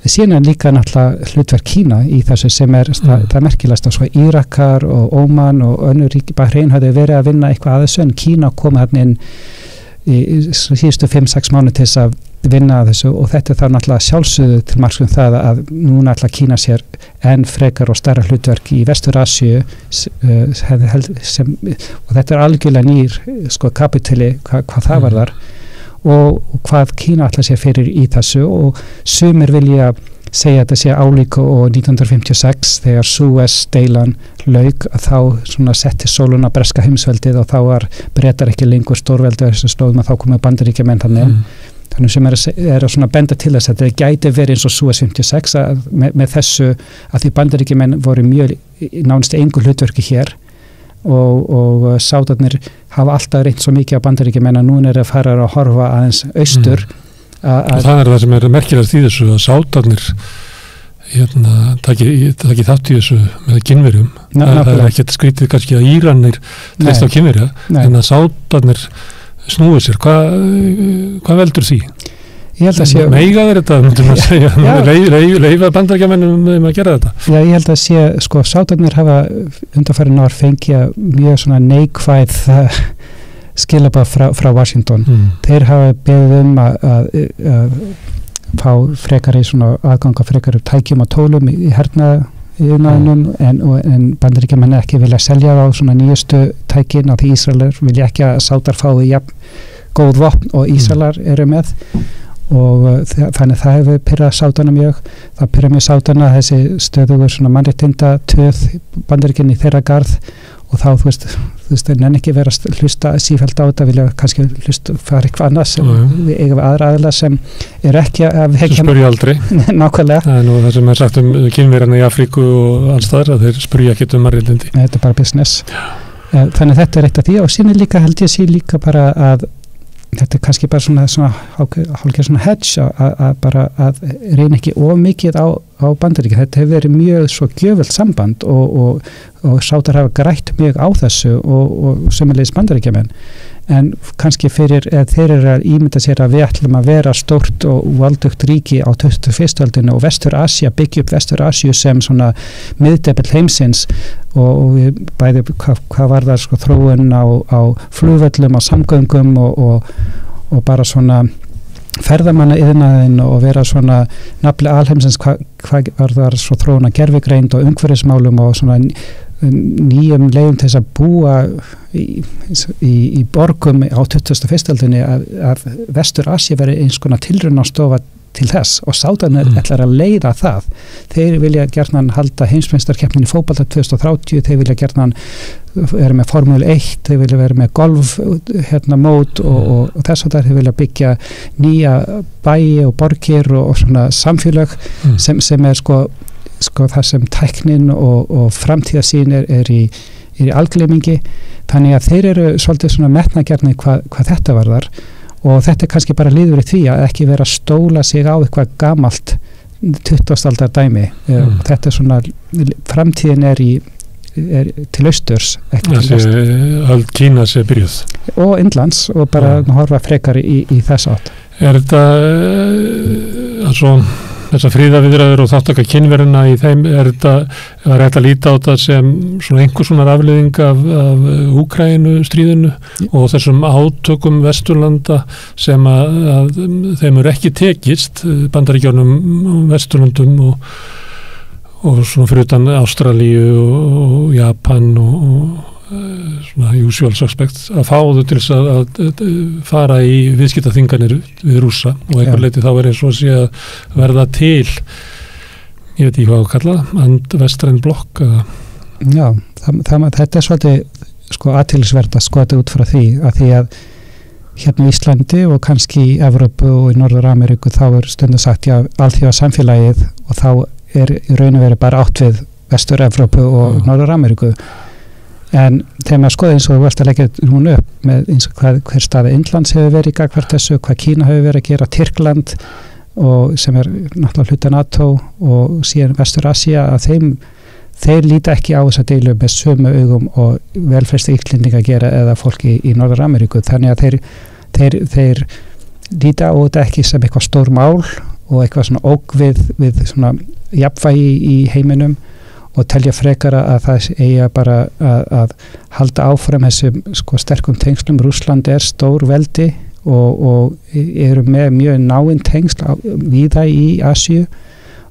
síðan er líka náttúrulega hlutverk Kína í þessu sem það merkilegast á svo Írakar og Óman og önnur ríki Bahrein hafði verið að vinna eitthvað að þessu en Kína kom þarna inn í síðustu 5-6 mánuði til þess að vinna að þessu og þetta er þá náttúrulega sjálfsögðu til marksum það að núna ætla Kína sér enn frekar og stærra hlutverk í Vestur-Asíu og þetta er algjörlega nýr kapitali hvað það varðar og hvað Kína ætla sér fyrir í þessu og sumir vilja segja að þetta sé álíka og 1956 þegar Suez-deilan lauk að þá svona setti sóluna breska heimsveldið og þá var Bretar ekki lengur stórveldi á þessum slóðum að þá komu Bandaríkjamenn þannig sem er að svona benda til þess að þetta gæti verið eins og Suez 56 með þessu að því Bandaríkjamenn voru mjög nánast engu hlutverki hér og Sádarnir hafa alltaf reynt svo mikið á Bandaríkjamenn að núna er að fara að horfa aðeins austur og það er það sem er merkilegast í þessu að Sádarnir taki þátt í þessu með kynverjum. Það ekkert skrítið kannski að Íranir treysta á kynverja, en að Sátarnir snúið sér. Hvað veldur því? Ég held að sé... Meiga þeir þetta, myndum að segja, leifa Bandaríkjamennum að gera þetta? Já, ég held að sé, Sátarnir hafa undanfarin ár fengið mjög svona neikvæð skilabóð frá Washington. Þeir hafa beðið að fá frekari svona aðganga frekari tækjum og tólum í hernaðinum en Bandaríkjamenn ekki vilja selja á svona nýjustu tækin af því Ísraelar vilja ekki að Sátar fái jafn góð vopn og Ísraelar eru með og þannig það hefur pirrað Sátana mjög. Það pirrað mjög Sátana þessi stöðugur svona mannréttinda töð Bandaríkjanna í þeirra garð og þá þú veist nenni ekki vera að hlusta sífellt á þetta, vilja kannski hlusta fara eitthvað annað sem við eigum aðra aðla sem ekki að sem spyrja aldrei nákvæmlega. Það nú það sem sagt kynverjana í Afríku og alls staðar að þeir spyrja ekkert mannréttindi. Þetta bara business. Þannig þetta eitt af því og síðan líka held ég líka bara að þetta kannski bara svona hálfgerð svona hedge að reyna ekki of mikið á Bandaríkja. Þetta hefur verið mjög svo gjöfult samband og Sátar hafa grætt mjög á þessu og sömulegis Bandaríkjamenn en kannski þeir eru að ímynda sér að við ætlum að vera stórt og valdugt ríki á 21. öldinu og Vestur-Asía, byggja upp Vestur-Asíu sem svona miðdepill heimsins og við bæði hvað var það þróun á flugvöllum, á samgöngum og bara svona ferðamanna iðnaðinn og vera svona nafli alheimsins hvað var það svo þróun að gervigreind og umhverfismálum og svona nýjum leiðum til þess að búa í borgum á 21. öldinni að Vestur-Asía veri eins konar tilraunastofa til þess og Sátarnir ætlar að leiða það. Þeir vilja gjarnan halda heimsmeistarkeppnin í fótbolta 2030, þeir vilja gjarnan vera með Formúlu 1, þeir vilja vera með golf mót og þess að þeir vilja byggja nýja bæi og borgir og svona samfélag sem sko það sem tæknin og framtíðasýn er í algleymingi, þannig að þeir eru svolítið svona metnagjarnir hvað þetta varðar og þetta er kannski bara liður í því að ekki vera að stóla sig á eitthvað gamalt 20. aldar dæmi. Þetta er svona framtíðin er til austurs Öld Kína sé byrjuð og Indlands og bara horfa frekar í þess átt. Er þetta þessar fríðaviðræður og þáttaka kynverjana í þeim, er hægt að líta á þetta sem svona einhvers konar afleiðing af Úkraínu stríðinu og þessum átökum Vesturlanda sem að þeim eru ekki tekist, Bandaríkjunum, Vesturlandum og svona fyrir utan Ástralíu og Japan og svona usual suspect að fá þau til þess að fara í viðskiptaþinganir við Rússa og einhver leiti þá eins og að sé að verða til ég veit ekki hvað að kalla vestræn blokk Já, þetta er svolítið athyglisvert að skoða út frá því að hérna í Íslandi og kannski í Evrópu og í Norður-Ameríku þá er stundum sagt alþjóða samfélagið og þá er í raun og veru bara átt við Vestur-Evrópu og Norður-Ameríku. En þegar maður skoða eins og þú varst að leggja núna upp með eins og hver staði Indlands hefur verið í gagnvart þessu, hvað Kína hefur verið að gera, Tyrkland og sem er náttúrulega hluta NATO og síðan Vestur-Asía að þeir líta ekki á þessa deilu með sömu augum og velflesti Íslendingar gera eða fólki í Norður-Ameríku, þannig að þeir líta á þetta ekki sem eitthvað stór mál og eitthvað svona ógn við svona jafnvægi í heiminum og telja frekar að það eiga bara að halda áfram þessum sterkum tengslum. Rússland er stór veldi og eru með mjög náin tengsl víða í Asíu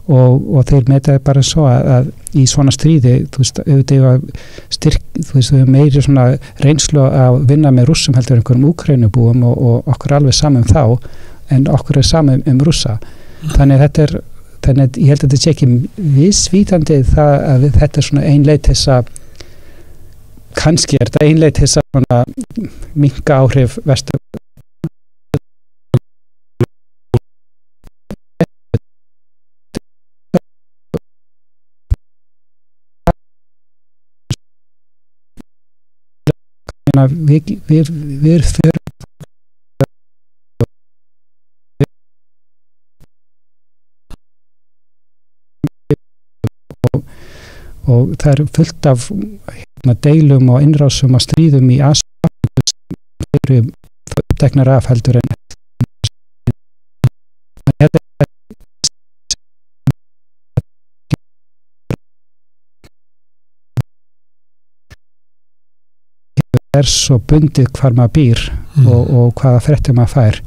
og þeir metaði bara svo að í svona stríði, þú veist, meiri svona reynslu að vinna með Rússum heldur einhverjum Úkraínubúum og okkur alveg saman þá en okkur er saman Rússa. Þannig að þannig ég held að þetta sé ekki vissvítandi það að þetta er svona ein leið til þess að kannski er þetta ein leið til þess að minnka áhrif vestur við fyrir og það er fullt af deilum og innrásum og stríðum í Asíu sem eru uppteknar af heldur en svo bundið hvar maður býr og hvaða fréttir maður fær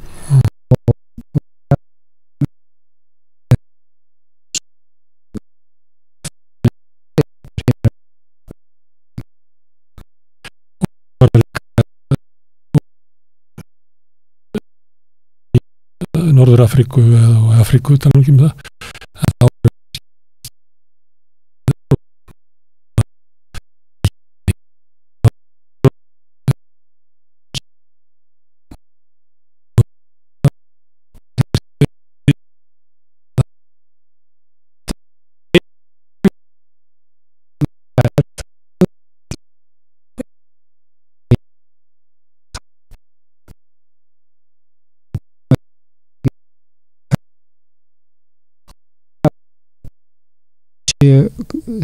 Norður Afríku eða Afríku tala ekki það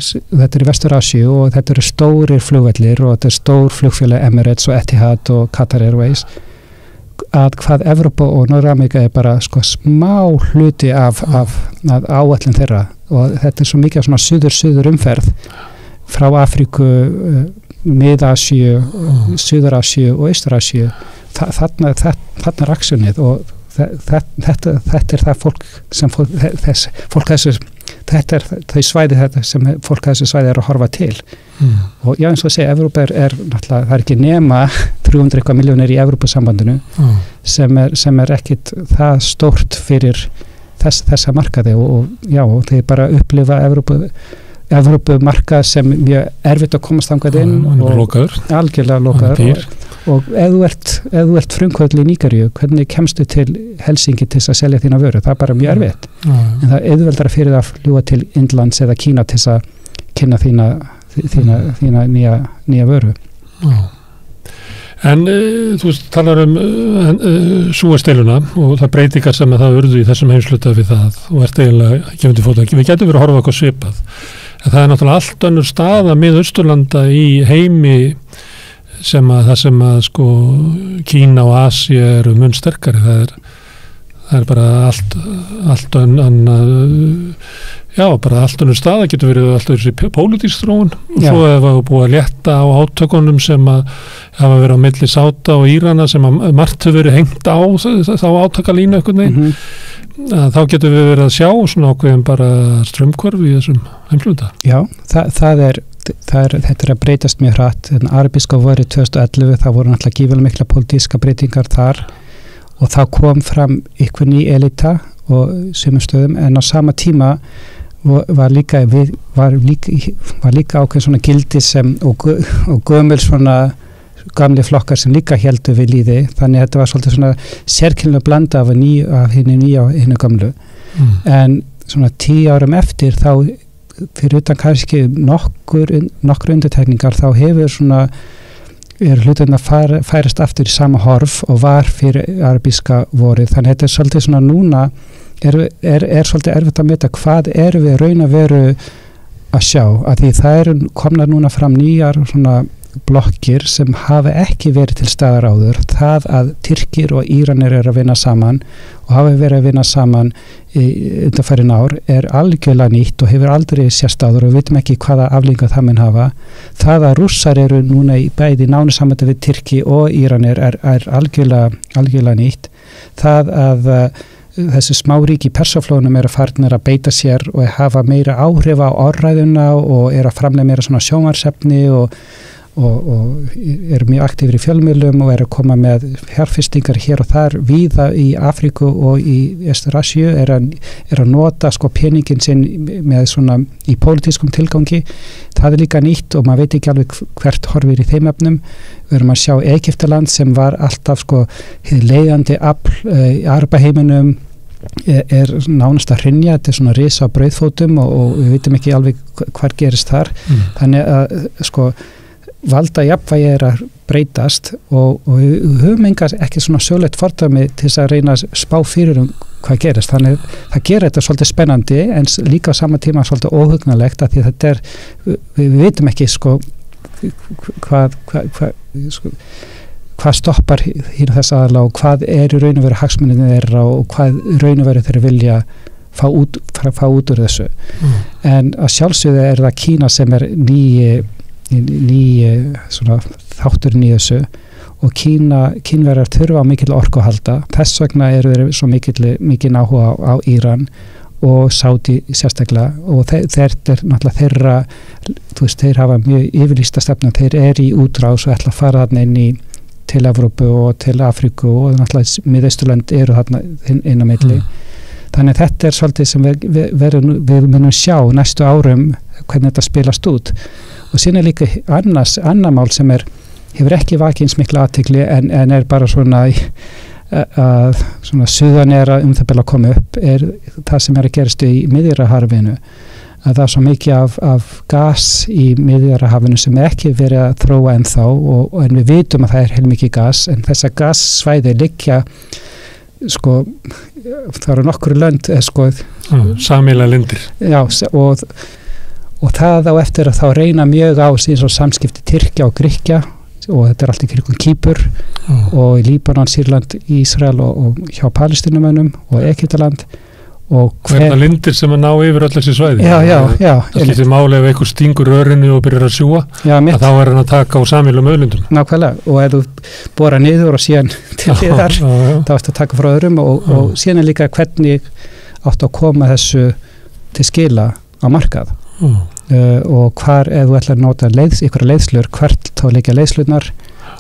þetta er í Vestur-Asíu og þetta eru stórir flugvellir og þetta er stór flugfélag Emirates og Etihad og Qatar Airways að hvað Evrópa og Norður-Ameríka er bara sko smá hluti af áætlun þeirra og þetta er svo mikið svona suður umferð frá Afríku, Mið-Asíu, Suður-Asíu og Austur-Asíu þarna er aksjónið og þetta er það fólk þetta er þau svæði þetta sem fólk þessu svæði er að horfa til og já eins og að segja Evrópa er náttúrulega, það er ekki nema 300 milljónir í Evrópusambandinu sem er ekkit það stórt fyrir þessa markaði og já og þeir bara upplifa Evrópumarkað sem mjög erfitt að komast þangað inn og algjörlega lokaður og ef þú ert frumkvöðl í Nígeríu, hvernig kemstu til Helsinki til að selja þína vöru? Það er bara mjög erfitt en það er auðveldara fyrir að fljúga til Indlands eða Kína til að kynna þína nýja vöru En þú talar súasteiluna og það breytingar sem það urðu í þessum heimsluta við það og ert eiginlega kemur til fóta við getum verið að horfa eitthvað svipað en það er náttúrulega allt önnur staða Mið-Austurlanda í heimi sem að sko Kína og Asía eru mun sterkari það er bara allt annað já, bara allt önnur staða getur verið alltaf þessi pólitísk þróun og svo hefur búið að létta á átökunum sem að hafa verið á milli Sáta og Írana sem að margt hefur verið hengt á þá átakalínu einhvern veginn þá getur við verið að sjá svona ákveðin bara strömmkvörf í þessum heimsluta Já, þetta er að breytast mjög hratt Arabíska vorið 2011 það voru náttúrulega gífurlega mikla pólitíska breytingar þar og þá kom fram ykkur ný elita og sumum stöðum en á sama tíma var líka ákveðin svona gildi sem og gömul svona gamli flokkar sem líka heldu við líði þannig að þetta var svolítið svona sérkennilega blanda af hinni nýja og hinni gamlu en svona 10 árum eftir þá fyrir utan kannski nokkur undirtekningar þá hefur svona hlutin að færast aftur í sama horf og var fyrir arabíska vorið þannig að þetta er svolítið svona núna er svolítið erfitt að meta hvað við raun að veru að sjá að því það eru komnar núna fram nýjar svona blokkir sem hafa ekki verið til staðar áður það að Tyrkir og Íranir eru að vinna saman og hafa verið að vinna saman undanfarin ár er algjörlega nýtt og hefur aldrei sést áður og við veitum ekki hvaða afleiðingar það mun hafa það að Rússar eru núna í bæði nánu sambandi við Tyrki og Íranir er algjörlega nýtt það að þessi smáríki í Persaflónum eru farnir að beita sér og hafa meira áhrif á orðræðuna og eru að framlega meira svona sjónvarpsefni og eru mjög aktífir í fjölmiðlum og eru að koma með fjárfestingar hér og þar víða í Afríku og í Vestur-Asíu er að nota sko peningin sinn með svona í pólitískum tilgangi það er líka nýtt og maður veit ekki alveg hvert horfir í þeim efnum við erum að sjá Egyptaland sem var alltaf sko hið leiðandi afl í arbaheiminum er nánast að hrynja þetta er svona risa á brauðfótum og við veitum ekki alveg hvað gerist þar þannig að sko valda jafnvægi er að breytast og við höfum ekki svona sjálflegt fordæmi til þess að reyna að spá fyrir hvað gerist. Þannig það gerir þetta svolítið spennandi en líka á sama tíma svolítið óhugnalegt að því þetta við vitum ekki sko hvað stoppar hér þess aðalega og hvað í raun og veru hagsmunirnir þeirra og hvað í raun og veru þeirra vilja fá út úr þessu. En að sjálfsögðu það Kína sem nýji svona þátturinn í þessu og Kínverjar þurfa á mikil orku að halda. Þess vegna þeir svo mikil áhuga á Íran og Sádi sérstaklega og þeir náttúrulega þeirra, þú veist, þeir hafa mjög yfirlýsta stefnu, þeir í útrás og ætla að fara þarna inn til Evrópu og til Afríku og náttúrulega Miðausturlönd eru þarna inn á milli. Þannig þetta svolítið sem við munum sjá næstu árum hvernig þetta spilast út. Og síðan líka annar mál sem hefur ekki vakið eins mikla athygli en bara svona suðan það bil að koma upp það sem að gerast í Miðjarðarhafinu að það svo mikið af gas í Miðjarðarhafinu sem ekki verið að þróa ennþá en við vitum að það heilmikið gas en þessa gassvæði liggja sko það eru nokkru lönd sameiginlega lindir og það á eftir að þá reyna mjög á eins og samskipti Tyrkja og Grikkja og þetta allt í kringum Kýpur og í Líbanon, Sýrland, Ísrael og hjá Palestínumönnum og Egyptaland og hvernig lindir sem að ná yfir öll þessi svæði það skiptir máli ef einhver stingur rörinu og byrjar að sjúga að þá hann að taka á sameiginlegum auðlindum nákvæmlega og ef þú bora niður og síðan til þar þá ertu að taka frá öðrum og síðan líka hvernig áttu að koma þessu til skila á markað og hvar ef þú ætlar að nota ykkur leiðslur hvert þá liggja leiðslurnar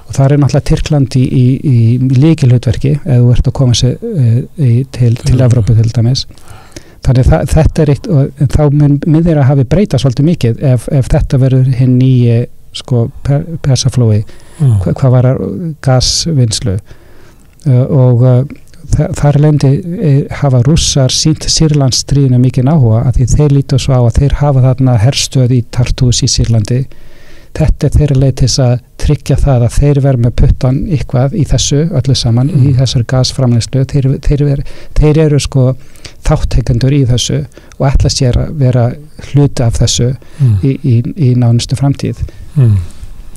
og það náttúrulega Tyrkland í lykilhlutverki ef þú ert að koma sér til Evrópu til dæmis þannig þetta eitt og þá mun þeirra hafi breytað svolítið mikið ef þetta verður hinn nýji sko persaflói hvað var gasvinnslu og þar lendi hafa Rússar sýnt Sýrlandsstríðinu mikið áhuga að því þeir líta svo á að þeir hafa þarna herstöð í Tartus í Sýrlandi þetta þeirra leið til þess að tryggja það að þeir verður með puttan eitthvað í þessu öllu saman í þessar gasframleiðslu þeir eru sko þáttekendur í þessu og ætla sér að vera hluti af þessu í nánustu framtíð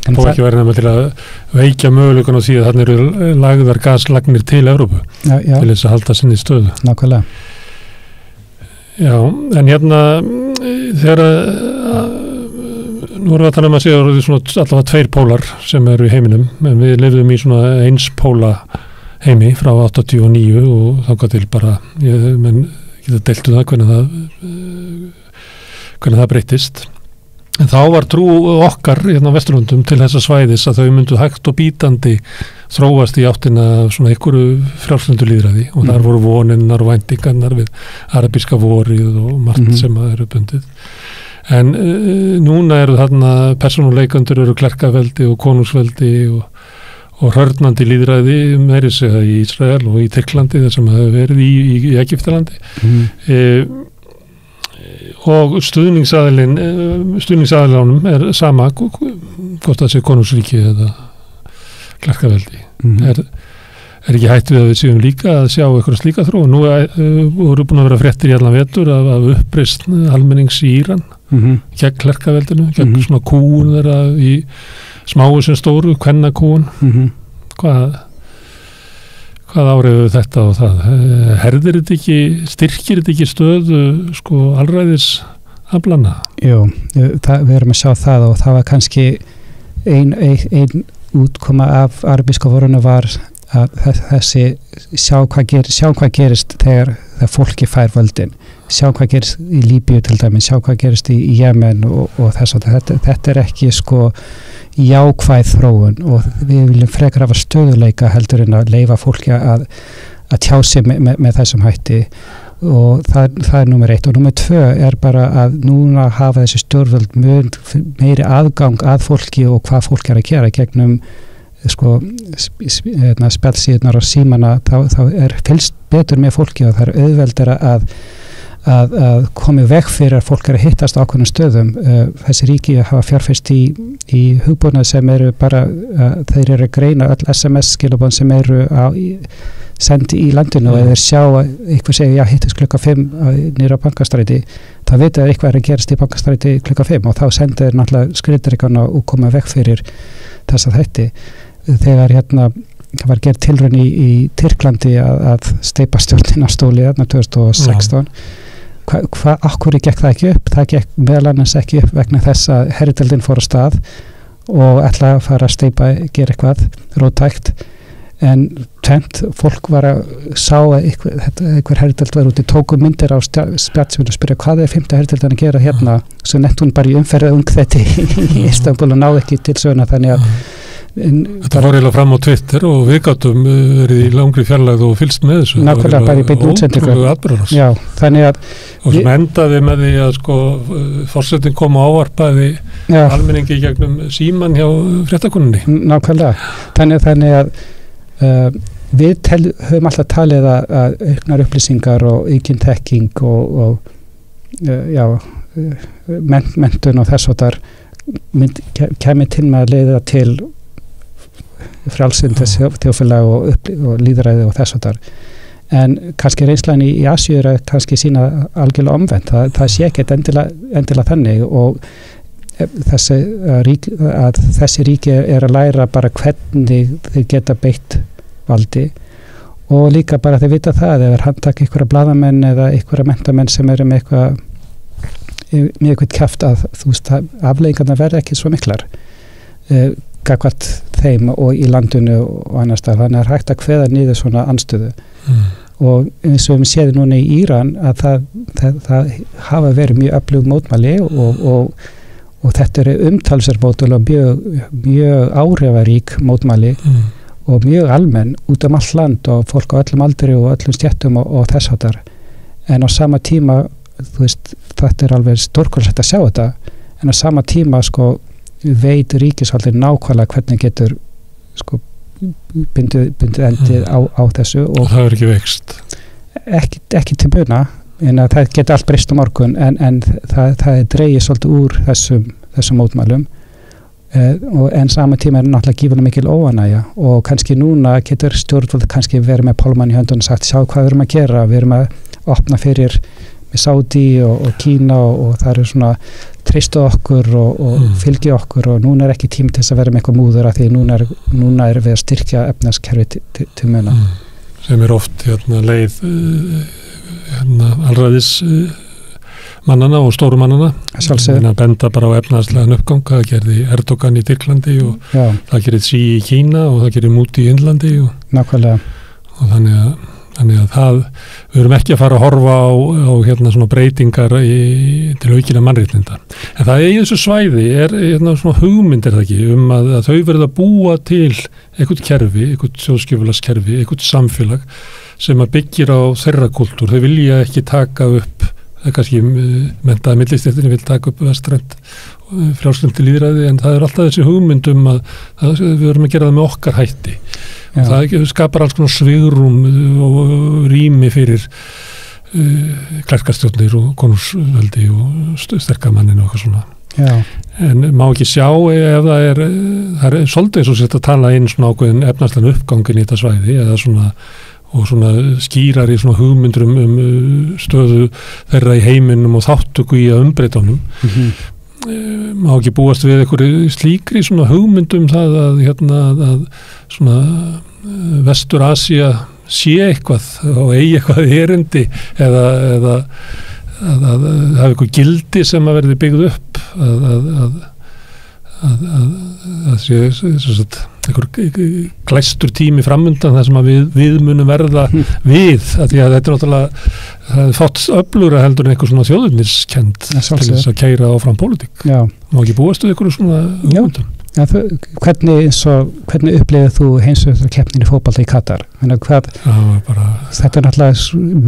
og ekki verið nefnilega til að veikja möguleikan á því að þarna eru lagðar gaslagnir til Evrópu til þess að halda sinni stöðu. Nákvæmlega. Já, en hérna þegar nú erum við að tala að segja að það eru svona allavega 2 pólar sem eru í heiminum en við lifðum í svona 1 póla heimi frá 89 og þangað til bara menn geta deilt það hvernig það breyttist. En þá var trú okkar hérna á Vesturlöndum til þessa svæðis að þau myndu hægt og bítandi þróast í áttina svona einhverju frjálslyndu lýðræði og þar voru voninnar og væntingarnar við arabíska vorið og margt sem að eru bundið. En núna eru þarna persónuleikandur eru klerkaveldi og konungsveldi og hörnandi lýðræði meiri segja í Ísrael og í Tyrklandi þar sem það hefur verið í Egyptalandi. Og stuðningsaðilánum sama hvort það sé konungsríki eða klerkaveldi. Er ekki hætt við að við séum líka að sjá eitthvað slíka þróun. Nú voru búin að vera fréttir í allan vetur af uppreisn almennings í Íran gegn klerkaveldinu, gegn svona kúun þeirra í smáu sem stóru, kvennakúun. Hvað áriðu þetta og það? Herðir þetta ekki, styrkir þetta ekki stöðu sko alræðis aflana? Jú, við erum að sjá það og það var kannski ein útkoma af arabíska vorunu var að þessi sjá hvað gerist þegar fólki fær völdin, sjá hvað gerist í Líbíu til dæmis, sjá hvað gerist í Jemen og þess að þetta ekki sko jákvæð þróun og við viljum frekar hafa stöðuleika heldur en að leyfa fólki að tjá sig með þessum hætti og það nummer 1 og nummer 2 bara að núna hafa þessi stjórnvöld meiri aðgang að fólki og hvað fólk að gera gegnum sko spjallsíðunar og símana þá fylgst betur með fólki og það auðveldara að komi veg fyrir að fólk að hittast á ákveðnum stöðum. Þessi ríki hafa fjárfest í hugbúnað sem eru bara þeir eru að greina öll SMS skilabóð sem eru sendi í landinu og eða sjá eitthvað segja, já, hittist klukka 5 nýra á Bankastræti, þá veit að eitthvað að gerast í Bankastræti klukka 5 og þá senda þeir náttúrulega skriðdreikana og koma vekk fyrir þessa þætti. Þegar það var gerð tilraun í Tyrklandi að steypa stjórnina stóli 2016, akkur gekk það ekki upp? Það gekk meðal annars ekki upp vegna þess að herrdeildin fór á stað og ætla að fara að steypa, gera eitthvað róttækt, en fólk var að sá að einhver herrdeild var úti, tóku myndir á spjallsvínu og spyrja hvað 5. herrdeildan að gera svo nett hún bara í umferð þetta í Istanbul og náði ekki til söguna, þannig að þetta var eiginlega fram á Twitter og við gátum verið í langri fjarlægð og fylgst með þessu. Nákvæmlega bara í beinni útsendingu. Já, þannig að og sem endaði með því að forsetinn kom og ávarpaði almenningi gegnum síman hjá fréttakonunni. Nákvæmlega. Þannig að við höfum alltaf talið að auknar upplýsingar og aukin þekking og menntun og þess og þar kemur til með að leiða til frjálslynd þjóðfélag og lýðræði og þess og þar, en kannski reynslan í Asíu er að kannski sína algjörlega omvend, það sé ekki endilega þannig og þessi ríki er að læra bara hvernig þeir geta beitt valdi og líka bara þeir vita það ef handtaka einhverja blaðamenn eða einhverja menntamenn sem eru með eitthvað kjaft að afleiðingarna verða ekki svo miklar gagnvart þeim og í landinu og annars staðar, þannig að hægt að kveða niður svona anstöðu og eins og við séum núna í Íran að það hafa verið mjög öflug mótmæli og þetta eru umtalsverð mótmæli og mjög áhrifarík mótmæli og mjög almenn út allt land og fólk á öllum aldri og öllum stjettum og þess háttar, en á sama tíma þetta er alveg stórkvæmlegt að sjá þetta, en á sama tíma veit ríkisvaldið nákvæmlega hvernig getur bundið endið á þessu og það er ekki veikst ekki til muna, en að það geti allt breyst á morgun, en það dreigir svolítið úr þessum mótmælum en sama tíma er náttúrulega gífulega mikil óánægja og kannski núna getur stjórnvöld kannski verið með pálmann í höndun og sagt sjá hvað við erum að gera, við erum að opna fyrir með Sádi og Kína og það eru svona treystu okkur og fylgi okkur og núna er ekki tími til þess að vera með eitthvað múður af því núna er við að styrkja efnahagskerfi til muna. Sem er oft leið alræðis mannana og stóru mannana að benda bara á efnahagslegan uppgang, það gerði Erdogan í Tyrklandi og það gerði Xi í Kína og það gerði Moody í Indlandi nákvæmlega og þannig að við erum ekki að fara að horfa á svona breytingar til aukina mannréttinda. En það í þessu svæði er svona hugmyndir það ekki að þau verða að búa til eitthvað kerfi, eitthvað þjóðskipulagskerfi, eitthvað samfélag sem að byggir á þeirra kultúr. Þau vilja ekki taka upp, það kannski menntaða millistéttinni vil taka upp vestrænt frjálslyndi lýðræði, en það er alltaf þessi hugmynd að við verðum að gera það með okkar hætti. Og það skapar alls konar svigrum og rými fyrir klerkastjórnir og konungsveldi og sterkamannin og eitthvað svona. En má ekki sjá ef það er svolítið eins og sett að tala inn svona ákveðin efnarslan uppgangin í þetta svæði eða svona og svona skýrar í svona hugmyndur stöðu þeirra í heiminum og þáttöku í að umbreyta honum. Má ekki búast við einhverju slíkri svona hugmyndum það að svona Vestur-Asía sé eitthvað og eigi eitthvað erindi eða að hafa eitthvað gildi sem að verði byggð upp að sé einhver glæstur tími framundan þar sem að við munum verða við, að því að þetta er náttúrulega það er fátt öflugra heldur en einhver svona þjóðurniskend til þess að keyra áfram pólitík. Má ekki búast við einhverju svona hugmyndum? Hvernig upplifir þú heimsmeistarakeppnin í fótbolta í Katar? Þetta er náttúrulega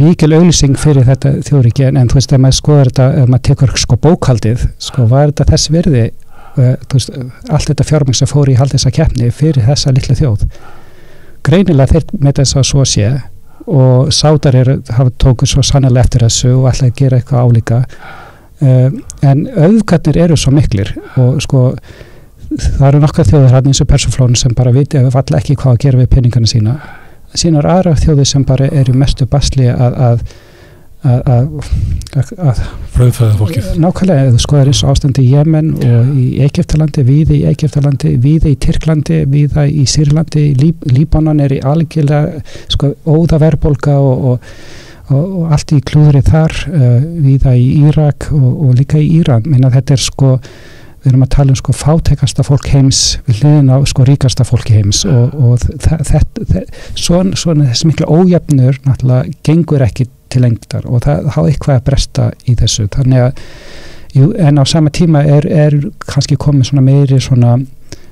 mikil auglýsing fyrir þetta þjóðríki, en þú veist, ef maður skoðar þetta, ef maður tekur bókhaldið, var þetta þess virði, allt þetta fjármagn sem fór í halda þessa keppni fyrir þessa litlu þjóð. Greinilega þeir með þess að svo sé og Sádar hafa tókuð svo sannarlega eftir þessu og ætla að gera eitthvað álíka, en auðgatnir eru svo miklir og það eru nokkað þjóðir eins og Persaflónu sem bara viti að við falla ekki hvað að gera við peningana sína, sínar aðra þjóðir sem bara eru mestu basli að fröðfæða fólkið. Nákvæmlega, þú skoðar eins og ástandi í Jemen og í Egyptalandi, víða í Egyptalandi, víða í Tyrklandi, víða í Sýrlandi, Líbanon í algjörlega óða verðbólga og allt í klúðri þar, víða í Írak og líka í Íran. Meina þetta við erum að tala fátækasta fólk heims við hliðina á ríkasta fólki heims og svona þessi mikla ójöfnur náttúrulega gengur ekki til lengdar og það hafa eitthvað að bresta í þessu. Þannig að en á sama tíma er kannski komið svona meiri svona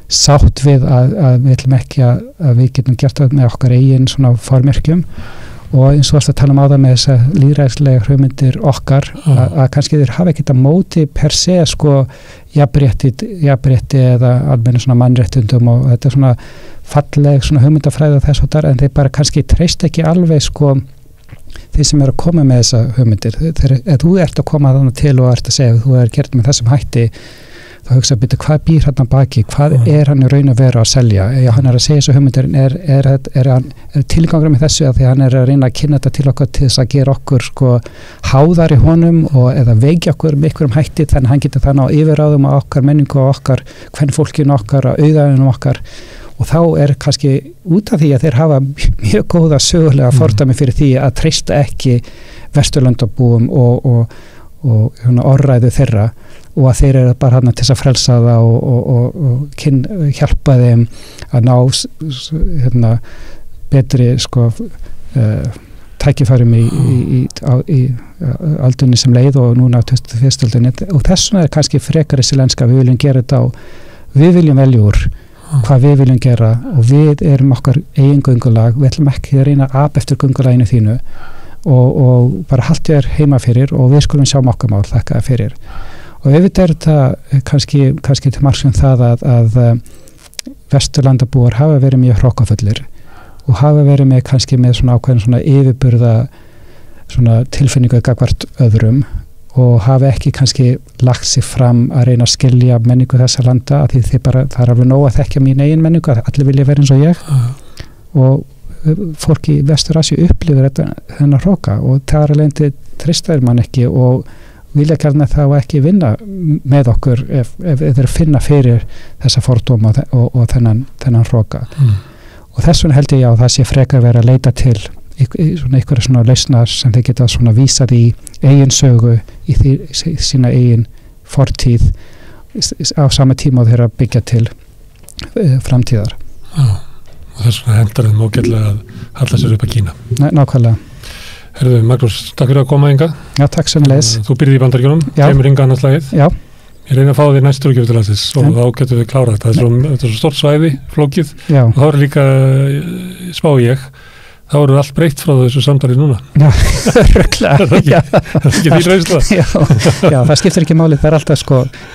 sátt við að við ætlum ekki að við getum gert það með okkar eigin svona formerkjum og eins og varst að tala á það með þessa lýðræðislega hugmyndir okkar að kannski þeir hafa ekkert að móti per se jafnrétti eða almenna svona mannréttindum og þetta svona falleg svona hugmyndafræði og þess og þar en þeir bara kannski treyst ekki alveg þeir sem eru að koma með þessa hugmyndir ef þú ert að koma þannig til og ert að segja þú er gert með þessum hætti þá hugsa byrju hvað býr hann að baki hvað er hann í raun að vera að selja hann er að segja þessu hugmyndir er tilgangur með þessu að því hann er að reyna að kynna þetta til okkar til þess að gera okkur háðar í honum eða veikja okkur með einhverjum hætti þannig að hann getur þannig á yfirráðum á okkar menningu og okkar kvenfólkinu okkar og auðæðunum okkar og þá er kannski út af því að þeir hafa mjög góða sögulega fordæmi fyrir því að treysta ekki Vesturlandabúum og orðræðu þeirra og að þeir eru bara til þess að frelsa það og hjálpa þeim að ná betri tækifærum í aldunni sem leið og núna á 21. öldinni og þess vegna er kannski frekar þessi lenska við viljum gera þetta og við viljum velja úr hvað við viljum gera og við erum okkar eigin göngulag, við ætlum ekki að reyna að eftir göngulaginu þínu og bara haltu þér heima fyrir og við skulum sjá okkar mál þakka fyrir og auðvitað er þetta kannski til marks það að Vesturlandabúar hafa verið mjög hrokkafullir og hafa verið með kannski með svona ákveðin svona yfirburða svona tilfinningu gagnvart öðrum og hafa ekki kannski lagt sig fram að reyna að skilja menningu þessa landa að því það er alveg nóg að þekkja mín eigin menningu að allir vilja vera eins og ég og fólk í Vestur-Asíu upplifir þennan hroka og það er alveg treystaður mann ekki og vilja gærna þá ekki vinna með okkur ef þeir finna fyrir þessa fordóma og þennan hroka og þess vegna held ég að það sé frekar verið að leita til einhverja svona lausnar sem þeir geta svona vísað í eigin sögu í sína eigin fortíð á sama tíma og þeir að byggja til framtíðar og þess vegna hendar þeim ágætlega að halla sér upp að Kína nákvæmlega. Herðu, Magnús, takk fyrir að koma hingað. Já, takk sömuleiðis. Þú byrðir í Bandaríkjunum, kemur hingað annars lagið. Já. Ég reyna að fá þér næstur ekki til landsins og þá getum við klárað þetta. Þetta er svo stort svæði, flókið og þá er líka, spá ég, þá eru allt breytt frá þessu samtali núna. Já, rögglega. Það er ekki því reynsla. Já, það skiptir ekki máli, það er alltaf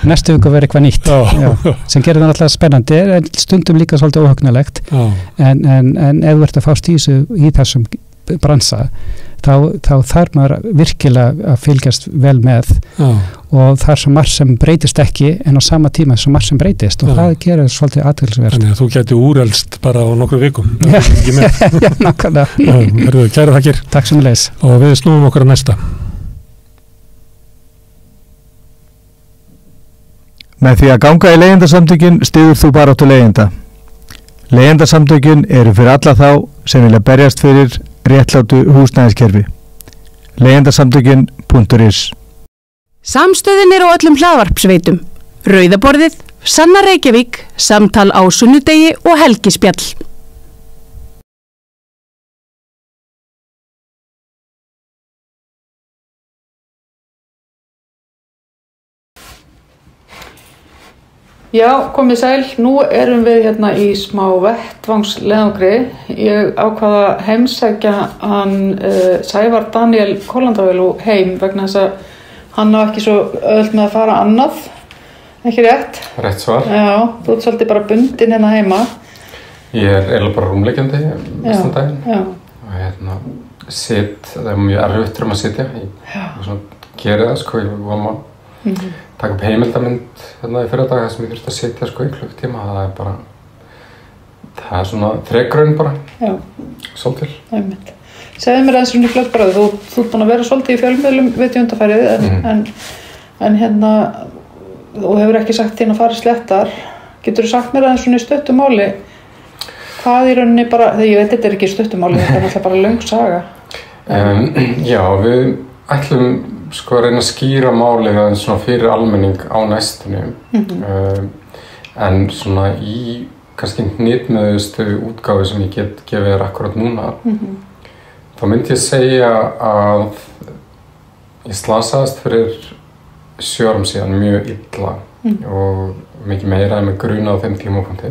næstu viku verið eitthvað nýtt sem gerir það alltaf spennandi, en stundum líka svolítið óhugnalegt en ef þú ert að fást í þessum bransa þá þarf maður virkilega að fylgjast vel með og það er svo margt sem breytist ekki en á sama tíma svo margt sem breytist og það gerir svolítið athyglisvert. Þannig að þú gæti úrelst bara á nokkru vikum. Já, nákvæmlega. Herðu, kæru þakkir. Takk sömuleiðis. Og við snúum okkur að næsta. Með því að ganga í leigjendasamtökin styður þú baráttu leigjenda. Leigjendasamtökin eru fyrir alla þá sem vilja berjast fyrir réttlátu húsnæðiskerfi. Leigjendasamtökin.is Samstöðin er á öllum hlaðvarpsveitum. Rauðaborðið, Sanna Reykjavík, Samtal á sunnudegi og Helgispjall. Já, komið sæl. Nú erum við hérna í smá vettvangsleiðangri. Ég ákvaða heimsækja hann Sævar Daniel Kollandavél heim vegna þess að hann á ekki svo öðvöld með að fara annað. Ekki rétt? Rétt svar. Já, þú ert svolítið bara bundin hérna heima. Ég er eiginlega bara rúmleikjandi mestan daginn. Já. Og það er mjög erfitt að sitja. Ég svona geri það, ég var maður taka upp heimildamynd hérna í fyrradag þar sem ég þurfti að sitja í klukktíma. Það er bara Það svona þrekraun bara. Já. Svolítil. Einmitt. Segðu mér aðeins svona fljótt bara, þú ert búin að vera svolítið í fjölmiðlum við undanfarið, en hérna, þú hefur ekki sagt þín að fara slettar. Getur þú sagt mér aðeins svona í stuttu máli, hvað í rauninni bara, þegar ég veit þetta ekki í stuttu máli, þetta náttúrulega bara löng saga. Já, við ætlum sko að reyna að skýra málið aðeins svona fyrir almenning á næstunni, en svona í kannski hnitmiðustu útgáfu sem ég get gefið þér akkurat núna, þá myndi ég segja að ég slasaðist fyrir 7 árum síðan mjög illa og mikið meira en með gruna á þeim tímapunkti.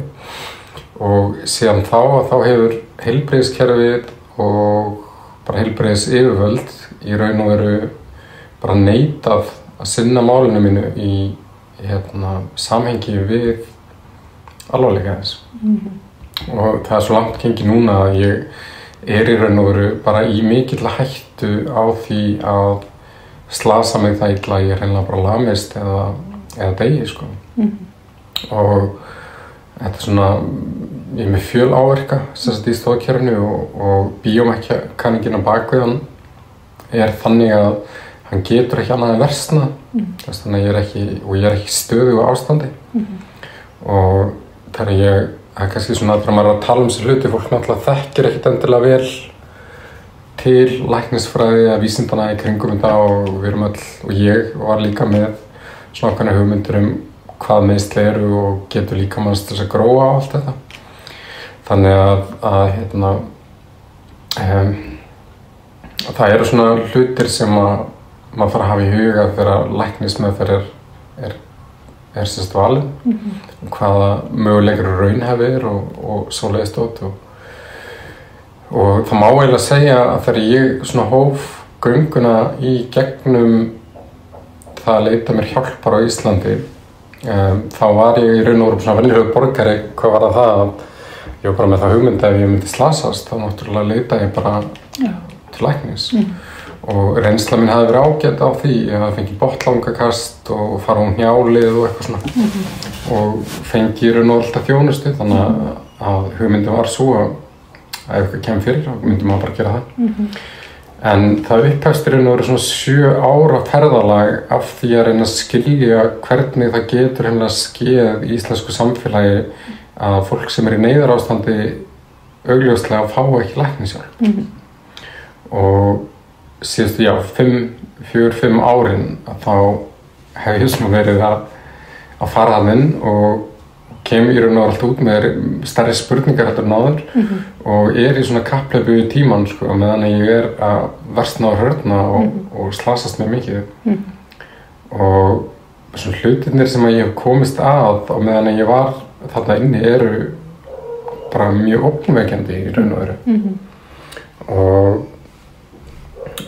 Og síðan þá hefur heilbrigðiskerfið og bara heilbrigðisyfirvöld í raun og veru bara neitað að sinna málinu mínu í samhengi við alvarleika þess. Og það er svo langt gengið núna að ég í raun og veru bara í mikilla hættu á því að slasa mig það illa að ég hreinlega bara lamist eða degi, sko. Og þetta er svona, ég er með fjöláverka í stoðkerfinu og bíómekkanningin á bakvið hann er þannig að hann getur ekki annað en versna, þannig að ég er ekki stöðugu ástandi. Og það er kannski svona þegar maður er að tala um þessi hluti, fólk náttúrulega þekkir ekkert endilega vel til læknisfræði eða vísindana í kringum þetta og við erum öll, og ég var líka með svona ákveðnar hugmyndir hvað meiðsli eru og getur líkamans til þess að gróa og allt þetta. Þannig að það eru svona hlutir sem maður þarf að hafa í huga þegar læknismeðferð er sérst valin, hvaða möguleikar raunhæfir og svoleiðis dót. Og það má eiginlega segja að þegar ég svona hóf gönguna í gegnum það að leita mér hjálpar á Íslandi, þá var ég í raun og veru svona venjulegur borgari. Hvað var það að ég var bara með það hugmynd ef ég myndi slasast, þá náttúrulega leita ég bara til læknis. Og reynsla mín hafði verið ágætt á því, ég hafði fengið botnlangakast og fara hjálið og eitthvað svona og fengið í raun og veru alltaf þjónustu, þannig að hugmyndin var svo að ef eitthvað kemur fyrir, þá myndi maður bara gera það. En það upphefst í raun og veru svona 7 ára ferðalag af því að reyna að skilja hvernig það getur skeð í íslensku samfélagi að fólk sem í neyðarástandi augljóslega fá ekki læknishjálp. Og síðustu 4-5 árin þá hef ég svona verið að fara að inn og kem í raun og veru alltaf út með stærri spurningar heldur en áður og í svona kapphlaupi við tímann, sko, meðan ég að versna og hörna og slasast mér mikið. Og svona hlutirnir sem ég hef komist að á meðan ég var þarna inni eru bara mjög ógnvekjandi í raun og veru.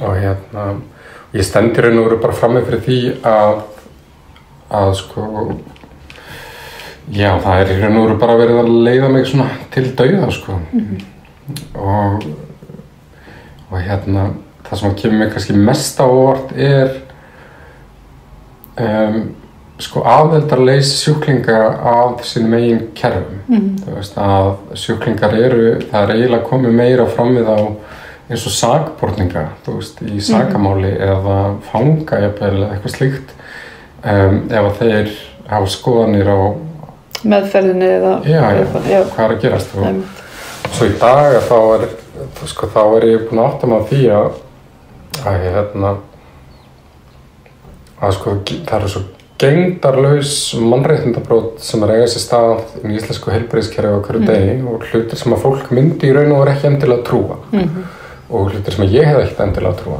Og ég stend í raun og veru bara frammi fyrir því að sko já, það í raun og veru bara verið að leiða mig svona til dauða, sko. Og það sem kemur mig kannski mest á óvart sko aðeldarleysi sjúklinga af sínum eigin kerfum. Þú veist að sjúklingar það eiginlega komið meira fram við á eins og sakborninga, þú veist, í sakamáli eða fanga jafnvel eða eitthvað slíkt, ef að þeir hafa skoðanir á meðferðinni eða hvað er að gerast. Og svo í dag þá er ég búin að átta mig á því að sko það eru svo gegndarlaus mannréttindabrót sem eiga sér stað í íslensku heilbrigðiskerfi á hverju degi og hlutir sem að fólk myndi í raun og veru ekki endilega trúa og hlutir sem ég hef ekkert endilega trúa.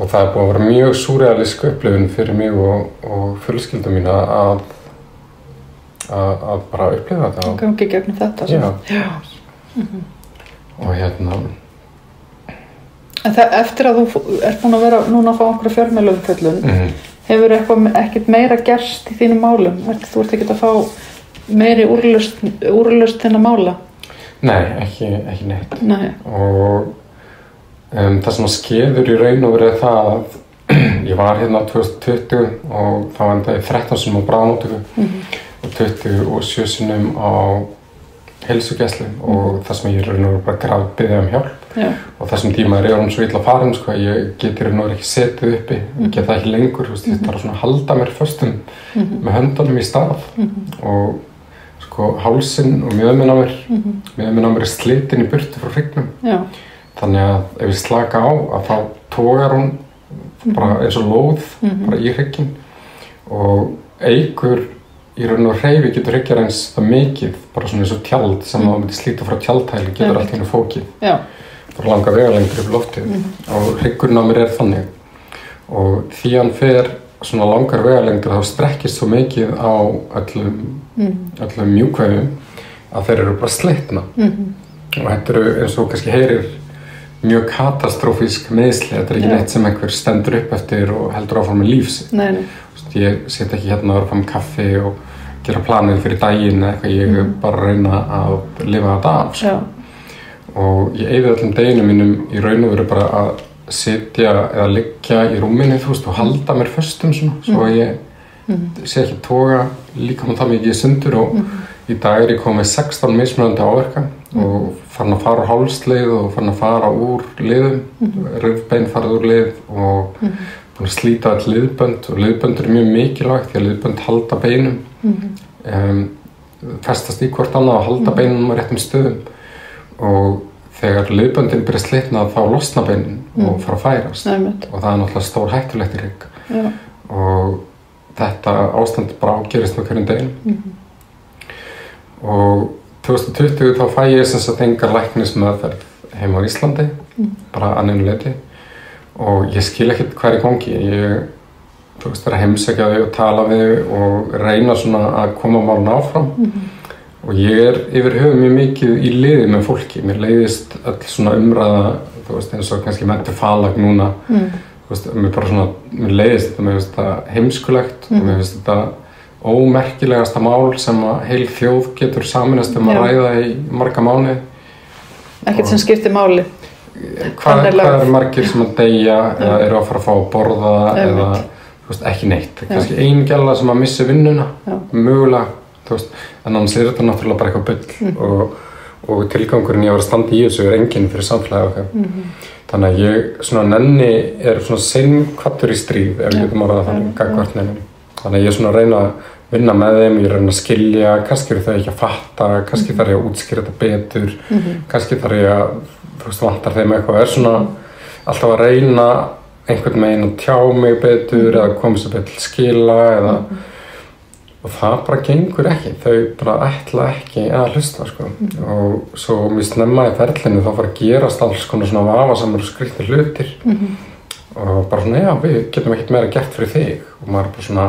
Og það er búin að vera mjög súrrealísk upplifun fyrir mig og fjölskyldu mína að bara upplifa þetta. Og gangi gegnum þetta. Já. Og En eftir að þú ert búin að vera núna að fá einhverja fjölmiðlaumfjöllun, hefur ekkert meira gerst í þínum málum? Þú ert ekkert að fá meiri úrlausn þinna mála? Nei, ekki neitt. Nei. Og það sem skeður í raun og veru það að ég var 2020 og þá endaði ég 13 sinnum á bráðamóttöku og 27 sinnum á heilsugæslu og það sem ég raun og bara grafbiðja hjálp og þessum tíma ég orðinn svo illa farin sko, ég get raun og ekki setið uppi, ég get það ekki lengur, ég þarf svona að halda mér föstum með höndunum í stað og sko hálsinn og mjöðminn á mér slitin í burtu frá hryggnum. Þannig að ef ég slaka á að þá togar hún bara eins og lóð bara í hrygginn og eykur í raun og hreyfi getur hryggjar eins það mikið, bara svona eins og tjald sem það myndi slíta frá tjaldhæli getur allt henni fókið. Bara langa vegalengdir upp loftið og hryggurinn á mér þannig og því hann fer svona langar vegalengdir þá strekkist svo mikið á öllum mjúkvæðum að þeir eru bara slitna og þetta eru eins og kannski heyrir mjög katastrófísk meiðsli, þetta ekki neitt sem einhver stendur upp eftir og heldur áfram með lífsitt. Ég set ekki hérna að fara með kaffi og gera planið fyrir daginn eða eitthvað, ég bara reyna að lifa þetta af. Sko. Og ég eyði öllum deginum mínum í raun og veru bara að sitja eða liggja í rúminu og halda mér föstum svona, svo að ég sé ekki toga líka með það mikið í sundur og í dag ég komið 16 mismunandi áverka og farin að fara á hálsleið og farin að fara úr liðum, rifbein farið úr lið og búin að slíta all liðbönd og liðbönd eru mjög mikilvægt því að liðbönd halda beinum, festast í hvort annað og halda beinum á réttum stöðum og þegar liðböndin byrja slitna þá losna beinin og fara að færast og það er náttúrulega stór hættulegt í hrygg og þetta ástand bara ágerist með hverjum deginum. Og 2020 þá fæ ég sem sagt enga læknismeðferð heima á Íslandi, bara að neinu leyti og ég skil ekkert hvað er í gangi. Ég er að heimsækja þau og tala við þau og reyna svona að koma málun áfram og ég er yfir höfuð mjög mikið í liði með fólki. Mér leiðist öll svona umræða, eins og kannski Mette-Falag núna, mér leiðist þetta, mér finnst þetta heimskulegt og mér finnst þetta ómerkilegasta mál sem að heil þjóð getur saminast að ræða í marga mánuði. Ekkert sem skiptir máli. Hvað er margir sem að deyja eða eru að fara að fá að borða eða ekki neitt. Kannski ein gæla sem að missi vinnuna, mögulega, en annars er þetta náttúrulega bara eitthvað bull og tilgangurinn ég að vera að standa í þessu er enginn fyrir samfélagið okkar. Þannig að ég svona nenni er svona seinkvattur í stríð ef ég getum orðað þannig gagnvart neinum. Þannig að ég svona reyna að vinna með þeim, ég reyna að skilja, kannski eru þau ekki að fatta, kannski þarf ég að útskýra þetta betur, kannski þarf ég að vantar þeim eitthvað, er svona alltaf að reyna einhvern veginn að tjá mig betur eða koma sér betur til skila eða og það bara gengur ekki, þau bara ætla ekki að hlusta sko. Og svo mjög snemma í ferlinu þá fara að gerast alls konar svona vafasamur og skrýtnir hlutir og bara svona já, við getum ekkert meira gert fyrir þig og maður bara svona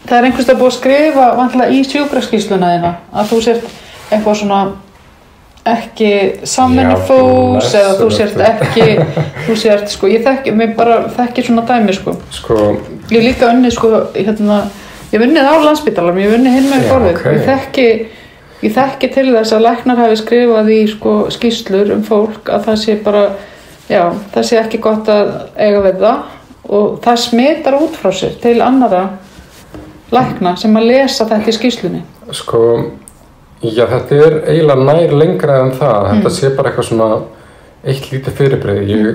Það er einhvers veginn búið að skrifa vantilega í sjúkraskýrsluna þína að þú sért eitthvað svona ekki samvinnufús eða þú sért sko, ég þekki svona dæmi sko. Ég líka unnið sko, ég vunnið á Landspítalanum, ég vunnið hinn með forvið. Ég þekki til þess að læknar hafi skrifað í sko skýrslur fólk að það sé bara, já, það sé ekki gott að eiga við það og það smitar út frá sér til annara lækna sem að lesa þetta í skýrslunni. Sko, já, þetta er eiginlega nær lengra en það. Þetta sé bara eitthvað svona eitt lítið fyrirbrigði. Ég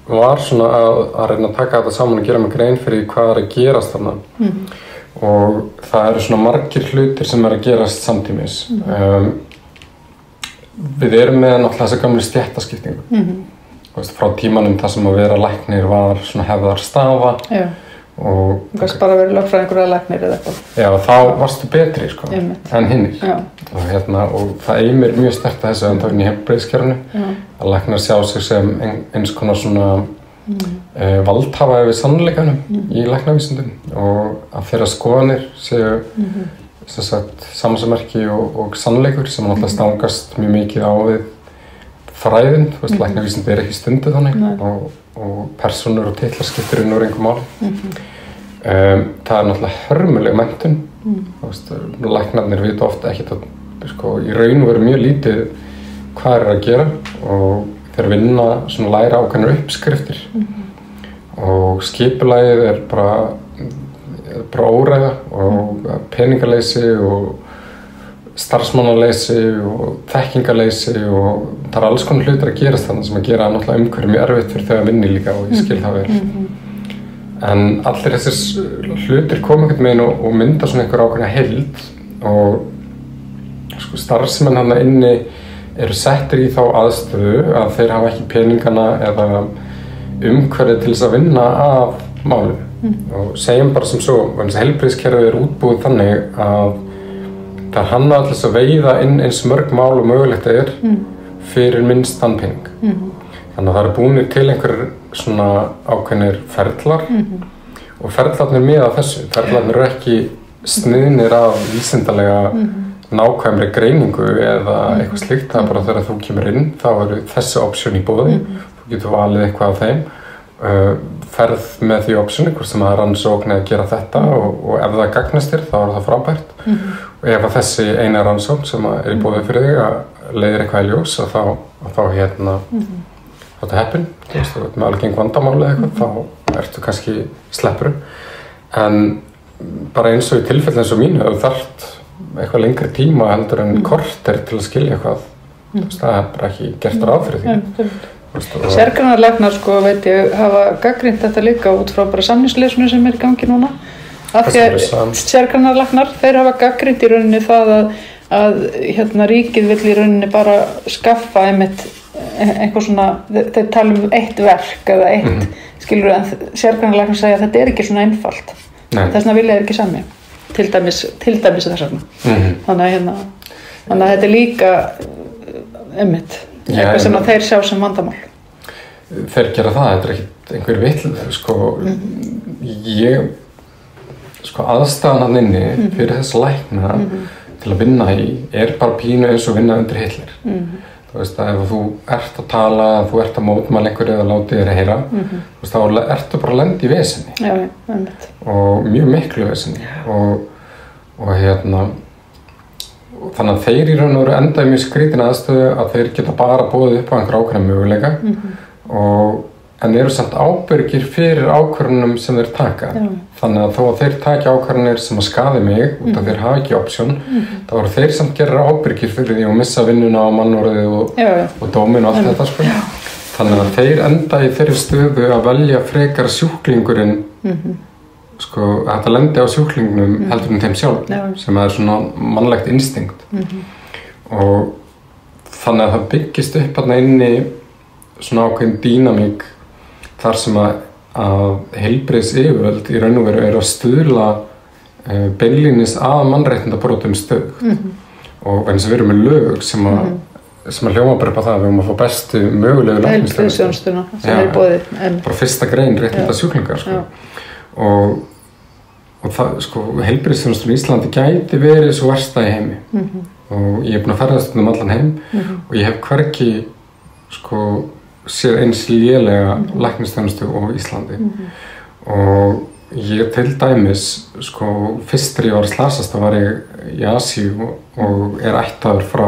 var svona að reyna að taka þetta saman og gera mig grein fyrir hvað er að gerast þarna. Og það eru svona margir hlutir sem er að gerast samtímis. Við erum með náttúrulega þessa gamlu stéttaskiptingu. Frá tímanum það sem að vera læknir var svona hefðar staða. Og það bara verið lögfræðingur eða læknir eða eitthvað. Já, þá varstu betri sko, en hinnir. Og það eimir mjög sterkt að þessu antöfni í heilbrigðiskerfinu að læknar sjá sig sem eins konar svona valdhafa yfir sannleikanum í læknavísindum og að þeirra skoðanir séu samansmerki og sannleikur sem náttúrulega stangast mjög mikið á við fræðin. Læknavísindi er ekki stundið þannig og persónur og titlar skiptir inn úr einhver mál. Það er náttúrulega hörmuleg menntun. Læknarnir vita ofta ekkert að sko, í raun og veru mjög lítið hvað er að gera og þeir vinna svona læra ákveðnar uppskriftir og skipulagið er bara óræða og peningaleysi og starfsmannaleysi og þekkingaleysi og það alls konar hlutir að gerast þarna sem að gera náttúrulega umhverfið mjög erfitt fyrir þau að vinna líka og ég skil það vel. En allir þessir hlutir koma einhvern veginn og mynda svona einhver ákveðna heild og sko starfsmenn þarna inni eru settir í þá aðstöðu að þeir hafa ekki peningana eða umhverfið til þess að vinna af málum. Og segjum bara sem svo, heilbrigðiskerfið útbúið þannig að það er hannað til þess að veiða inn eins mörg mál og mögulegt fyrir minnstan pening. Þannig að það eru búnir til einhverjir svona ákveðnir ferlar og ferlarnir miða þessu. Ferlarnir eru ekki sniðnir af vísindalega nákvæmri greiningu eða eitthvað slíkt. Það er bara þegar þú kemur inn, þá eru þessi option í boði. Þú getur valið eitthvað af þeim. Ferð með því optioni, hvort sem það er rannsókn eða gera þetta og ef það gagnast þér, þá er það frábært. Og ef þessi eina rannsókn sem er í boði fyrir þig að leiðir eitthvað í ljós, að þá þetta heppin, þú veist, með algeng vandamáli eða eitthvað, þá ertu kannski sleppur. En bara eins og í tilfelli eins og mínu, ef þú þarft eitthvað lengri tíma heldur en korter til að skilja eitthvað, þú veist, það er bara ekki gert ráð fyrir því. Sérgreinalæknar, sko, veit ég, hafa gagnrýnt þetta líka út frá bara samningsleysinu sem er í gangi núna. Af því að sérgreinalæknar, þeir hafa gagnrýnt í rauninni það að ríkið vill í rauninni bara skaffa einmitt einhver svona, þeir tala eitt verk eða eitt, skilur, en sérgreinalæknar segja að þetta er ekki svona einfalt. Þess vegna vilja þeir ekki sami, til dæmis þess vegna. Þannig að þetta er líka einmitt eitthvað sem að þeir sjá sem vandamál. Þeir gera það, þetta er ekkert einhver vill, sko aðstæðan hann inni fyrir þess lækna til að vinna í er bara pínu eins og vinna undir Hitler. Þú veist að ef þú ert að tala, þú ert að mótmæla einhverju eða látið þér að heyra, þú veist þá ertu bara að lenda í vesenni. Já, einmitt. Og mjög miklu vesenni og þannig að þeir í raun og veru enda í mjög skrítin aðstöðu að þeir geta bara boðið upp á einhver ákveðna möguleika en eru samt ábyrgir fyrir ákvörðunum sem þeir taka. Þannig að þó að þeir taki ákvörðunir sem að skaði mig út af þeir hafa ekki option, þá eru þeir samt gerir ábyrgir fyrir því að missa vinnuna á mannorðið og dómin og allt þetta sko. Þannig að þeir enda í þeirri stöðu að velja frekar sjúklingurinn sko, að þetta lendi á sjúklingnum heldur en þeim sjálf, sem er svona mannlegt instinkt. Og þannig að það byggist upp þarna inni svona ákveðin dýnamík þar sem að heilbrigðisyfirvöld í raun og veru eru að stuðla beinlínis að mannréttindabrotum stöðugt. Og eins og við erum með lög sem að hljóma bara upp á það að við höfum að fá bestu mögulegu heilbrigðisþjónustuna sem er í boði. Bara fyrsta grein réttinda sjúklingar sko. Og það, sko, heilbrigðisþjónustan í Íslandi gæti verið svo versta í heimi og ég er búinn að ferðast allan heim og ég hef hvergi sko séð eins lélega læknisþjónustu á Íslandi og ég til dæmis sko fyrst þegar ég var að slasast þá var ég í Asíu og er ættaður frá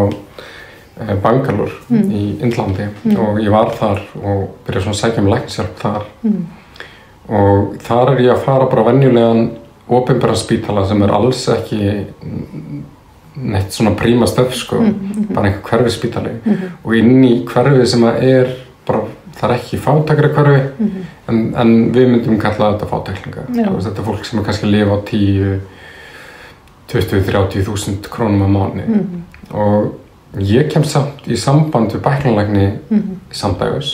Bangalore í Indlandi og ég var þar og byrjaði svona að sækja læknishjálp þar og þar er ég að fara bara venjulegan opinberan spítala sem er alls ekki neitt svona príma stöð sko, bara einhver hverfisspítali og inn í hverfi sem er bara, það er ekki fátækra hverfi en við myndum kalla þetta fátæklinga. Þetta er fólk sem er kannski að lifa á 20-30.000 krónum á mánuði og ég kem samt í samband við bæklanlækni samdægus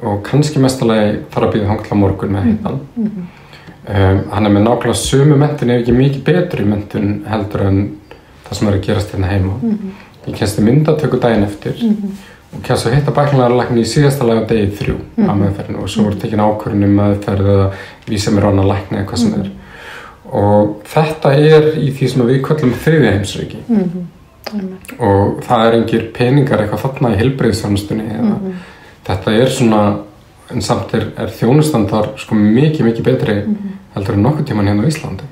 og kannski mestalagi þarf að bíða þangað til á morgun með heitan. Hann er með nákvæmlega sömu menntun ef ekki mikið betri menntun heldur en það sem er að gerast hérna heima. Ég kemst í myndatöku daginn eftir og kemst að hitta bæklanlækni í síðasta lagi á degi 3 á meðferðinu og svo voru tekin ákvörðun meðferð eða vísa mér á annan lækni eða hvað sem er. Og þetta er í því sem við köllum þriðja heimsríki. Og það er engir peningar eitthvað þarna í heilbrigðisþjónustunni eða þetta er svona, en samt er þjónustan þar sko mikið betri heldur en nokkuð tíman hérna á Íslandi.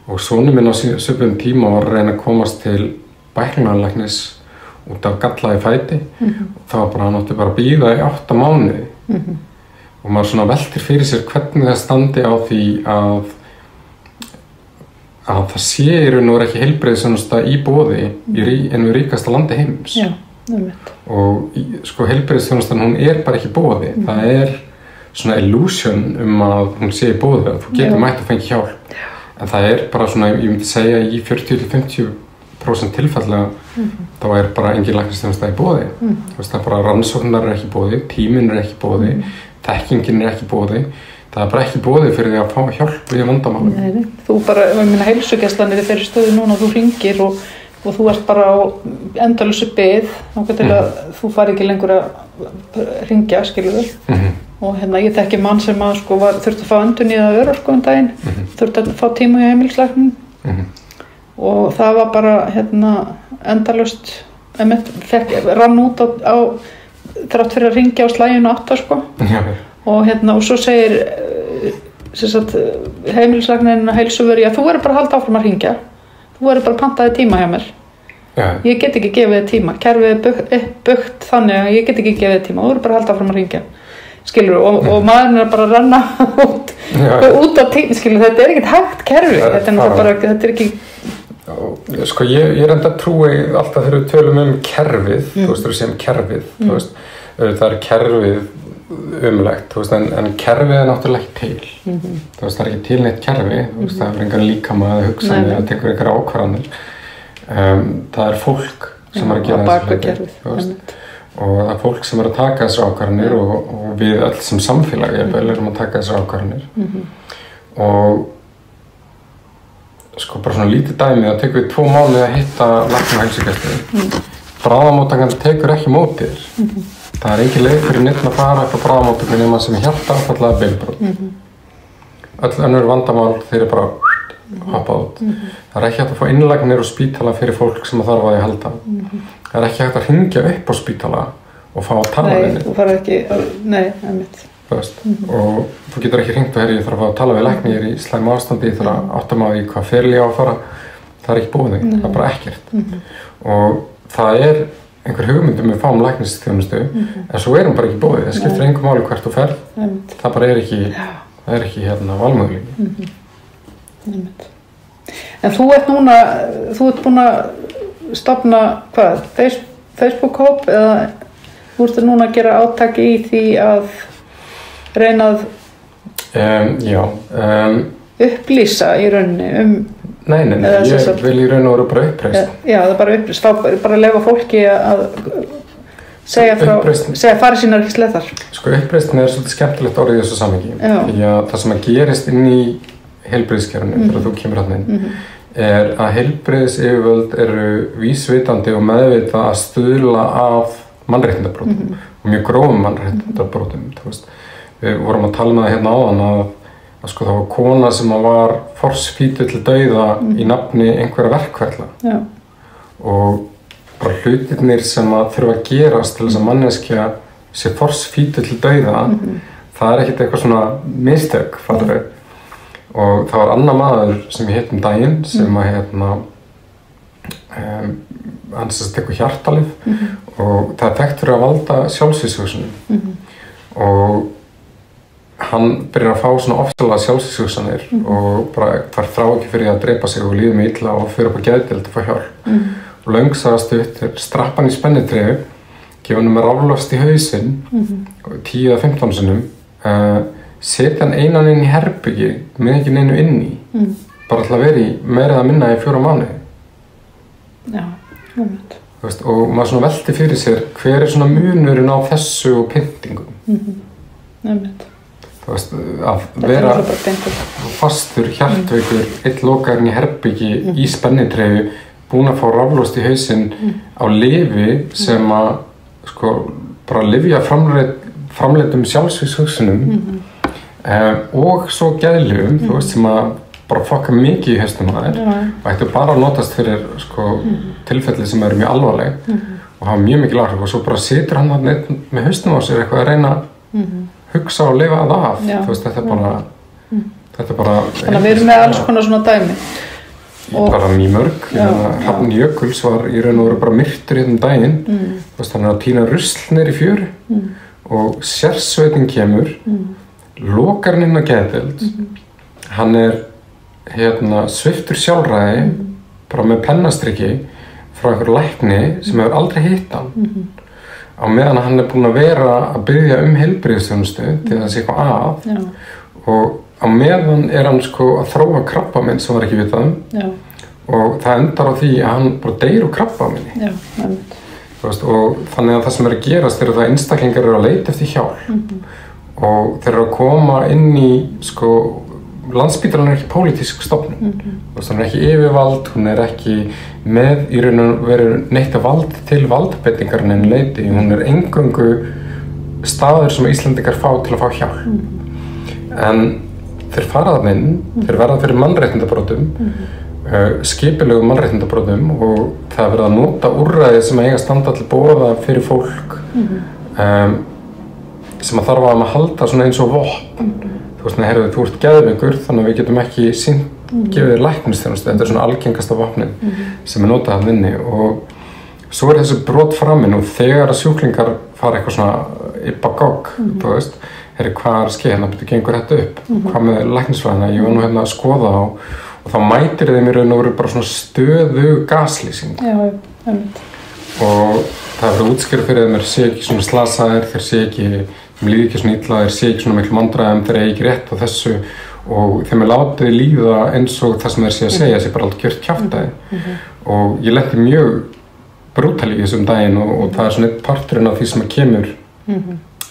Og sonur minn á svipuðum tíma var að reyna að komast til bæklanlæknis út af gallaði fæti og það var bara, hann átti bara að bíða í 8 mánuði og maður svona veltir fyrir sér hvernig það standi á því að að það sé í raun og veru ekki heilbrigðisþjónusta í boði í einu ríkasta landi heims. Já, einmitt. Og sko heilbrigðisþjónustan, hún bara ekki í boði. Það svona illusion að hún sé í boði, að þú getur mætt að fengi hjálp. En það bara svona, ég myndi segja í 40-50% tilfella þá bara engin læknisþjónusta í boði. Það bara rannsóknar ekki í boði, tíminn ekki í boði, þekkingin ekki í boði. Það bara ekki boði fyrir því að fá hjálp við vandamálum. Nei, þú bara, ég meina heilsugæslan í þeirri stöðu núna að þú hringir og þú ert bara á endalausu bið þangað til að þú fari ekki lengur að hringja, skilurðu. Og ég þekki mann sem að sko þurfti að fá endurnýjaða örorku daginn, þurfti að fá tíma hjá heimilislæknum og það var bara endalaust, rann út á þrátt fyrir að hringja á slaginu 8 sko. Og svo segir heimilislæknirinn að heilsuveri að þú verður bara að halda áfram að hringja, þú verður bara að panta þér tíma hjá mér. Ég get ekki gefið þér tíma, kerfið byggt þannig að ég get ekki gefið þér tíma, þú verður bara að halda áfram að hringja. Skilur, og maðurinn bara að renna út á tíma, skilur, þetta ekkert hægt kerfi, þetta ekki... Sko, ég enda að trúi alltaf þegar við tölum kerfið, þú veist, þú séum kerfið, þú veist, það kerfið umlegt, þú veist, en kerfið náttúrulega ekki til, þú veist, það ekki til neitt kerfi, þú veist, það engan líkama að hugsa að tekur einhverja ákvarðanir, það fólk sem að gera þessu hluti, þú veist, og það fólk sem að taka þessar ákvarðanir og við öll sem samfélag erum að taka þessar ákvarðanir og sko bara svona lítið dæmi, það tekur við 2 mánuði að hitta lækni á heilsugæslu. Bráðamóttakan tekur ekki mótið þér. Það engin leið fyrir neitt að fara upp á bráðamóttöku nema sem hjartaáfall eða beinbrot. Öll önnur vandamál þeir bara hoppað út. Það ekki hægt að fá innlagnir og spítala fyrir fólk sem þarf að því halda. Það ekki hægt að hringja upp á spítala og fá að tala við. Nei, þú fara ekki, einmitt. Og þú getur ekki hringt og ég þarf að fá að tala við lækni, ég í slæmu ástandi, ég þarf að átta mig á því hvað ferli á að fara. Það ekki búið, það bara ekkert. Og það einhver hugmyndum við fáum læknisþjónustu, en svo hún bara ekki búið. Það skiptir engu máli hvert þú ferð. Það bara ekki valmöguleiki. En þú ert búin að stofna hvað, Facebook-hóp eða þú ert núna að gera átak í því að reyna að upplýsa í rauninni Nei, ég vil í raun og veru bara uppreist. Já, það bara uppreist, bara lefa fólki að segja fari sínar ekki sleðar. Sko uppreistin svolítið skemmtilegt orðið í þessu samhengi. Því að það sem að gerist inn í heilbrigðiskerfinu þegar þú kemur þarna inn að heilbrigðisyfirvöld eru vísvitandi og meðvita að stuðla af mannréttindabrotum og mjög grófum mannréttindabrotum. Við vorum að tala með það hérna áðan að sko það var kona sem var forsfítuð til dauða í nafni einhverja verkferla og bara hlutirnir sem að þurfa að gerast til þess að manneskja sé forsfítuð til dauða það ekkert eitthvað svona mistök fattur og það var annar maður sem ég hitt daginn sem að hann sérst eitthvað hjartalif og það þekkt fyrir að valda sjálfsvíshugsunum og hann byrjar að fá svona ofsalega sjálfsvíshugsanir og bara þar þrá ekki fyrir að dreipa sig og líða mig illa og fyrir upp á geðdeild að fá hjálp og löngsagast upp strappan í spennitreyju gefa hann með raflost í hausinn 10-15 sinnum setja hann einan inn í herbyggi með ekki neinu inn í bara til að vera í meira eða minna í 4 mánuði og maður svona velti fyrir sér hver svona munurinn á þessu og pyntingum að vera fastur, hjartveikur, einn lokaðurinn í herbyggi í spennitreyju, búinn að fá raflost í hausinn á lyfi sem að sko bara lyfja framleiddum sjálfsvíshugsunum og svo geðlyfum, þú veist, sem að bara fokka mikið í hausnum að þér og ættu bara að notast fyrir sko tilfelli sem eru mjög alvarleg og hafa mjög mikil áhrif og svo bara situr hann með hausnum á sér eitthvað að reyna hugsa og lifa það af, þú veist, þetta er bara þannig að við erum með alls konar svona dæmi bara mjög mörg, Hrafn Jökuls var í raun og veru bara myrtur hérna daginn þú veist, hann að tína rusl niður í fjöru og sérsveitin kemur lokar hann inn á geðdeild hann sviptur sjálfræði bara með pennastriki frá einhver lækni sem hefur aldrei hitt hann á meðan hann búinn að vera að biðja heilbrigðisþjónustu til að það sé eitthvað að og á meðan hann að þróa krabbaminn sem var ekki vitað og það endar á því að hann bara deyr úr krabbaminni og þannig að það sem að gerast það að einstaklingar að leita eftir hjálp og þeir að koma inn í Landspítalan ekki pólitísk stofnun hún ekki yfirvald, hún ekki með í raun og veru neitt vald til valdbeitingar en leiti, hún eingöngu staður sem Íslendingar fá til að fá hjálp en þeir fara þarna inn, þeir verða fyrir mannréttindabrotum skipulegum mannréttindabrotum og það verða að nota úrræði sem eiga standa til boða fyrir fólk sem að þarf að halda svona eins og vopn þú ert geðveikur þannig að við getum ekki gefið þér læknisþjónustu, þetta svona algengasta vopnin sem notað þarna inni og svo þessi brot framinn og þegar að sjúklingar fara eitthvað svona yppagogg, hvað skeið betur gengur þetta upp, hvað með læknisfræðina, ég var nú að skoða og þá mætir þeim í raun og veru bara svona stöðu gaslýsing og það verður útskýrt fyrir þeim sé ekki svona slasaðir, þeir sé ekki líði ekki svona illa, þeir sé ekki svona miklu vandræðum, þeir eigi ekki rétt á þessu og þeim látið líða eins og það sem þeir sé að segja sé bara allt gjört kjaftaði og ég lenti mjög brútal í þessum daginn og það svona einn parturinn af því sem kemur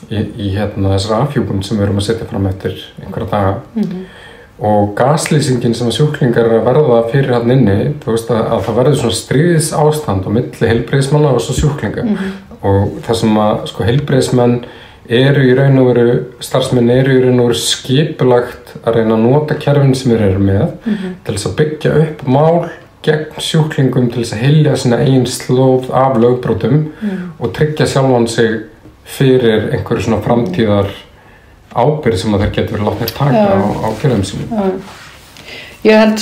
í þessari afhjúpun sem við erum að setja fram eftir einhverja daga og gaslýsingin sem sjúklingar að verða fyrir hann inni að það verður svona stríðsástand á milli heilbrigðismanna og svo sjúklinga og það sem að heilbrigðismenn eru í raun og veru starfsmenn eru í raun og veru skipulagt að reyna að nota kerfin sem þeir eru með til þess að byggja upp mál gegn sjúklingum til þess að hylja sína eigin slóð af lögbrotum og tryggja sjálfan sig fyrir einhverju svona framtíðar ábyrgð sem að þeir getur verið látnir taka á kerfum sínum. Ég held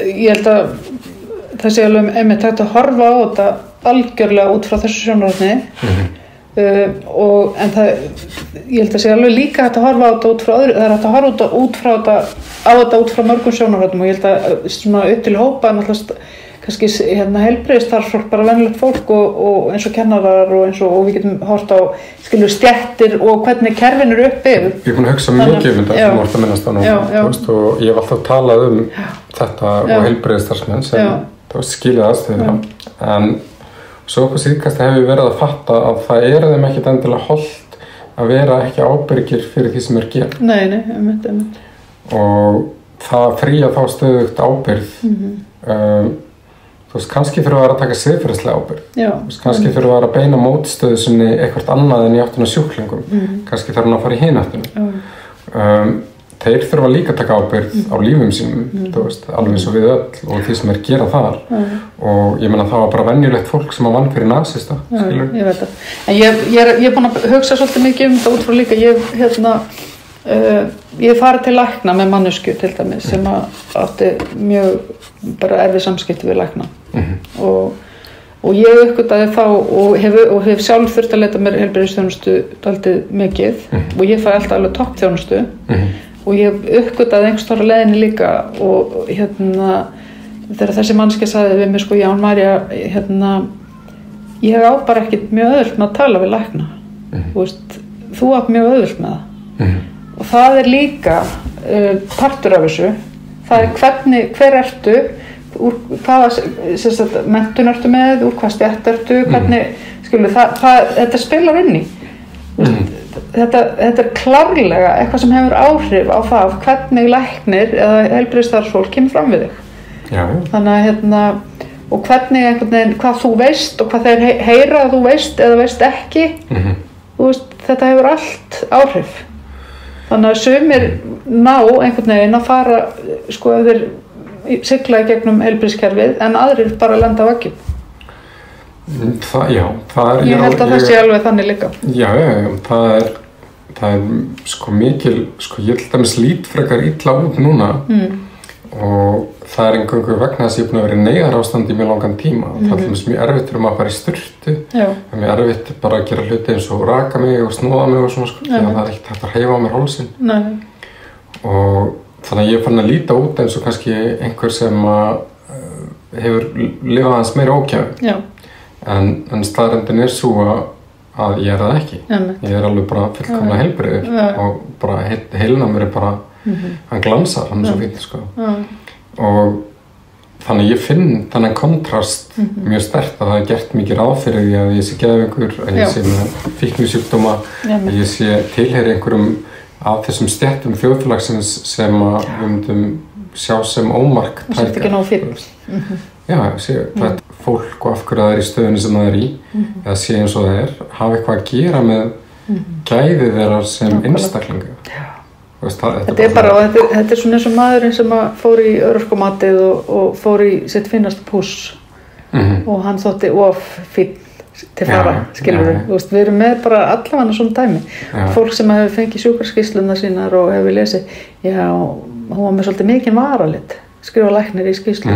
ég held að það sé alveg einmitt hægt að horfa á þetta algjörlega út frá þessu sjónarhorni en það ég held að sé alveg líka hægt að horfa á þetta út frá öðru, það hægt að horfa á þetta út frá mörgum sjónarhornum og ég held að svona upp til hópa náttúrulega kannski heilbrigðisstarfsfólk bara venjulegt fólk og eins og kennarar og eins og við getum hort á stéttir og hvernig kerfin eru uppi. Ég búin að hugsa mikið þetta sem þú ert að minnast á nú og ég hef alltaf talað þetta og heilbrigðisstarfsmenn sem skilja aðstöðuna en svo upp á síðkast hefur verið að fatta að það þeim ekkert endilega hollt að vera ekki ábyrgir fyrir því sem gert. Nei, einmitt. Og það fría þá stöðugt ábyrgð kannski fyrir að vera að taka siðferðislega ábyrgð kannski fyrir að vera að beina mótstöðu sinni eitthvað annað en í áttuna sjúklingum kannski þarf hann að fara í hin áttuna þeir þurfa líka að taka ábyrgð á lífum sínum alveg eins og við öll og því sem gera þar og ég meina það var bara venjulegt fólk sem vann fyrir nasista skilur. Ég veit það en ég er búin að hugsa svolítið mikið þetta út frá líka ég farið til lækna með manneskju til dæmis sem átti mjög bara erfið samskipti við lækna og ég uppgötaði þá og hef sjálf þurft að leita mér heilbrigðisþjónustu dálítið mikið og ég fæ alltaf alveg toppþjónustu og ég uppgötaði einhvers staðar á leiðinni líka og þegar þessi manneskja sagði við mig Ján María ég á bara ekkert mjög auðvelt með að tala við lækna þú átt mjög auðvelt með það og það líka partur af þessu það hver ertu úr hvaða menntun ertu með úr hvað stétt ertu hvernig, þetta spilar inn í þetta klárlega eitthvað sem hefur áhrif á það hvernig læknir eða heilbrigðisstarfsfólk kemur fram við þig þannig að og hvernig einhvern veginn hvað þú veist og hvað þeir heyra að þú veist eða veist ekki þetta hefur allt áhrif þannig að sumir ná einhvern veginn að fara þeir sigla í gegnum heilbrigðiskerfið en aðrir bara lenda á veggjum. Ég held að það sé alveg þannig líka. Já, það er mikil, ég held að lít frekar illa út núna og það er eingöngu vegna þess að ég er búin að vera í neyðarástand í mjög langan tíma og það er mjög erfitt að fara í sturtu það er mjög erfitt bara að gera hluti eins og raka mig og snúða mig og svona því að það er ekkert hægt að hreyfa á mér hálsinn og þannig að ég fann að líta út eins og kannski einhver sem hefur lifað hans meira ókjæfi en staðreyndin svo að ég það ekki ég alveg bara fullkomlega heilbrigður og bara heilin á mér bara hann glansar, hann svo fínt sko. Og þannig ég finn þannig kontrast mjög sterkt að það gert mikið ráð fyrir því að ég sé geðveikur, að ég sé með fíknisjúkdóma, að ég sé tilheyri einhverjum af þessum stéttum þjóðfélagsins sem við myndum sjá sem ómark það er ekki nóg fyrir já, sé þetta fólk og af hverju það í stöðunni sem það í eða sé eins og það hafa eitthvað að gera með gæði þeirra sem einstaklinga þetta bara, þetta svona eins og maðurinn sem fór í örorkumatið og fór í sitt finnasta púss og hann þótti of fínn til fara, skilur við erum með bara allavega svona dæmi fólk sem hefur fengið sjúkraskýrsluna sínar og hefur lesið, já, hún var með svolítið mikinn varalit, skrifa læknir í skýrslu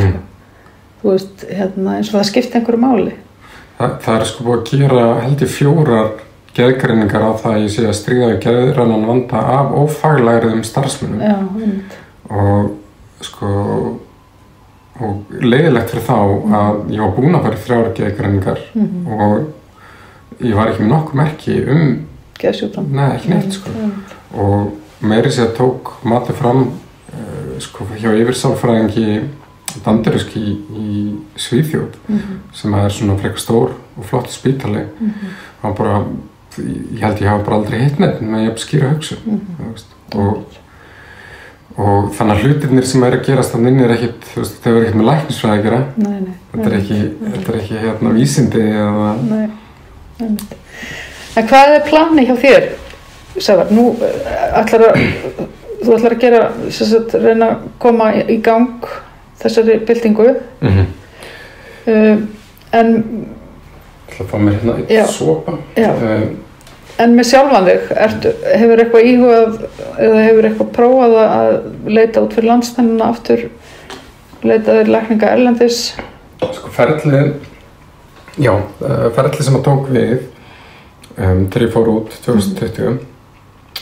þú veist, eins og það skipti einhverju máli það sko búið að gera held ég 4 geðgreiningar á það að ég sé að stríða við geðrænan vanda af ófaglæriðum starfsmönnum og sko og leiðilegt fyrir þá að ég var búin að fara í 3 geðgreiningar og ég var ekki með nokkuð merki geðsjúkdóm nei, ekki neitt sko og meiri sér tók matið fram sko hjá yfirsálfræðingi Dandersk í Svíþjóð sem svona frekar stór og flott spítali og bara ég held ég hafa bara aldrei hitt neitt með ég skýra hugsun og þannig að hlutirnir sem að gerast þannig inni ekkit, þú veist, það ekkert með læknisfræði að gera þetta er ekki vísindi eða En hvað planið hjá þér, Sævar? Nú þú ætlar að gera reyna að koma í gang þessari byltingu en Það fá mér í sopa En með sjálfan þig, hefur eitthvað íhugað eða hefur eitthvað prófað að leita út fyrir landstænuna aftur, leita þér lækninga erlendis? Sko ferlið sem að tók við þegar ég fór út 2020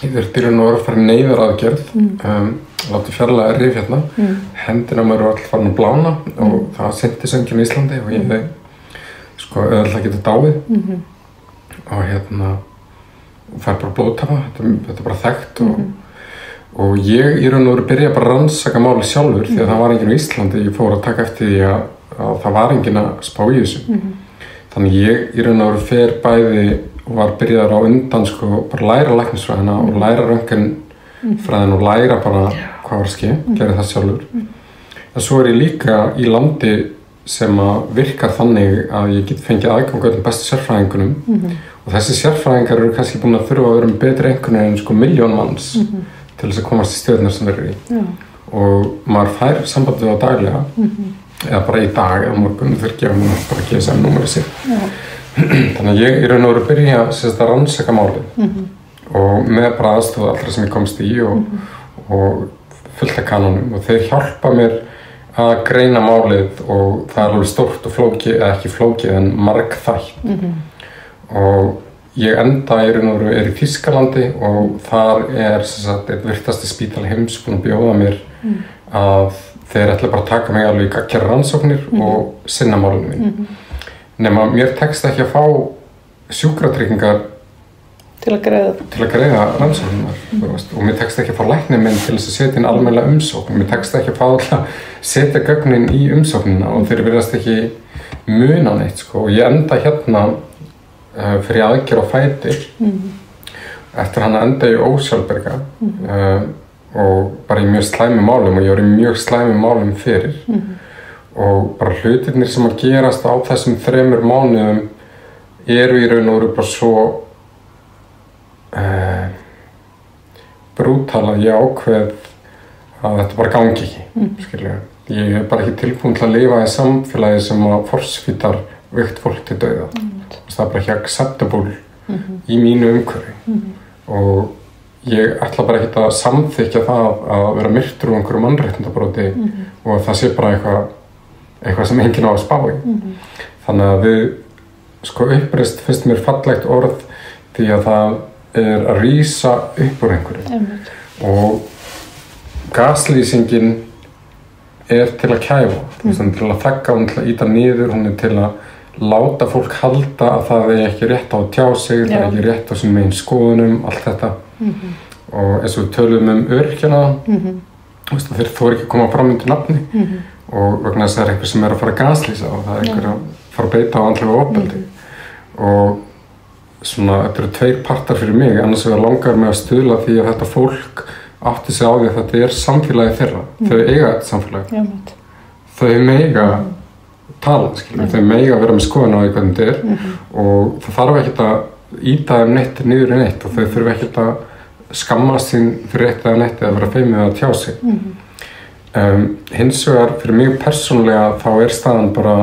ég þurfti raun og veru að fara neyðaraðgerð láti fjarlæga rif hendina mér var alltaf farin að blána og það var syntisöngin í Íslandi og ég sko auðvitað að geta dáið og og fær bara blóðtappa, þetta er bara þekkt og ég í raun og veru byrja bara að rannsaka máli sjálfur því að það var enginn á Íslandi, ég fór að taka eftir því að það var enginn að spá í þessu þannig ég í raun og veru fer bæði og var byrjaður á undan sko bara læra læknisfræðina og læra röntgenfræðina og læra bara hvað var að ske, gera það sjálfur en svo ég líka í landi sem að virkar þannig að ég get fengið aðgang að öllum bestu sérfræðingunum og þessi sérfræðingar eru kannski búin að þurfa að vera betri einhvern veginn sko 1.000.000 manns til þess að komast í stöðunar sem þeir eru í og maður fær sambandið á daglega eða bara í dag eða morgun þegar gefa mér bara GSM-númerið sitt þannig að ég í raun og veru byrja að rannsaka málið og með bara aðstoð allra sem ég komst í og fullt af kanónum og þeir hjálpa mér að greina málið og það er alveg stórt og flókið, eða ekki flókið en margþætt og ég enda í raun og veru í Þýskalandi og þar er einn virtasti spítali heims búinn að bjóða mér að þeir ætla bara að taka mig alveg að gera rannsóknir og sinna málinu mín nema mér tekst ekki að fá sjúkratryggingar til að greiða rannsóknar og mér tekst ekki að fá læknir minn til þess að setja inn almennilega umsókn mér tekst ekki að fá að setja gögnin í umsóknina og þeir virðast ekki muna neitt sko og ég enda fyrir aðgerð á fæti eftir hann að enda í Ósjálfberga og bara í mjög slæmi málum og ég var í mjög slæmi málum fyrir og bara hlutirnir sem að gerast á þessum 3 mánuðum eru í raun og veru bara svo brútal að ég ákveð að þetta bara gangi ekki skilja. Ég er bara ekki tilbúin til að lifa í samfélagi sem að forsvítar veikt fólk til dauða það er bara ekki acceptable í mínu umhverfi og ég ætla bara ekki að samþykja það að vera myrtur úr einhverju mannréttindabróti og það sé bara eitthvað sem enginn á að spá í þannig að við sko uppreist finnst mér fallegt orð því að það er að rísa upp úr einhverju og gaslýsingin til að kæfa, til að þagga, hún til að ýta niður, hún til að láta fólk halda að það ekki rétt á að tjá sig, það ekki rétt á sínum megin skoðunum, allt þetta. Og eins og við töluðum öryrkjana, þeir þori ekki að koma fram undir nafni og vegna þess að það einhver sem að fara að gaslýsa og það einhver að fara að beita á andlegu ofbeldi. Og svona, þetta tveir partar fyrir mig, annars vegar langar mig að stuðla því að þetta fólk átti sig á því að þetta samfélagi þeirra. Þau eiga þetta samfélagi. Þau mega tala, þau mega vera með skoðun á því hvernig þetta og það þarf ekkert að ýta þeim neitt niður í neitt og þau þurfa ekkert að skammast sín fyrir eitt eða neitt eða vera feimið að tjá sig. Hins vegar fyrir mig persónulega þá staðan bara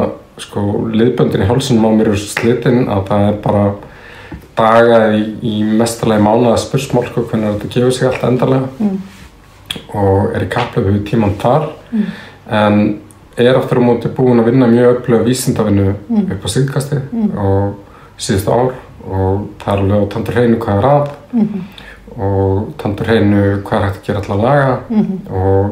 liðböndin í hálsinum á mér slitinn að það bara daga í mestalagi mánaða spursmál hvernig þetta gefur sig allt endarlega og í kapphlaupi við tímann þar en aftur á móti búin að vinna mjög öfluga vísindavinnu upp á síðkastið og síðustu ár og það alveg á tandur hreinu hvað að og tandur hreinu hvað hægt að gera alltaf laga og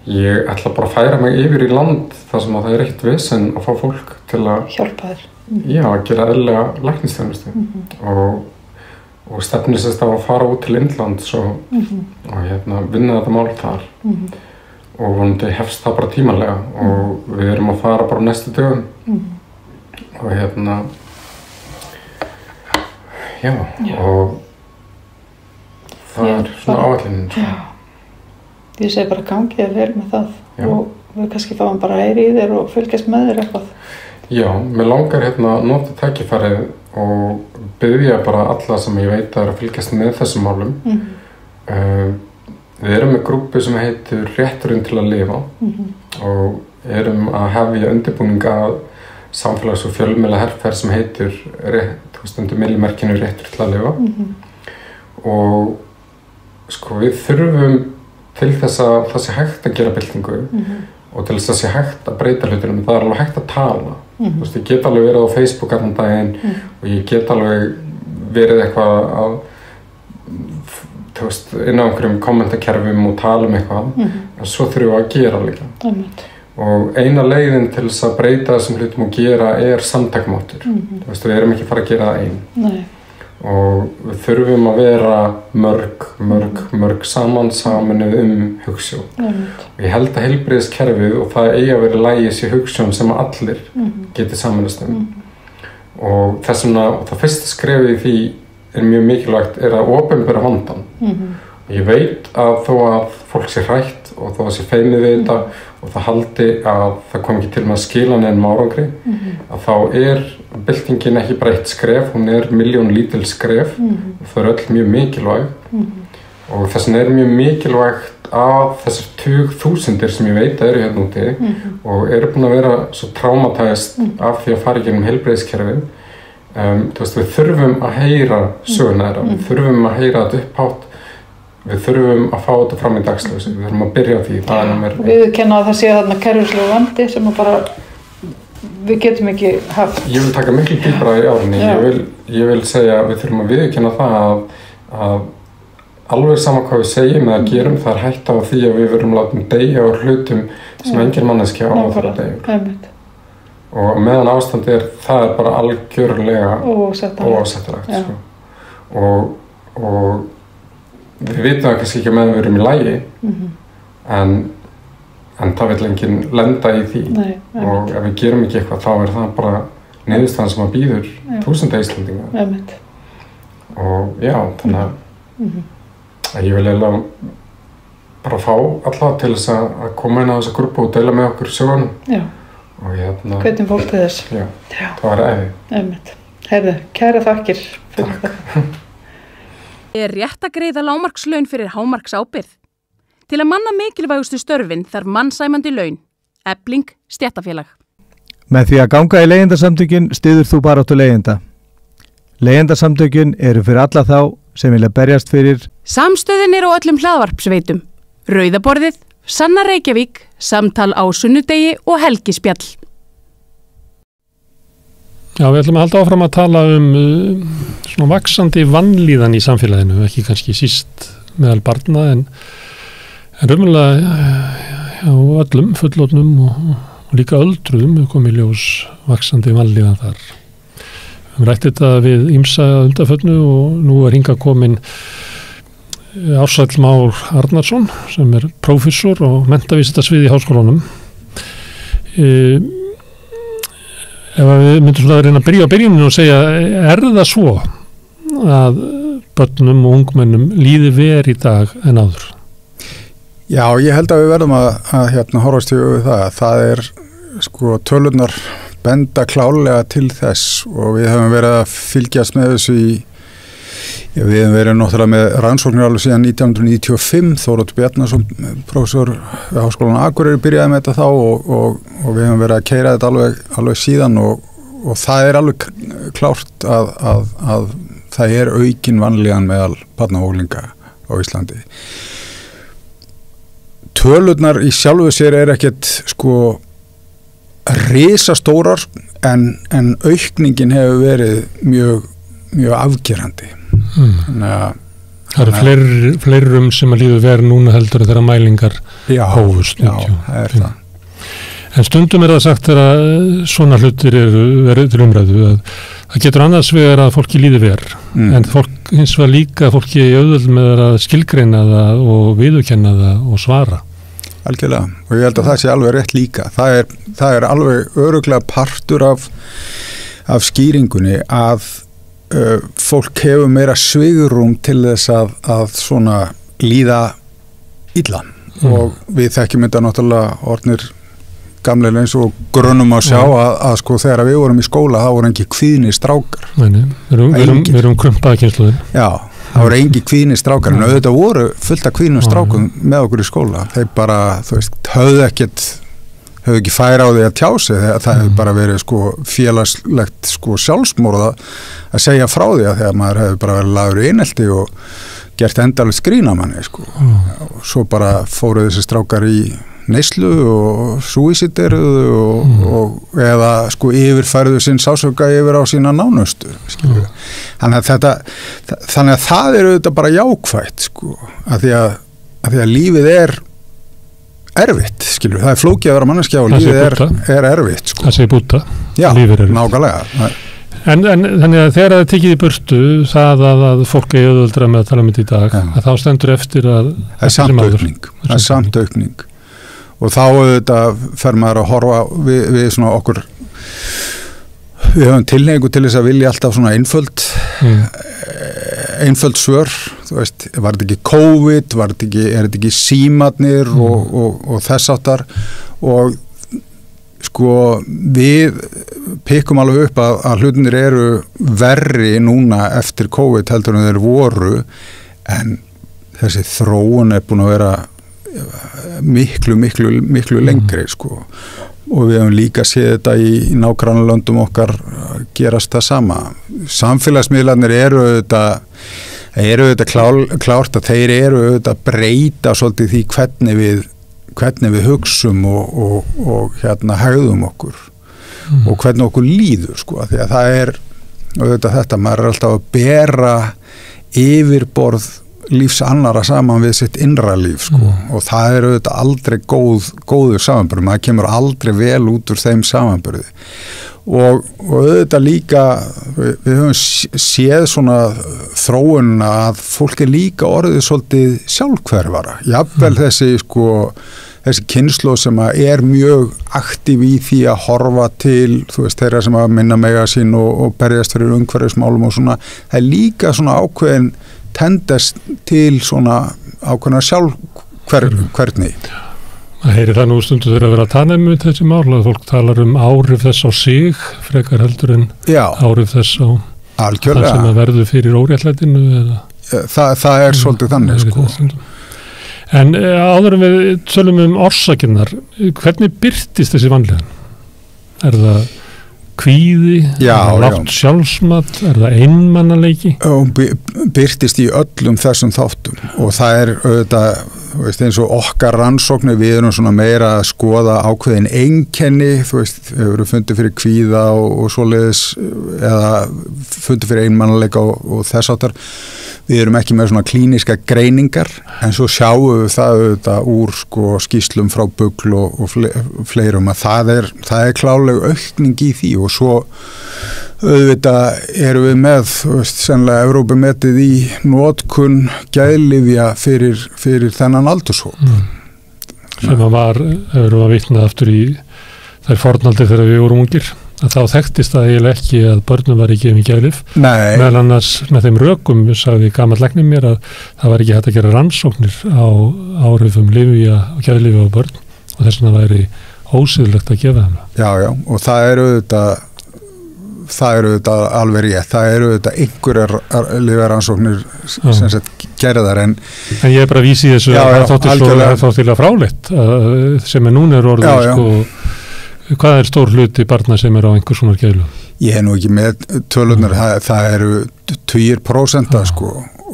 ég ætla bara að færa mig yfir í land þar sem að það ekkert vesen að fá fólk til að hjálpa þér. Já, að gera eðlilega læknisþjónustu og stefnir sérst á að fara út til Indlands og vinna þetta mál þar og vonandi hefst það bara tímanlega og við erum að fara bara næstu dögum og og það svona áætlunin. Ég segi bara gangið þér vel með það og við kannski fáum bara að heyra í þér og fylgjast með þér eitthvað. Já, mér langar að nota tækifærið og biðja bara alla sem ég veit að fylgjast með þessum málum. Við erum með grúppu sem heitir Rétturinn til að lifa og erum að hefja undirbúning að samfélags- og fjölmiðla herferð sem heitir undir millimerkinu Réttur til að lifa og við þurfum til þess að það sé hægt að gera byltingu og til þess að sé hægt að breyta hlutunum, það alveg hægt að tala. Ég get alveg verið á Facebook allan daginn og ég get alveg verið eitthvað að inn á einhverjum kommentakerfum og tala eitthvað, en svo þurfum við að gera líka. Og eina leiðin til þess að breyta þessum hlutum og gera samtækmáttur. Við erum ekki að fara að gera það einn. Og við þurfum að vera mörg saminuð hugsjón. Og ég held að heilbrigðiskerfið og það eigi að vera í lagi sé hugsjón sem allir geti saminast og þess vegna það fyrsta skrefið í því mjög mikilvægt að opinbera vandann. Ég veit að þó að fólk sé hrætt og þó að sé feimið við þetta og það haldi að það kom ekki til með að skila neinum árangri, að þá byltingin ekki bara eitt skref, hún milljón lítil skref og það öll mjög mikilvæg og þess vegna mjög mikilvægt að þessar 20.000 sem ég veit að eru hérna úti og eru búin að vera svo traumatæst af því að fara í gegnum heilbrigðiskerfið. Við þurfum að heyra söguna þeirra, við þurfum að heyra þetta upphátt, við þurfum að fá þetta fram í dagsljósi, við þurfum að byrja á því. Við kenna að það sé þarna kerfislegur vandi sem bara við getum ekki haft. Ég vil taka miklu dýpra í árinni, ég vil segja að við þurfum að viðurkenna það að alveg sama hvað við segjum eða gerum, það hætta á því að við verum látum deyja á hlutum sem engin manneskja á að fara deyja. Og meðan ástandi það bara algjörlega óásættilegt. Og við vitum það kannski ekki meðan við erum í lagi, en það vill enginn lenda í því. Og ef við gerum ekki eitthvað, þá það bara niðurstaðan sem að býður þúsunda Íslendinga. Og já, þannig að ég vil eiginlega bara fá alla til þess að koma inn á þessa grúpu og deila með okkur sögunum. Hvernig fólk til þess? Já, það var æði. Heyrðu, kæra þakkir fyrir þetta. Rétt að greiða lágmarkslaun fyrir hámarksábyrgð? Til að manna mikilvægustu störfin þarf mannsæmandi laun. Efling stéttarfélag. Með því að ganga í leigjendasamtökin styður þú baráttu leigjenda. Leigjendasamtökin eru fyrir alla þá sem vilja berjast fyrir. Samstöðin á öllum hlaðvarpsveitum. Rauðaborðið, Sanna Reykjavík, Samtal á sunnudegi og helgispjall. Já, við ætlum að halda áfram að tala svona vaxandi vanlíðan í samfélaginu, ekki kannski síst meðal barna, En raunverulega á öllum fullorðnum og líka öldruðum er komið ljós vaxandi vanlíðan þar. Við rætti þetta við ýmsa undanförnu og nú er hingað komin Ársæll Már Arnarsson sem er prófessor og menntavísindasvið í háskólanum. Ef við myndum svona að reyna að byrja á byrjuninu og segja, er það svo að börnum og ungmennum líði verr í dag en áður? Já, ég held að við verðum að horfast í augu það. Það er sko tölurnar benda klárlega til þess og við höfum verið að fylgjast með þessu við höfum verið náttúrulega með rannsóknir alveg síðan 1995, Þóroddur Bjarnason, prófessor við Háskólann Akureyri byrjaði með þetta þá og við höfum verið að keyra þetta alveg síðan og það er alveg klárt að það er aukin vanlíðan meðal barna og unglinga á Íslandi. Tölurnar í sjálfu sér er ekkert sko risastórar en aukningin hefur verið mjög afgerandi. Það eru fleirum sem að líður verið núna heldur þegar mælingar hófust. Já, það er það. En stundum er það sagt þegar svona hlutir eru til umræðu að það getur annars vegar að fólki líði verið en hins vegar líka fólki í auðvöld með að skilgreina það og viðurkenna það og svara. Algjörlega, og ég held að það sé alveg rétt líka. Það er alveg örugglega partur af skýringunni að fólk hefur meira svigrúm til þess að svona líða illa og við þekkjum þetta náttúrulega orðnir gamlega eins og grunum að sjá að sko þegar við vorum í skóla þá voru engi kvíðnir strákar. Nei, við erum krumpaða kynslóðin. Já, það voru engi kvíðnir strákar en auðvitað voru fullt af kvíðnum strákum með okkur í skóla. Þeir bara, þú veist, höfðu ekki færa á því að tjá sig þegar það hefði bara verið sko félagslegt sko sjálfsmorða að segja frá því að þegar maður hefði bara verið lagður í einelti og gert endalegt grín á manni sko. Og svo bara fóru þessi strákar í neyslu og suísideruðu og eða sko yfirfærðu sinn sásauka yfir á sína nánustu skilur. Þannig að það er auðvitað bara jákvætt sko að því að lífið er erfitt, skilur, það er flókið að vera manneskja og lífið er erfitt sko. Það segir Búdda. Já, nákvæmlega. En þannig að þegar það er tekið í burtu það að fólk er auðvöldra með að tala um þetta í dag, að þá stendur eftir að það er samt aukning og þá auðvitað fer maður að horfa við svona okkur við höfum tilhneigingu til þess að vilja alltaf svona einföld svör, þú veist, var þetta ekki COVID, er þetta ekki símarnir og þess áttar og sko við pikkum alveg upp að hlutinir eru verri núna eftir COVID heldur en þeir voru en þessi þróun er búin að vera miklu lengri sko og við hefum líka séð þetta í nágrannalöndum okkar gerast það sama. Samfélagsmiðlarnir eru auðvitað klárt að þeir eru auðvitað breyta svolítið því hvernig við hugsum og hegðum okkur og hvernig okkur líður sko, því að það er auðvitað þetta, maður er alltaf að bera yfirborð lífs annara saman við sitt innra líf sko og það er auðvitað aldrei góður samanburður, maður kemur aldrei vel út úr þeim samanburði og auðvitað líka við höfum séð svona þróun að fólk er líka orðið svolítið sjálfhverfara, jafnvel þessi kynslóð sem er mjög aktív í því að horfa til, þú veist, þeirra sem að minna mega sín og berjast fyrir umhverfismálum og svona, það er líka svona ákveðin tendast til svona ákveðna sjálfhverfni. Það heyri það nú stundu þegar að vera að tala um þessi mál, að fólk talar um áhrif þess á sig, frekar heldur en áhrif þess á það sem að verður fyrir óréttlætinu eða... Það er svolítið þannig, sko. En áður en við tölum um orsakinnar, hvernig birtist þessi vanlíðan? Er það kvíði, er það lágt sjálfsmat, er það einmannaleiki? Birtist í öllum þessum þáttum og það er auðvitað, veist, eins og okkar rannsóknir, við erum svona meira að skoða ákveðin einkenni, þú veist, við erum fundið fyrir kvíða og svoleiðis eða fundið fyrir einmannaleika og þess áttar. við erum ekki með svona klíniska greiningar en svo sjáum við það auðvitað úr sko skýslum frá BUGL og fleirum að það er klárlega aukning í því og svo auðvitað erum við með sennilega Evrópumetið í notkun geðlyfja fyrir þennan aldurshóp. Sem að erum að vitna aftur í þær fornaldir þegar við vorum ungir að þá þekktist það eiginlega ekki að börnum var ekki gefin geðlyf. Meðal annars með þeim rökum sagði gamall læknir mér að það var ekki hægt að gera rannsóknir á áhrifum lyfja og geðlyfja á börn og þess vegna væri ósiðlegt að gefa þeim. Já, og það eru auðvitað alveg rétt. Það eru auðvitað einhverjar lyfjarannsóknir sem sett gerðar en ég er bara að vísi þessu að það þóttilega fráleitt sem núna er orðið sko. Hvað er stór hluti barna sem er á einhvers konar geðlyfjum? Ég er nú ekki með tölunar, það eru 2% sko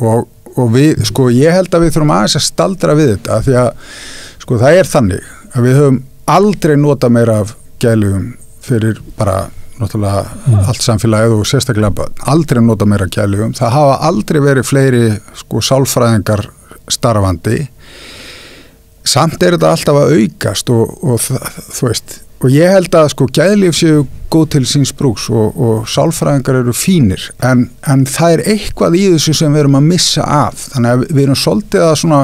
og við, sko ég held að við þurfum aðeins að staldra við þetta því að sko það er þannig að við höfum aldrei notað meira af geðlyfjum fyrir bara náttúrulega allt samfélagið og sérstaklega börn, aldrei notað meira geðlyfjum, það hafa aldrei verið fleiri sko sálfræðingar starfandi, samt er þetta alltaf að aukast og þú veist. Og ég held að sko geðlyf séu góð til síns brúks og sálfræðingar eru fínir en það er eitthvað í þessu sem við erum að missa af. Þannig að við erum svolítið að svona,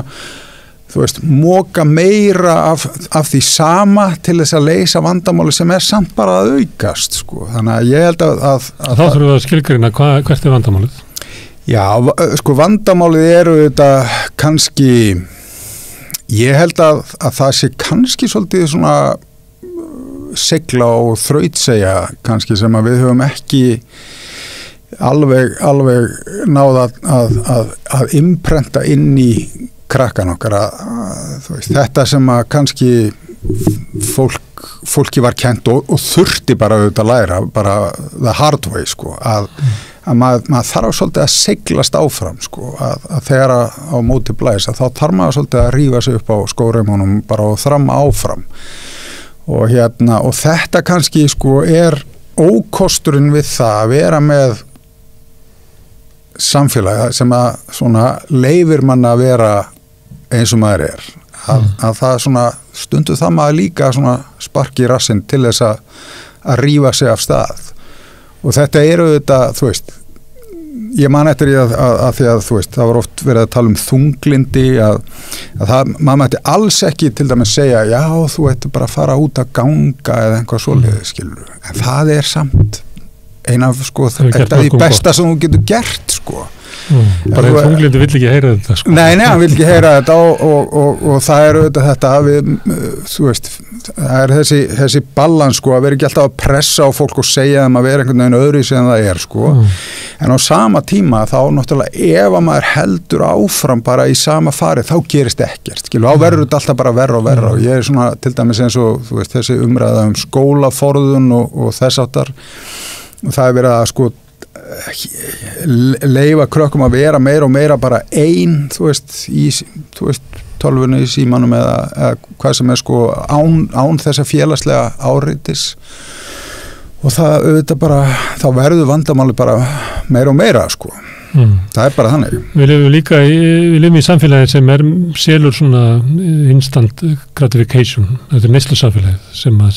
þú veist, moka meira af því sama til þess að leysa vandamáli sem er samt bara að aukast sko. Þannig að ég held að þá þurfum við að skilgreina hvert er vandamálið? Já, sko vandamálið eru þetta kannski, ég held að það sé kannski svolítið svona segla og þrautsegja kannski sem að við höfum ekki alveg náða að imprenta inn í krakkan okkar þú veist, þetta sem að kannski fólki var kennt og þurfti bara auðvitað að læra bara the hard way sko að maður þarf svolítið að seglast áfram sko að þegar á móti blæs að þá þarf maður svolítið að rífa sig upp á skóreimunum bara og þramma áfram og þetta kannski sko er ókosturinn við það að vera með samfélag sem að svona leyfir manna að vera eins og maður er að það svona stundu það maður líka svona sparki í rassinn til þess að rífa sig af stað og þetta eru þetta, þú veist ég man eftir að því að þú veist, það var oft verið að tala þunglindi að það, maður mætti alls ekki til dæmis segja, já þú ætti bara að fara út að ganga eða einhvað svoleiðis skilur, en það er samt eina af sko, þetta er því besta sem þú getur gert sko. Bara einn þunglindi vill ekki heyra þetta sko. Nei, hann vill ekki heyra þetta og það er auðvitað þetta við, þú veist, það er þessi balans sko, að vera ekki alltaf að pressa á fólk og segja þeim að vera einhvern veginn öðru sem það er sko, en á sama tíma þá náttúrulega ef að maður heldur áfram bara í sama farið, þá gerist ekkert, skilur, þá verður þetta alltaf bara verra og verra og ég er svona til dæmis eins og, þú veist, þessi umræða skólaforðun og þess áttar og það er verið að sko leyfa krökkum að vera meira og meira bara þú veist, tölvunni í símanum eða hvað sem er sko án þessa félagslega áreitis og það auðvitað bara, þá verður vandamáli bara meira og meira sko. Það er bara þannig. Við lifum í samfélagi sem selur svona instant gratification, þetta er neyslu samfélagi sem að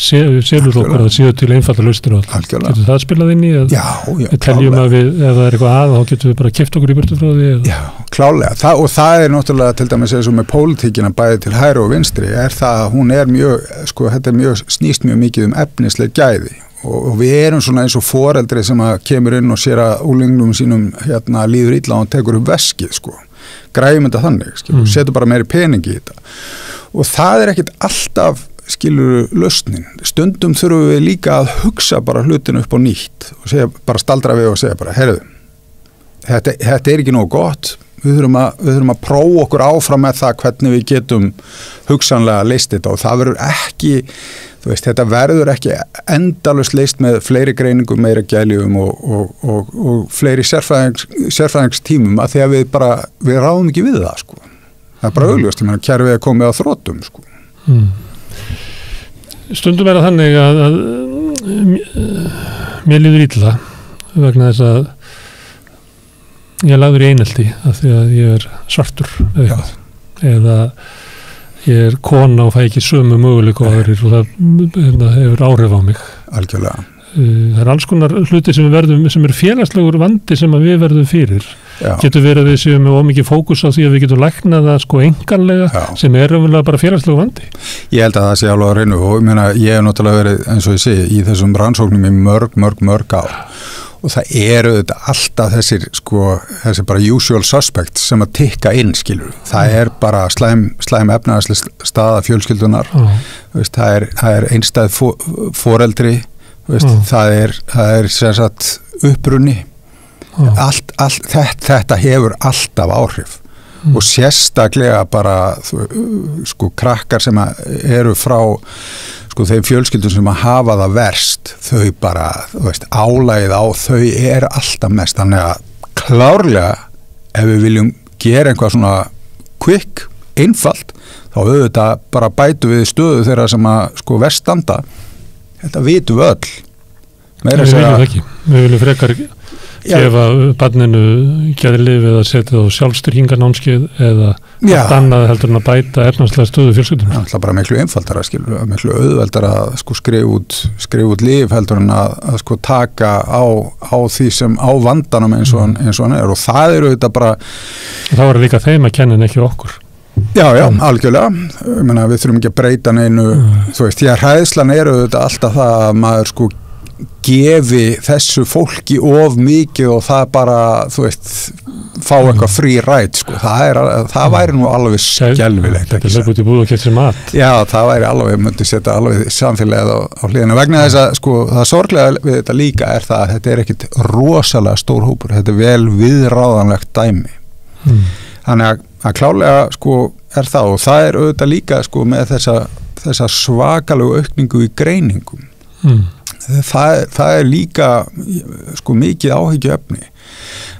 selur okkur að síðu til einfalda lausnir og allt. Getur það spilað inn í? Já, við teljum að ef það er eitthvað þá getum við bara keypt okkur í burtu frá því? Já, klálega. Og það er náttúrulega til dæmis eins og með pólitíkina bæði til hægri og vinstri, er það að hún er mjög, sko, þetta er snýst mjög mikið efnisleg gæði. Og við erum svona eins og foreldri sem að kemur inn og sér að úlingnum sínum líður illa og hann tekur upp veskið sko. Græjum þetta þannig, setur bara meiri pening í þetta. Og það er ekkit alltaf, skilur, lausnin. Stundum þurfum við líka að hugsa bara hlutinu upp á nýtt og segja, bara staldra við og segja bara, heyrðu, þetta er ekki nógu gott. Við þurfum að prófa okkur áfram með það hvernig við getum hugsanlega leyst þetta og það verður ekki, þú veist, þetta verður ekki endalaust leyst með fleiri greiningum, meira geðlyfjum og fleiri sérfræðingstímum að því að við ráðum ekki við það, sko. Það er bara augljóst, ég meina, kerfið er komið á þrotum, sko. Stundum er það þannig að mér líður illa vegna þess að ég er lagður í einelti af því að ég er svartur eða ég er kona og fæ ekki sömu möguleik og aðrir og það hefur áhrif á mig. Algjörlega. Það alls konar hluti sem er félagslegur vandi sem að við verðum fyrir. Getur verið að við séum með ómikið fókus á því að við getum læknað það sko enganlega sem er raunverulega bara félagslegur vandi. Ég held að það sé alveg á hreinu og ég hef náttúrulega verið eins og ég segi í þessum rannsóknum í mörg ár og það eru alltaf þessi bara usual suspects sem að tikka inn, skilur. Það er bara slæm efnahagsleg staða fjölskyldunar, það er einstæð foreldri, það er sem sagt upprunni. Þetta hefur alltaf áhrif og sérstaklega bara krakkar sem eru frá þeim fjölskyldum sem að hafa það verst, þau bara álagið á þau er alltaf mest, þannig að klárlega ef við viljum gera eitthvað svona quick, einfalt þá auðvitað bara bætu við stöðu þeirra sem að verst standa. Þetta vitum við öll. Við viljum það ekki, við viljum frekar gefa barninu geðlyf eða setja það á sjálfstyrkingarnámskeið eða allt annað heldur en að bæta efnahagslega stöðu fjölskyldunnar. Það er bara miklu einfaldara, miklu auðveldara að skrifa út lyf heldur en að taka á því sem á vandanum eins og hann er og það eru þetta bara. Þá er líka þeim að kenna en ekki okkur. Já, algjörlega. Við þurfum ekki að breyta neinu, því að hræðslan eru þetta alltaf það að maður gefi þessu fólki of mikið og það bara, fá eitthvað free ride, það væri nú alveg skelfilegt. Þetta er lög út í búð og kemst sér mat. Já, það væri alveg, myndi setja alveg samfélagið á hliðina. Vegna þess að, það sorglega við þetta líka er það að þetta er ekkit rosalega stór hópur, þetta er vel viðráðanlegt dæmi. Þannig að klálega, er það og það er auðvitað líka, með þessa svakalegu aukningu í greiningum. Það er líka mikið áhyggjuefni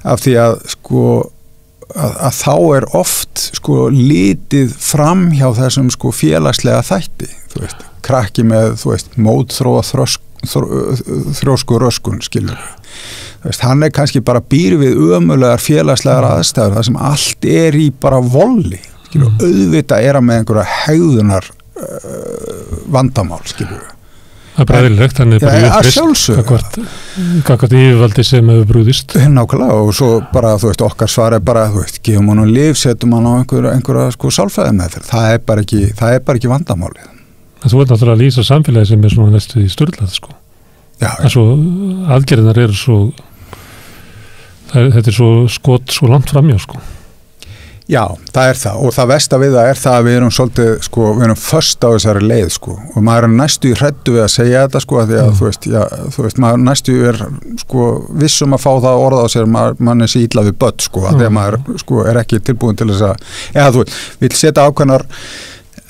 af því að þá er oft litið fram hjá þessum félagslega þætti, krakki með mótþróa þrjósku röskun, skilur. Hann er kannski bara býr við ömulegar félagslegar aðstæður þar sem allt er í bara volli, skilur. Auðvitað er hann með einhverja hegðunar vandamál, skilur. Það er bara eðlilegt, hann er bara upprist kakvart yfirvaldi sem hefur brúðist. Nákvæmlega og svo bara, okkar svar er bara, gefum hann á lyf, setjum hann á einhverja sálfræði meðferð. Það er bara ekki vandamálið. Þú ert náttúrulega að lýsa samfélagi sem er svona næstu í sturlað, Já. Aðgerðinar eru svo, þetta er svo langt framjá, Já, það er það og það versta við það er það að við erum svolítið, við erum föst á þessari leið, og maður er næstu hræddur við að segja þetta, því að maður næstu er, vissum að fá það orða á sér, mann er illa við börn, að því að maður, er ekki tilbúin til þess að, vill setja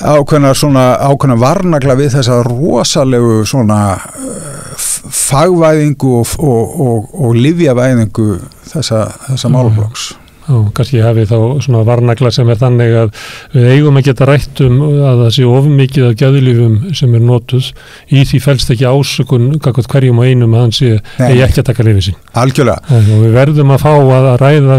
ákveðna varnagla við þessa rosalegu fagvæðingu og lyfjavæðingu þessa málaflokks. Og kannski hafi þá svona varnagla sem er þannig að við eigum að geta rætt að það sé ofmikið af geðlyfjum sem er notuð, í því felst ekki ásökun gagnvart hverjum og einum að hann sé eigi ekki að taka lyfið sín. Algjörlega. Og við verðum að fá að ræða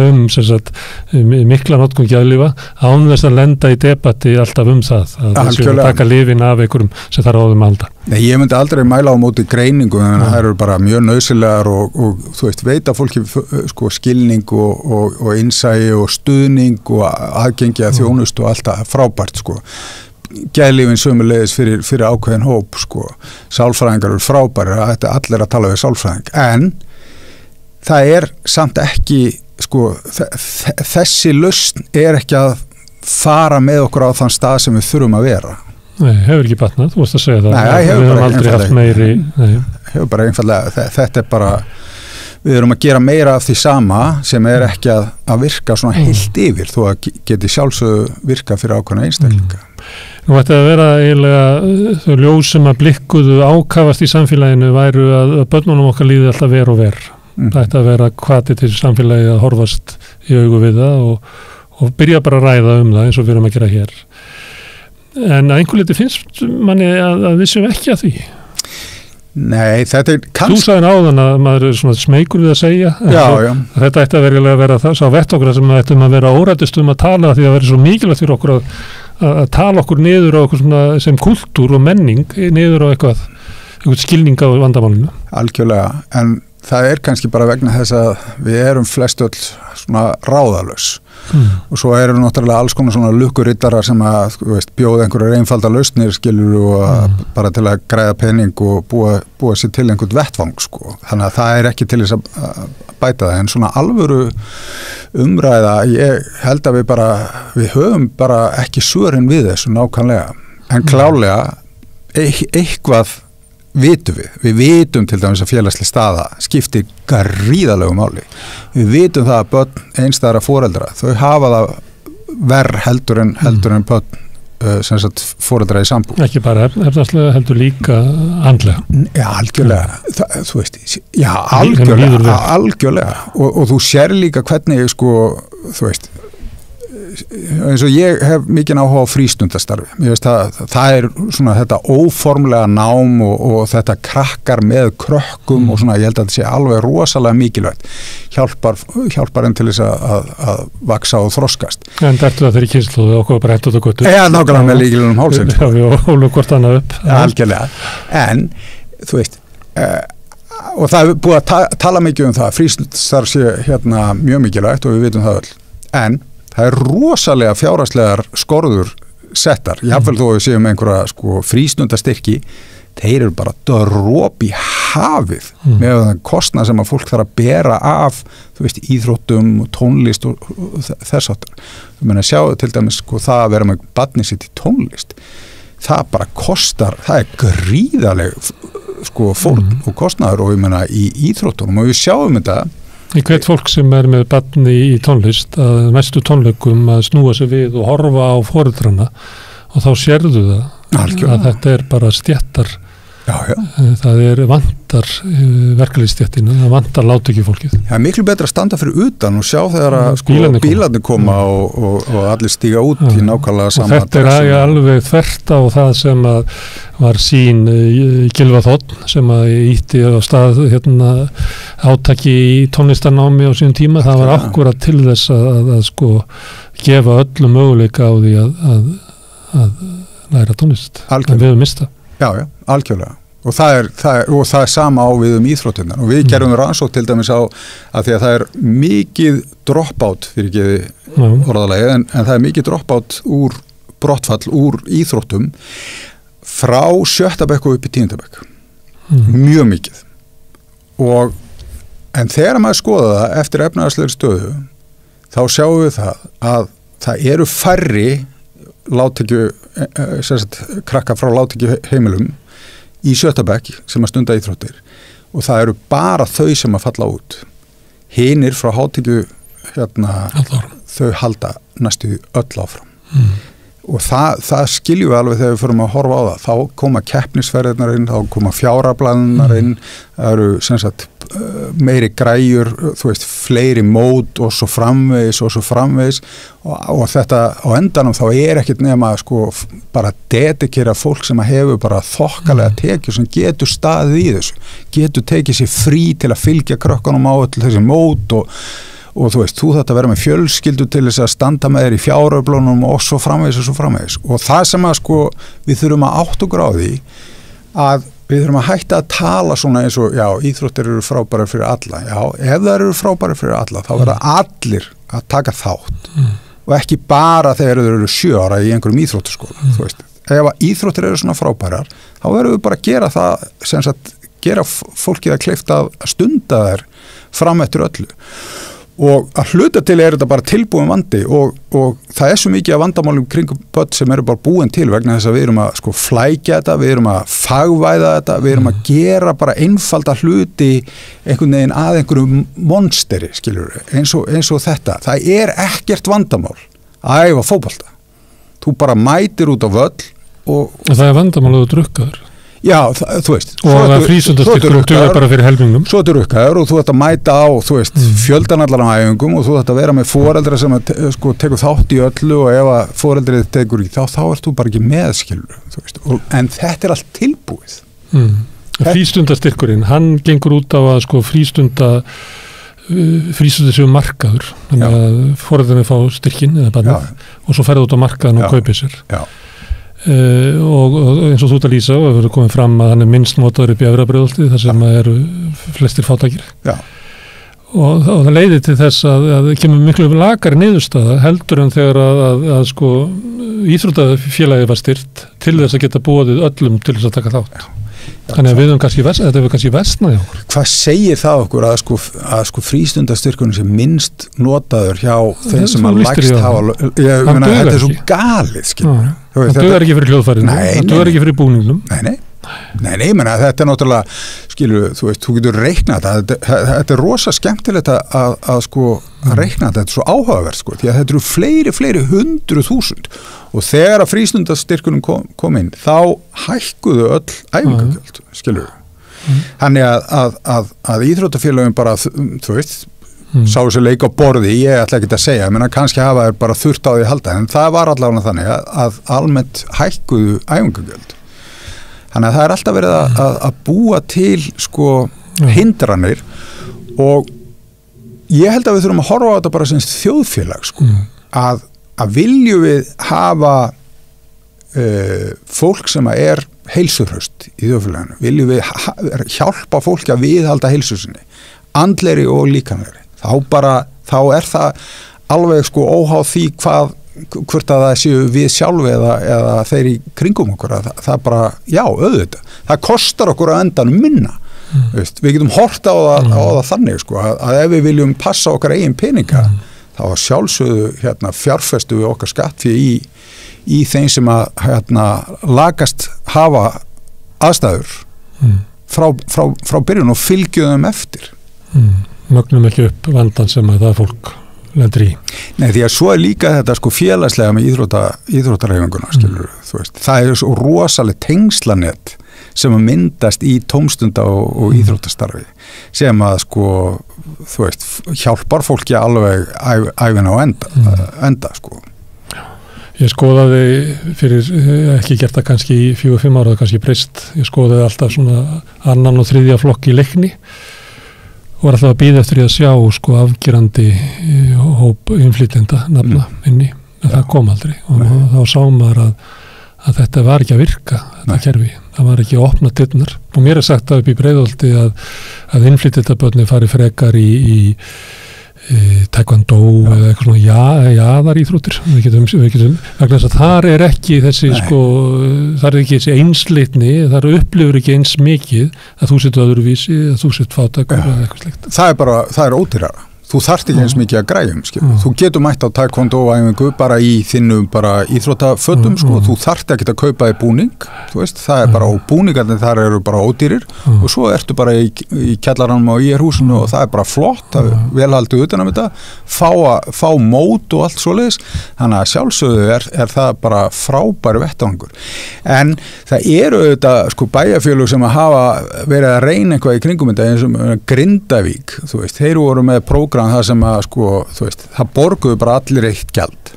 mikla notkun geðlyfa án þess að lenda í debatti alltaf það, að það sé að taka lyfin af einhverjum sem þarf á þeim að halda. Nei, ég myndi aldrei mæla á móti greiningu, en það eru bara mjög nauðsynlegar og veita fólki skilning og innsæi og stuðning og aðgengi að þjónustu og allt það frábært, Geðlyfin sömuleiðis fyrir ákveðin hóp, sálfræðingar eru frábæri, þetta allir að tala við sálfræðing, en það er samt ekki, þessi lausn er ekki að fara með okkur á þann stað sem við þurfum að vera. Nei, hefur ekki batnað, þú varst að segja það. Nei, við höfum aldrei haft meiri. Hefur bara einfallega, þetta er bara, við erum að gera meira af því sama sem er ekki að virka svona heilt yfir, þó að geti sjálfsögðu virka fyrir ákveðna einstaklinga. Nú ætti að vera eiginlega þau ljós sem að blikkuðu ákafast í samfélaginu væru að börnunum okkar líði alltaf ver og ver. Það ætti að vera hvati til samfélagi að horfast í augu við það og byrja bara að ræða það eins og við erum að gera hér. En að einhver liti finnst manni að við séum ekki að því. Nei, þetta Þú sagði áðan að maður er svona smeykur við að segja. Já. Þetta ætti að vera það sá vettokkur sem ættum að vera órættist að tala því að vera svo mikilvægt fyrir okkur að tala okkur niður á okkur svona sem kultúr og menning niður á eitthvað skilning á vandamálinu. Algjörlega, en það kannski bara vegna þess að við erum flest öll svona ráðalaus og svo eru náttúrulega alls konar svona lukkurittarar sem að bjóða einhverjar einfalda lausnir skilur og bara til að græða pening og búa sér til einhvern vettvang sko. Þannig að það ekki til þess að bæta það, en svona alvöru umræða, ég held að við höfum bara ekki svörin við þessu nákvæmlega, en klálega eitthvað vitum við vitum til dæmis að félagsleg staða skiptir gríðalegu máli. Við vitum það að börn einstæðra foreldra, þau hafa það verr heldur en börn sem sagt foreldra í sambúð. Ekki bara efnarslega heldur líka andlega. Já, algjörlega. Þú veist, já, algjörlega. Og þú sér líka hvernig sko, þú veist, eins og ég hef mikið áhuga á frístundastarfi. Ég veist það svona þetta óformlega nám og þetta krakkar með krökkum og svona, ég held að þetta sé alveg rosalega mikilvægt. Hjálpar enn til þess að vaksa og þroskast. En þetta þeirri kynsluðu okkur bara hættu þetta gott upp. Já, nákvæmlega með líkilunum hálsinn. Já, við hólum hvort annað upp. Algjörlega. En, þú veist, og það er búið að tala mikið það, frístundastarf sé mjög mikilvægt og við vitum það öll. En það er rosalega fjárhagslegar skorður settar, jáfnvel þó að við séum einhverja sko, frístundastyrki, þeir eru bara drop í hafið með þann kostnað sem að fólk þarf að bera af, þú veist, íþróttum og tónlist og þess áttar. Þú meina, sjáu til dæmis sko, það að vera með barnið sitt í tónlist, það bara kostar, það gríðaleg sko, fórn og kostnaður og ég meina í íþróttunum og við sjáum þetta. Í hvert fólk sem með barni í tónlist að næstu tónleikum að snúa sig við og horfa á foreldrana og þá sérðu það að þetta bara stéttar. Það vantar verkalýðsstéttina, það vantar lágtekjufólkið. Það er miklu betra að standa fyrir utan og sjá þegar að sko, bílarnir koma og allir stíga út í nákvæmlega sama. Og þetta alveg þvert á það sem að var sín Gylfa Þ sem að ítti á stað átaki í tónlistarnámi á sínum tíma. Það var akkúrat til þess að sko gefa öllum möguleika á því að læra tónlist. En við höfum mistað. Já, algjörlega. Og það er sama á við íþróttirnar og við gerum rannsókn til dæmis á að því að það er mikið dropout fyrir geði orðalagi en það er mikið dropout úr brottfall úr íþróttum frá 7. bekk og upp í 10. bekk. Mjög mikið. En þegar maður skoða það eftir efnahagslegri stöðu þá sjáum við að það eru færri krakka frá lágtekju heimilum í 7. bekk sem að stunda íþróttir og það eru bara þau sem að falla út. Hinir frá hátekju þau halda næstu öll áfram. Og það skiljum við alveg þegar við förum að horfa á það. Þá koma keppnisferðirnar inn, þá koma fjáraflaðnar inn, það eru sem sagt meiri græjur, þú veist, fleiri mót og svo framvegis og þetta á endanum þá ekkert nema sko bara dedikera fólk sem að hefur bara þokkalega tekjur sem getur staðið í þessu, getur tekið sér frí til að fylgja krökkunum á öll þessi mót og þú veist, þú þetta vera með fjölskyldu til þess að standa með þér í fjáröflunum og svo framvegis og það sem að sko við þurfum að átta okkur á því að við þurfum að hætta að tala svona eins og, já, íþróttir eru frábærar fyrir alla. Já, ef það eru frábærar fyrir alla, þá verða allir að taka þátt og ekki bara þegar þeir eru 7 ára í einhverjum íþróttaskóla, þú veist. Ef íþróttir eru svona frábærar, þá verðum við bara að gera það, sem sagt, gera fólkið að kleift að stunda þær fram eftir öllu. Og að hluta til þetta bara tilbúin vandi og það svo mikið af vandamálum kringum börn sem eru bara búin til vegna þess að við erum að sko flækja þetta, við erum að fagvæða þetta, við erum að gera bara einfalda hluti einhvern veginn að einhverju monsteri, skilur við, eins og þetta. Það ekkert vandamál að æfa fótbolta. Þú bara mætir út á völl og það vandamál að þú drukkaður. Já, þú veist. Og það frísundastyrkur og dugar bara fyrir helmingum. Svo drukkaður og þú ætti að mæta á, þú veist, fjöldanallar á æfingum og þú ætti að vera með foreldra sem sko tekur þátt í öllu og ef að foreldrið tekur í þá ert þú bara ekki með, skilur, þú veist. En þetta allt tilbúið. Frístundastyrkurinn, hann gengur út á að sko frístundar séu markaður, þannig að foreldrarnir fá styrkin eða barnið og svo ferða út á markaðan og kaupið sér. Og eins og þú ert að lýsa og það verður komið fram að hann minnst notaður upp í Efra-Breiðholti þar sem eru flestir fátækir. Og það leiðir til þess að kemur miklu lakari niðurstaða heldur en þegar að sko íþróttafélagið var styrt til þess að geta boðið öllum til þess að taka þátt. Þannig að við þetta hefur kannski versnaði okkur. Hvað segir það okkur að sko frístundastyrkunum sem minnst notaður hjá þeim sem að lægst hafa, þetta svo galið, skilur. Það dugar ekki fyrir hljóðfærinu, það dugar ekki fyrir búningnum. Nei, menna, þetta náttúrulega, skilur, þú getur reiknað þetta rosa skemmtilegt að reikna þetta er svo áhugavert, sko, því að þetta eru fleiri 100.000 og þegar að frístundastyrkunum kom inn, þá hækkuðu öll æfingagjöld, skilur. Þannig að íþróttafélögum bara, þú veist, sáu sér leik á borði, ég ætla ekki að segja, ég menna kannski hafa þeir bara þurft á því að halda, en það var allavega þannig að almennt hækkuðu æfingagjöld. Þannig að það er alltaf verið að búa til sko hindranir og ég held að við þurfum að horfa á þetta bara sem þjóðfélag sko, að viljum við hafa fólk sem er heilsuhraust í þjóðfélaginu, viljum við hjálpa fólki að viðhalda heilsu sinni, andlegri og líkamlegri, þá er það alveg sko óháð því hvort að það séu við sjálf eða þeir í kringum okkur að það bara, já, auðvitað það kostar okkur að endanum minna við getum hort á það þannig sko, að ef við viljum passa okkar eigin peninga, þá sjálfsögðu fjárfestu við okkar skatt í þeim sem að lagast hafa aðstæður frá byrjun og fylgjuðum eftir mögnum ekki upp vandan sem að það fólk lendur í. Nei, því að svo er líka þetta sko félagslega með íþróttareifinguna, skilur þú veist. Það er svo rosaleg tengslanett sem að myndast í tómstunda og íþróttastarfi sem að sko, þú veist, hjálpar fólki alveg ævina á enda sko. Ég skoðaði fyrir, ekki gert það kannski í 4-5 ára, kannski breyst, ég skoðaði alltaf svona 2. og 3. flokk í leikni og var alltaf að bíða eftir að sjá sko afgerandi hóp innflytjenda nafna inni, en það kom aldrei og þá sá maður að þetta var ekki að virka, þetta kerfi, það var ekki að opna dyrnar og mér er sagt að upp í Breiðholti að innflytjendabörni fari frekar í taekwondo eða eitthvað svona jaðar íþróttir við getum vegna þess að þar er ekki þessi sko, þar er ekki þessi einslitni, þar upplifur ekki eins mikið að þú setur öðruvísi, að þú setur fátækur eða eitthvað slíkt. Það er ódýrara. Þú þarft ekki eins mikið að græjum, þú getur mætt á taekwondo-æfingu bara í þinnum bara íþróttafötum, þú þarft ekki að kaupa í búning, þú veist, það er bara og búningarnir þar eru bara ódýrir og svo ertu bara í kjallaranum á IR-húsinu og það er bara flott, vel haldið utan um þetta, fá mót og allt svoleiðis, þannig að sjálfsögðu er það bara frábæri vettvangur. En það eru auðvitað sko bæjarfélög sem að hafa verið að reyna eitthvað í kringum þetta eins og Grindavík, þú veist, þeir voru með prógram það sem að sko, þú veist, það borguðu bara allir eitt gjald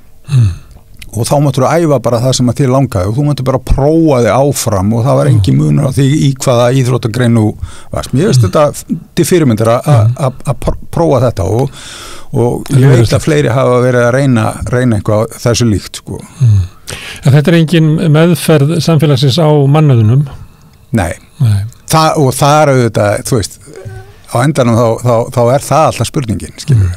og þá máttur þú æfa bara það sem að þér langaði og þú máttur bara prófa þig áfram og það var engin munur á því í hvaða íþróttagreinu varst. Mér veist þetta til fyrirmyndir að prófa þetta og ég veit að fleiri hafa verið að reyna eitthvað þessu líkt sko. En þetta er engin meðferð samfélagsins á mannauðunum? Nei. Og það er auðvitað, þú veist á endanum þá er það alltaf spurningin, skilur við.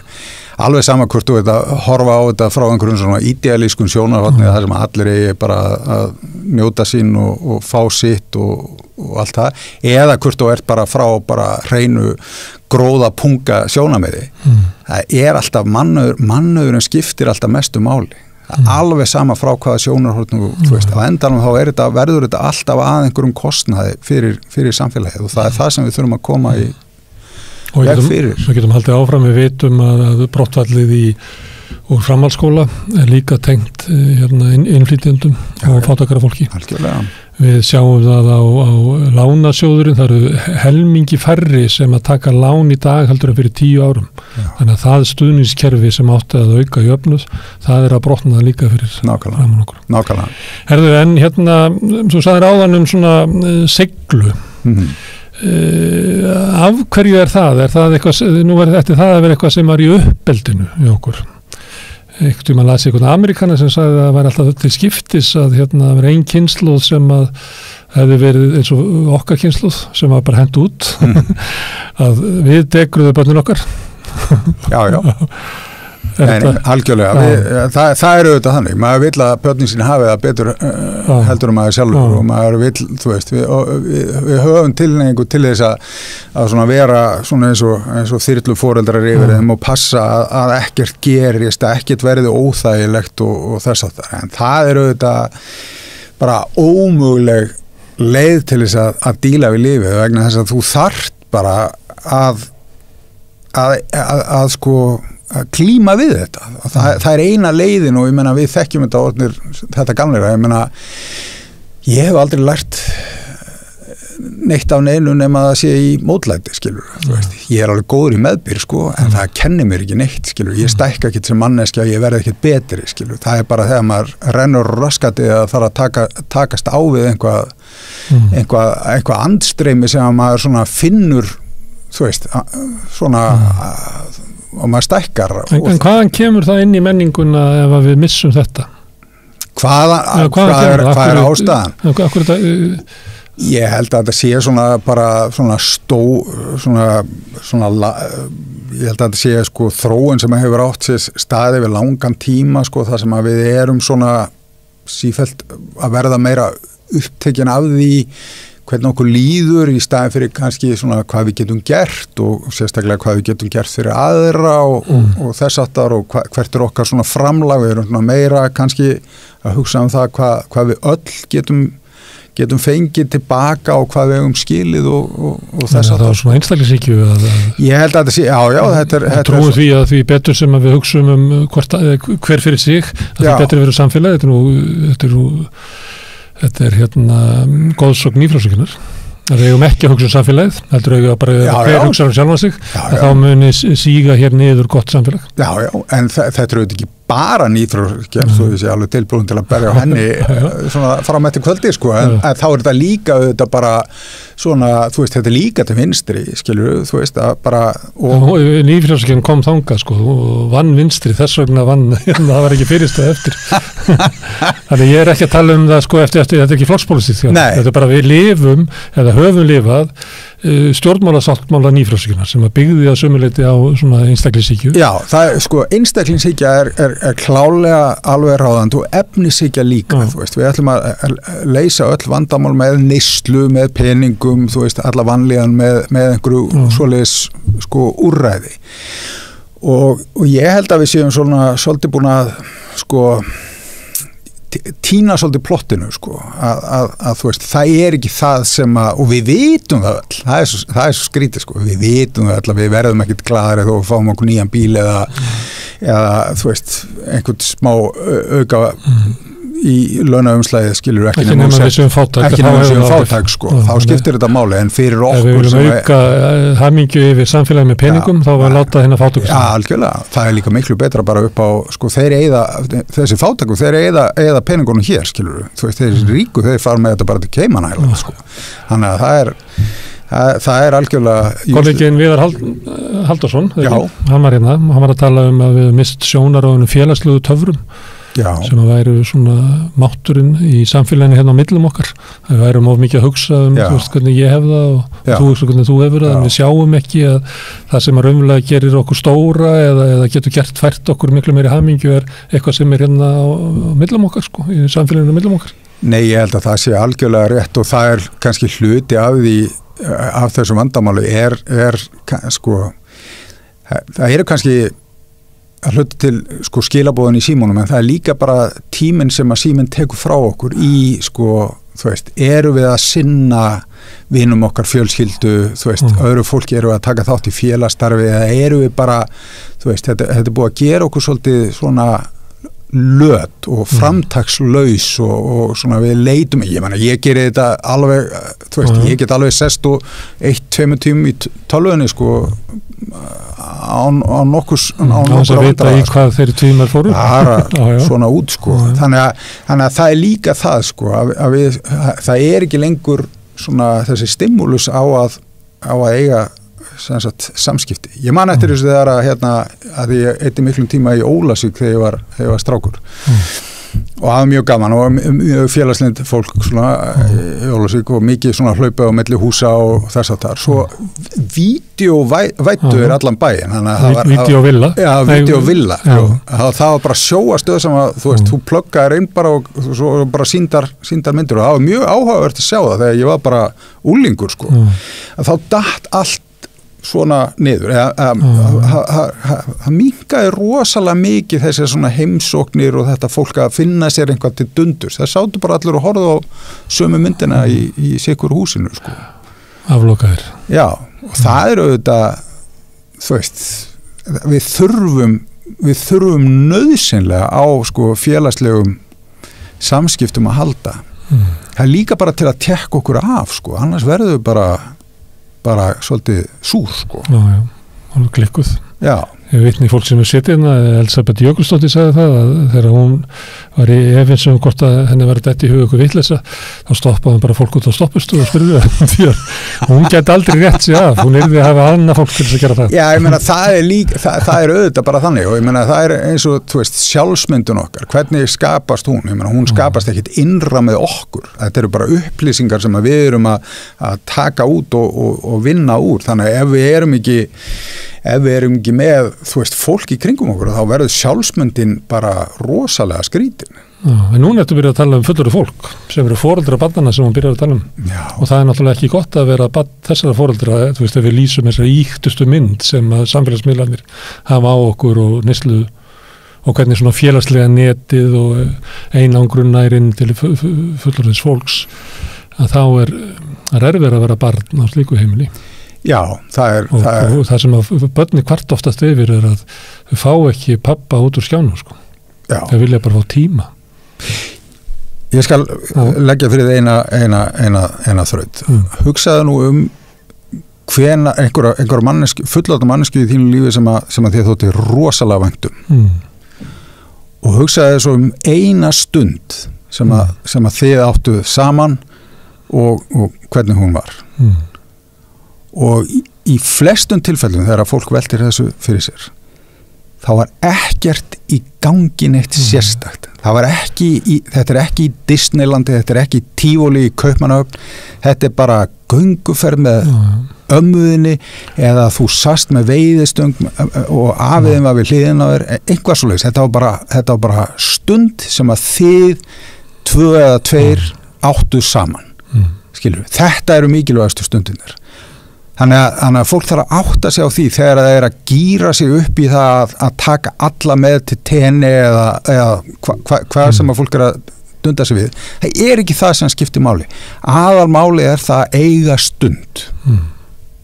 Alveg sama hvort þú veit að horfa á þetta frá einhverjum svona idealískun sjónarhorni þar sem allir eigi bara að njóta sín og fá sitt og allt það, eða hvort þú ert bara frá bara hreinu gróða punga sjónarmiði. Það er alltaf mannauðurinn skiptir alltaf mestu máli. Alveg sama frá hvaða sjónarhorni þú veist, á endanum þá verður þetta alltaf að einhverjum kostnaði fyrir samfélagið og það er það sem við þurfum að koma í og við getum haldið áfram, við vitum að brottfallið úr framhaldsskóla er líka tengt innflytjendum og fátækara fólki. Algjörlega. Við sjáum það á lánasjóðurinn, það eru helmingi færri sem að taka lán í dag heldur en fyrir 10 árum. Þannig að það stuðningskerfi sem átti að auka jöfnuð, það er að brotna líka fyrir framan okkur. Nákvæmlega. Herðu, en svo sagðir áðan svona seglu. Af hverju það? Það eitthvað, nú þetta það að vera eitthvað sem var í uppeldinu í okkur. Einhvern tímann las ég einhvern Amerikana sem sagði að það væri alltaf til skiptis að það var ein kynslóð sem að hefði verið eins og okkar kynslóð sem var bara hent út að við degruðu börnin okkar. Já. Algjörlega, það auðvitað þannig, maður vill að börnin sín hafi það betur heldur maður sjálfur og maður vill, þú veist, við höfum tilneyingu til þess að svona vera svona eins og þyrlu foreldrar yfir þeim og passa að ekkert gerist, að ekkert verði óþægilegt og þess að það, en það auðvitað bara ómöguleg leið til þess að díla við lífið vegna þess að þú þarft bara að sko að klíma við þetta. Það eina leiðin og ég meina við þekkjum þetta gamlega, ég meina ég hef aldrei lært neitt af neinu nema að það sé í mótlæti, skilur, þú veist, ég alveg góður í meðbyr, sko, en það kennir mér ekki neitt, skilur, ég stækka ekki sem manneskja, ég verði ekkert betri, skilur, það bara þegar maður rennur raskati að fara að takast á við eitthvað andstreymi sem að maður svona finnur, þú veist, svona og maður stækkar. En hvaðan kemur það inn í menninguna ef við missum þetta? Hvað er ástæðan? Ég held að þetta sé svona bara svona ég held að þetta sé sko þróun sem hefur átt sér staði við langan tíma, sko, það sem að við erum svona sífellt að verða meira upptekin af því hvernig okkur líður í staðin fyrir kannski svona hvað við getum gert og sérstaklega hvað við getum gert fyrir aðra og þess aftar og hvert okkar svona framlag, við erum meira kannski að hugsa það hvað við öll getum fengið tilbaka og hvað við skilið og þess aftar. Það var svona einstaklingshyggju ég held að þetta sé, já, þetta trúum því að því betur sem að við hugsum hver fyrir sig, að því betur verður samfélag, þetta er góðsögn nýfrásögnar. Það eigum ekki að hugsa samfélagið, heldur eigum að bara hver hugsa sjálfan sig, að þá muni síga hér niður gott samfélag. Já, en þetta auðvitað ekki bara nýfrásögn, svo ég sé alveg tilbúin til að berja á henni svona fram eftir kvöldi, sko, en þá þetta líka auðvitað bara svona, þú veist, þetta líka til vinstri, skilur, þú veist, að bara nýfrásögn kom þangað, sko, og vann vinstri, þess vegna vann, það var ekki fyrirstað eftir. Þannig ég ekki að tala það, sko, eftir þetta er ekki flokkspólitík, þetta bara við lifum, eða höfum lifað stjórnmálasáttmála nýfrásögnar sem að byggði að sömuleyti á svona einstaklingshyggju. Já, það sko, einstaklingshyggja er klálega alveg ráðandi og efnishyggja líka, þú veist, við ætlum að leysa öll vandamál með neyslu, með peningum, þú veist, alla vanlíðan með einhverju svoleiðis, sko, úrræði og ég held að við séum svona svolítið búin að, sko, tína svolítið plottinu, sko, að þú veist, það ekki það sem að, og við vitum það öll, það er svo skrítið, sko, við vitum það öll að við verðum ekkert glaðari þó við fáum okkur nýjan bíl eða þú veist, einhvern smá auka í launaumslæðið, skilur ekki nema við séum fátæk, sko, þá skiptir þetta máli, en fyrir okkur ef við viljum auka hamingju yfir samfélagi með peningum, þá var láta hérna fátæk. Já, algjörlega, það líka miklu betra bara upp á, sko, þessi fátæku, þeir eyða peningunum hér, skilur, þú veist, þeir ríku, þeir fara með þetta bara til Cayman Island, sko, þannig að það er algjörlega Kolleginn Viðar Halldórsson, hann var hérna, hann var að tala að við mist sjónar á félagslegu töfrum sem að væru svona mátturinn í samfélaginu hérna á millum okkar, það væru of mikið að hugsa þú veist hvernig ég hef það og þú veist hvernig þú hefur það, en við sjáum ekki að það sem að raunverulega gerir okkur stóra eða getur gert fært okkur miklu meiri hamingju eitthvað sem hérna á millum okkar, sko, í samfélaginu á millum okkar. Nei, ég held að það sé algjörlega rétt og það er kannski hluti af því af þessu vandamáli sko, það kannski að hluta til, sko, skilabóðan í símónum, en það líka bara tíminn sem að síminn tekur frá okkur í, sko, þú veist, eru við að sinna vinum okkar, fjölskyldu, þú veist, öðru fólki, eru við að taka þátt í félagsstarfi eða eru við bara, þú veist, þetta er búið að gera okkur svolítið svona löt og framtakslaus og svona við leitum, ég meina, ég gerir þetta alveg, þú veist, ég get alveg sest og 1-2 tímum í tölvunni, sko, á nokkur að vita í hvað þeirri tímar fóru svona út, sko, þannig að það er líka það, sko, að það ekki lengur svona þessi stimulus á að eiga samskipti. Ég man eftir þessu þegar að ég eyddi miklum tíma í Ólafsvík þegar ég var strákur og það var mjög gaman og mjög félagslynd fólk svona í Ólafsvík og mikið svona hlaupið á milli húsa og þess að það svo vídeóvættu allan bæinn vídeóvilla vídeóvilla það var bara sjóastöð sem að þú pluggaðir inn bara og svo bara síndar myndir og það var mjög áhugavert að sjá það þegar ég var bara úlingur sko að þá datt allt svona niður það minnkaði rosalega mikið þessi svona heimsóknir og þetta fólk að finna sér einhvað til dundurs, það sátu bara allir og horfðu á sömu myndina í sikur húsinu sko. Aflokaðir. Já, og það er auðvitað þú veist, við þurfum nauðsynlega á sko félagslegum samskiptum að halda það er líka bara til að tekka okkur af sko, annars verður við bara svolítið súr sko. Já, alveg klikkuð. Já. Ég vitni fólk sem er setið Elisabeth Jökulsdóttir sagði það að þegar hún var í efinsum hvort að henni var dætt í hug ykkur vitleysa þá stoppaði bara fólk út á stoppustu og spurði það því að hún gæti aldrei rétt sig af, hún yrði að hafa annað fólk til þess að gera það. Já, ég meina það er líka, það er auðvitað bara þannig og ég meina það er eins og, þú veist, sjálfsmyndun okkar, hvernig skapast hún? Ég meina hún skapast ekkit innra með okkur, þetta eru bara upplýsingar sem að við erum að taka út og vinna úr, þannig að ef við erum ekki með, þú veist, fólk í kringum okkur þá verður sjálfsmyndin bara rosalega skrítin. Já, en núna ertu byrjað að tala fullorðið fólk sem eru foreldra barnanna sem hún byrjar að tala og það er náttúrulega ekki gott að vera þessara foreldra, þú veist, ef við lýsum þessari íktustu mynd sem að samfélagsmiðlarnir hafa á okkur og neyslu og hvernig svona félagslega netið og einangrun nærinn til fullorðins fólks að þá er erfið að vera barn á slíku heimili. Já, og það sem að börni kvart oftast yfir er að þau fá ekki pappa út úr skjánum sko. Þau vilja bara fá tíma. Ég skal leggja fyrir eina þraut. Hugsaðu nú einhverja mannesku, fullorðna mannesku í þínu lífi sem að þið þótti rosalega væntum. Og hugsaðu svo eina stund sem að þið áttu saman og hvernig hún var. Og í flestum tilfellum þegar fólk veltir þessu fyrir sér þá var ekkert í gangi neitt sérstakt. Þetta er ekki í Disneylandi, þetta er ekki í Tífóli í Kaupmannahöfn, þetta er bara gönguferð með ömmuðinni eða þú sast með veiðistöng og afiðin var við hliðina á þér, eitthvað svoleiðis. Þetta var bara stund sem að þið tvö eða tveir áttu saman. Skilur, þetta eru mikilvægastu stundirnar. Þannig að fólk þarf að átta sig á því þegar það er að gíra sig upp í það að taka alla með til tenni eða hvað sem að fólk er að dunda sig við. Það er ekki það sem skiptir máli. Aðalmáli er það að eiga stund.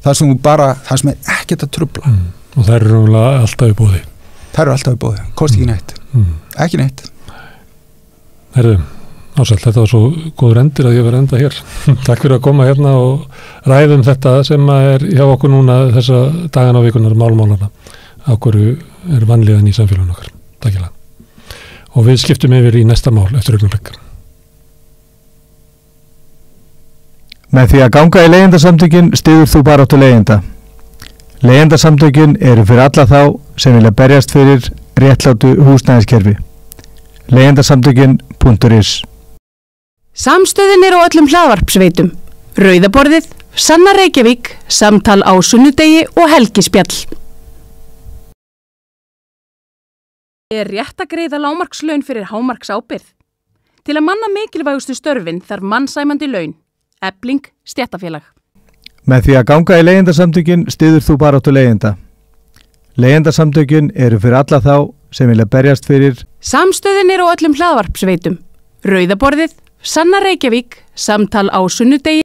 Það sem er ekkert að trufla. Og það eru alltaf í boði. Það eru alltaf í boði. Kosti ekki neitt. Ekki neitt. Herðu, Ásæll, þetta var svo góður endir að ég var enda hér. Takk fyrir að koma hérna og ræðum þetta sem er hjá okkur núna þessa dagana og vikunar málmálana. Á hverju er vanlíðan í samfélaginu okkar. Takk fyrir. Og við skiptum yfir í næsta mál eftir augnablik. Með því að ganga í leigjendasamtökin styður þú baráttu leigjenda. Leigjendasamtökin eru fyrir alla þá sem vilja berjast fyrir réttlátu húsnæðiskerfi. Leigjendasamtökin.is Samstöðin er á öllum hlaðvarpsveitum. Rauðaborðið, Sanna Reykjavík, Samtal á sunnudegi og Helgispjall. Er rétt að greiða lágmarkslaun fyrir hámarksábyrgð? Til að manna mikilvægustu störfin þarf mannsæmandi laun. Efling stéttarfélag. Með því að ganga í leigjendasamtökin styður þú baráttu leigjenda. Leigjendasamtökin eru fyrir alla þá sem vilja berjast fyrir. Samstöðin er á öllum hlaðvarpsveitum. Rauðaborðið, Sanna Reykjavík, Samtal á sunnudegi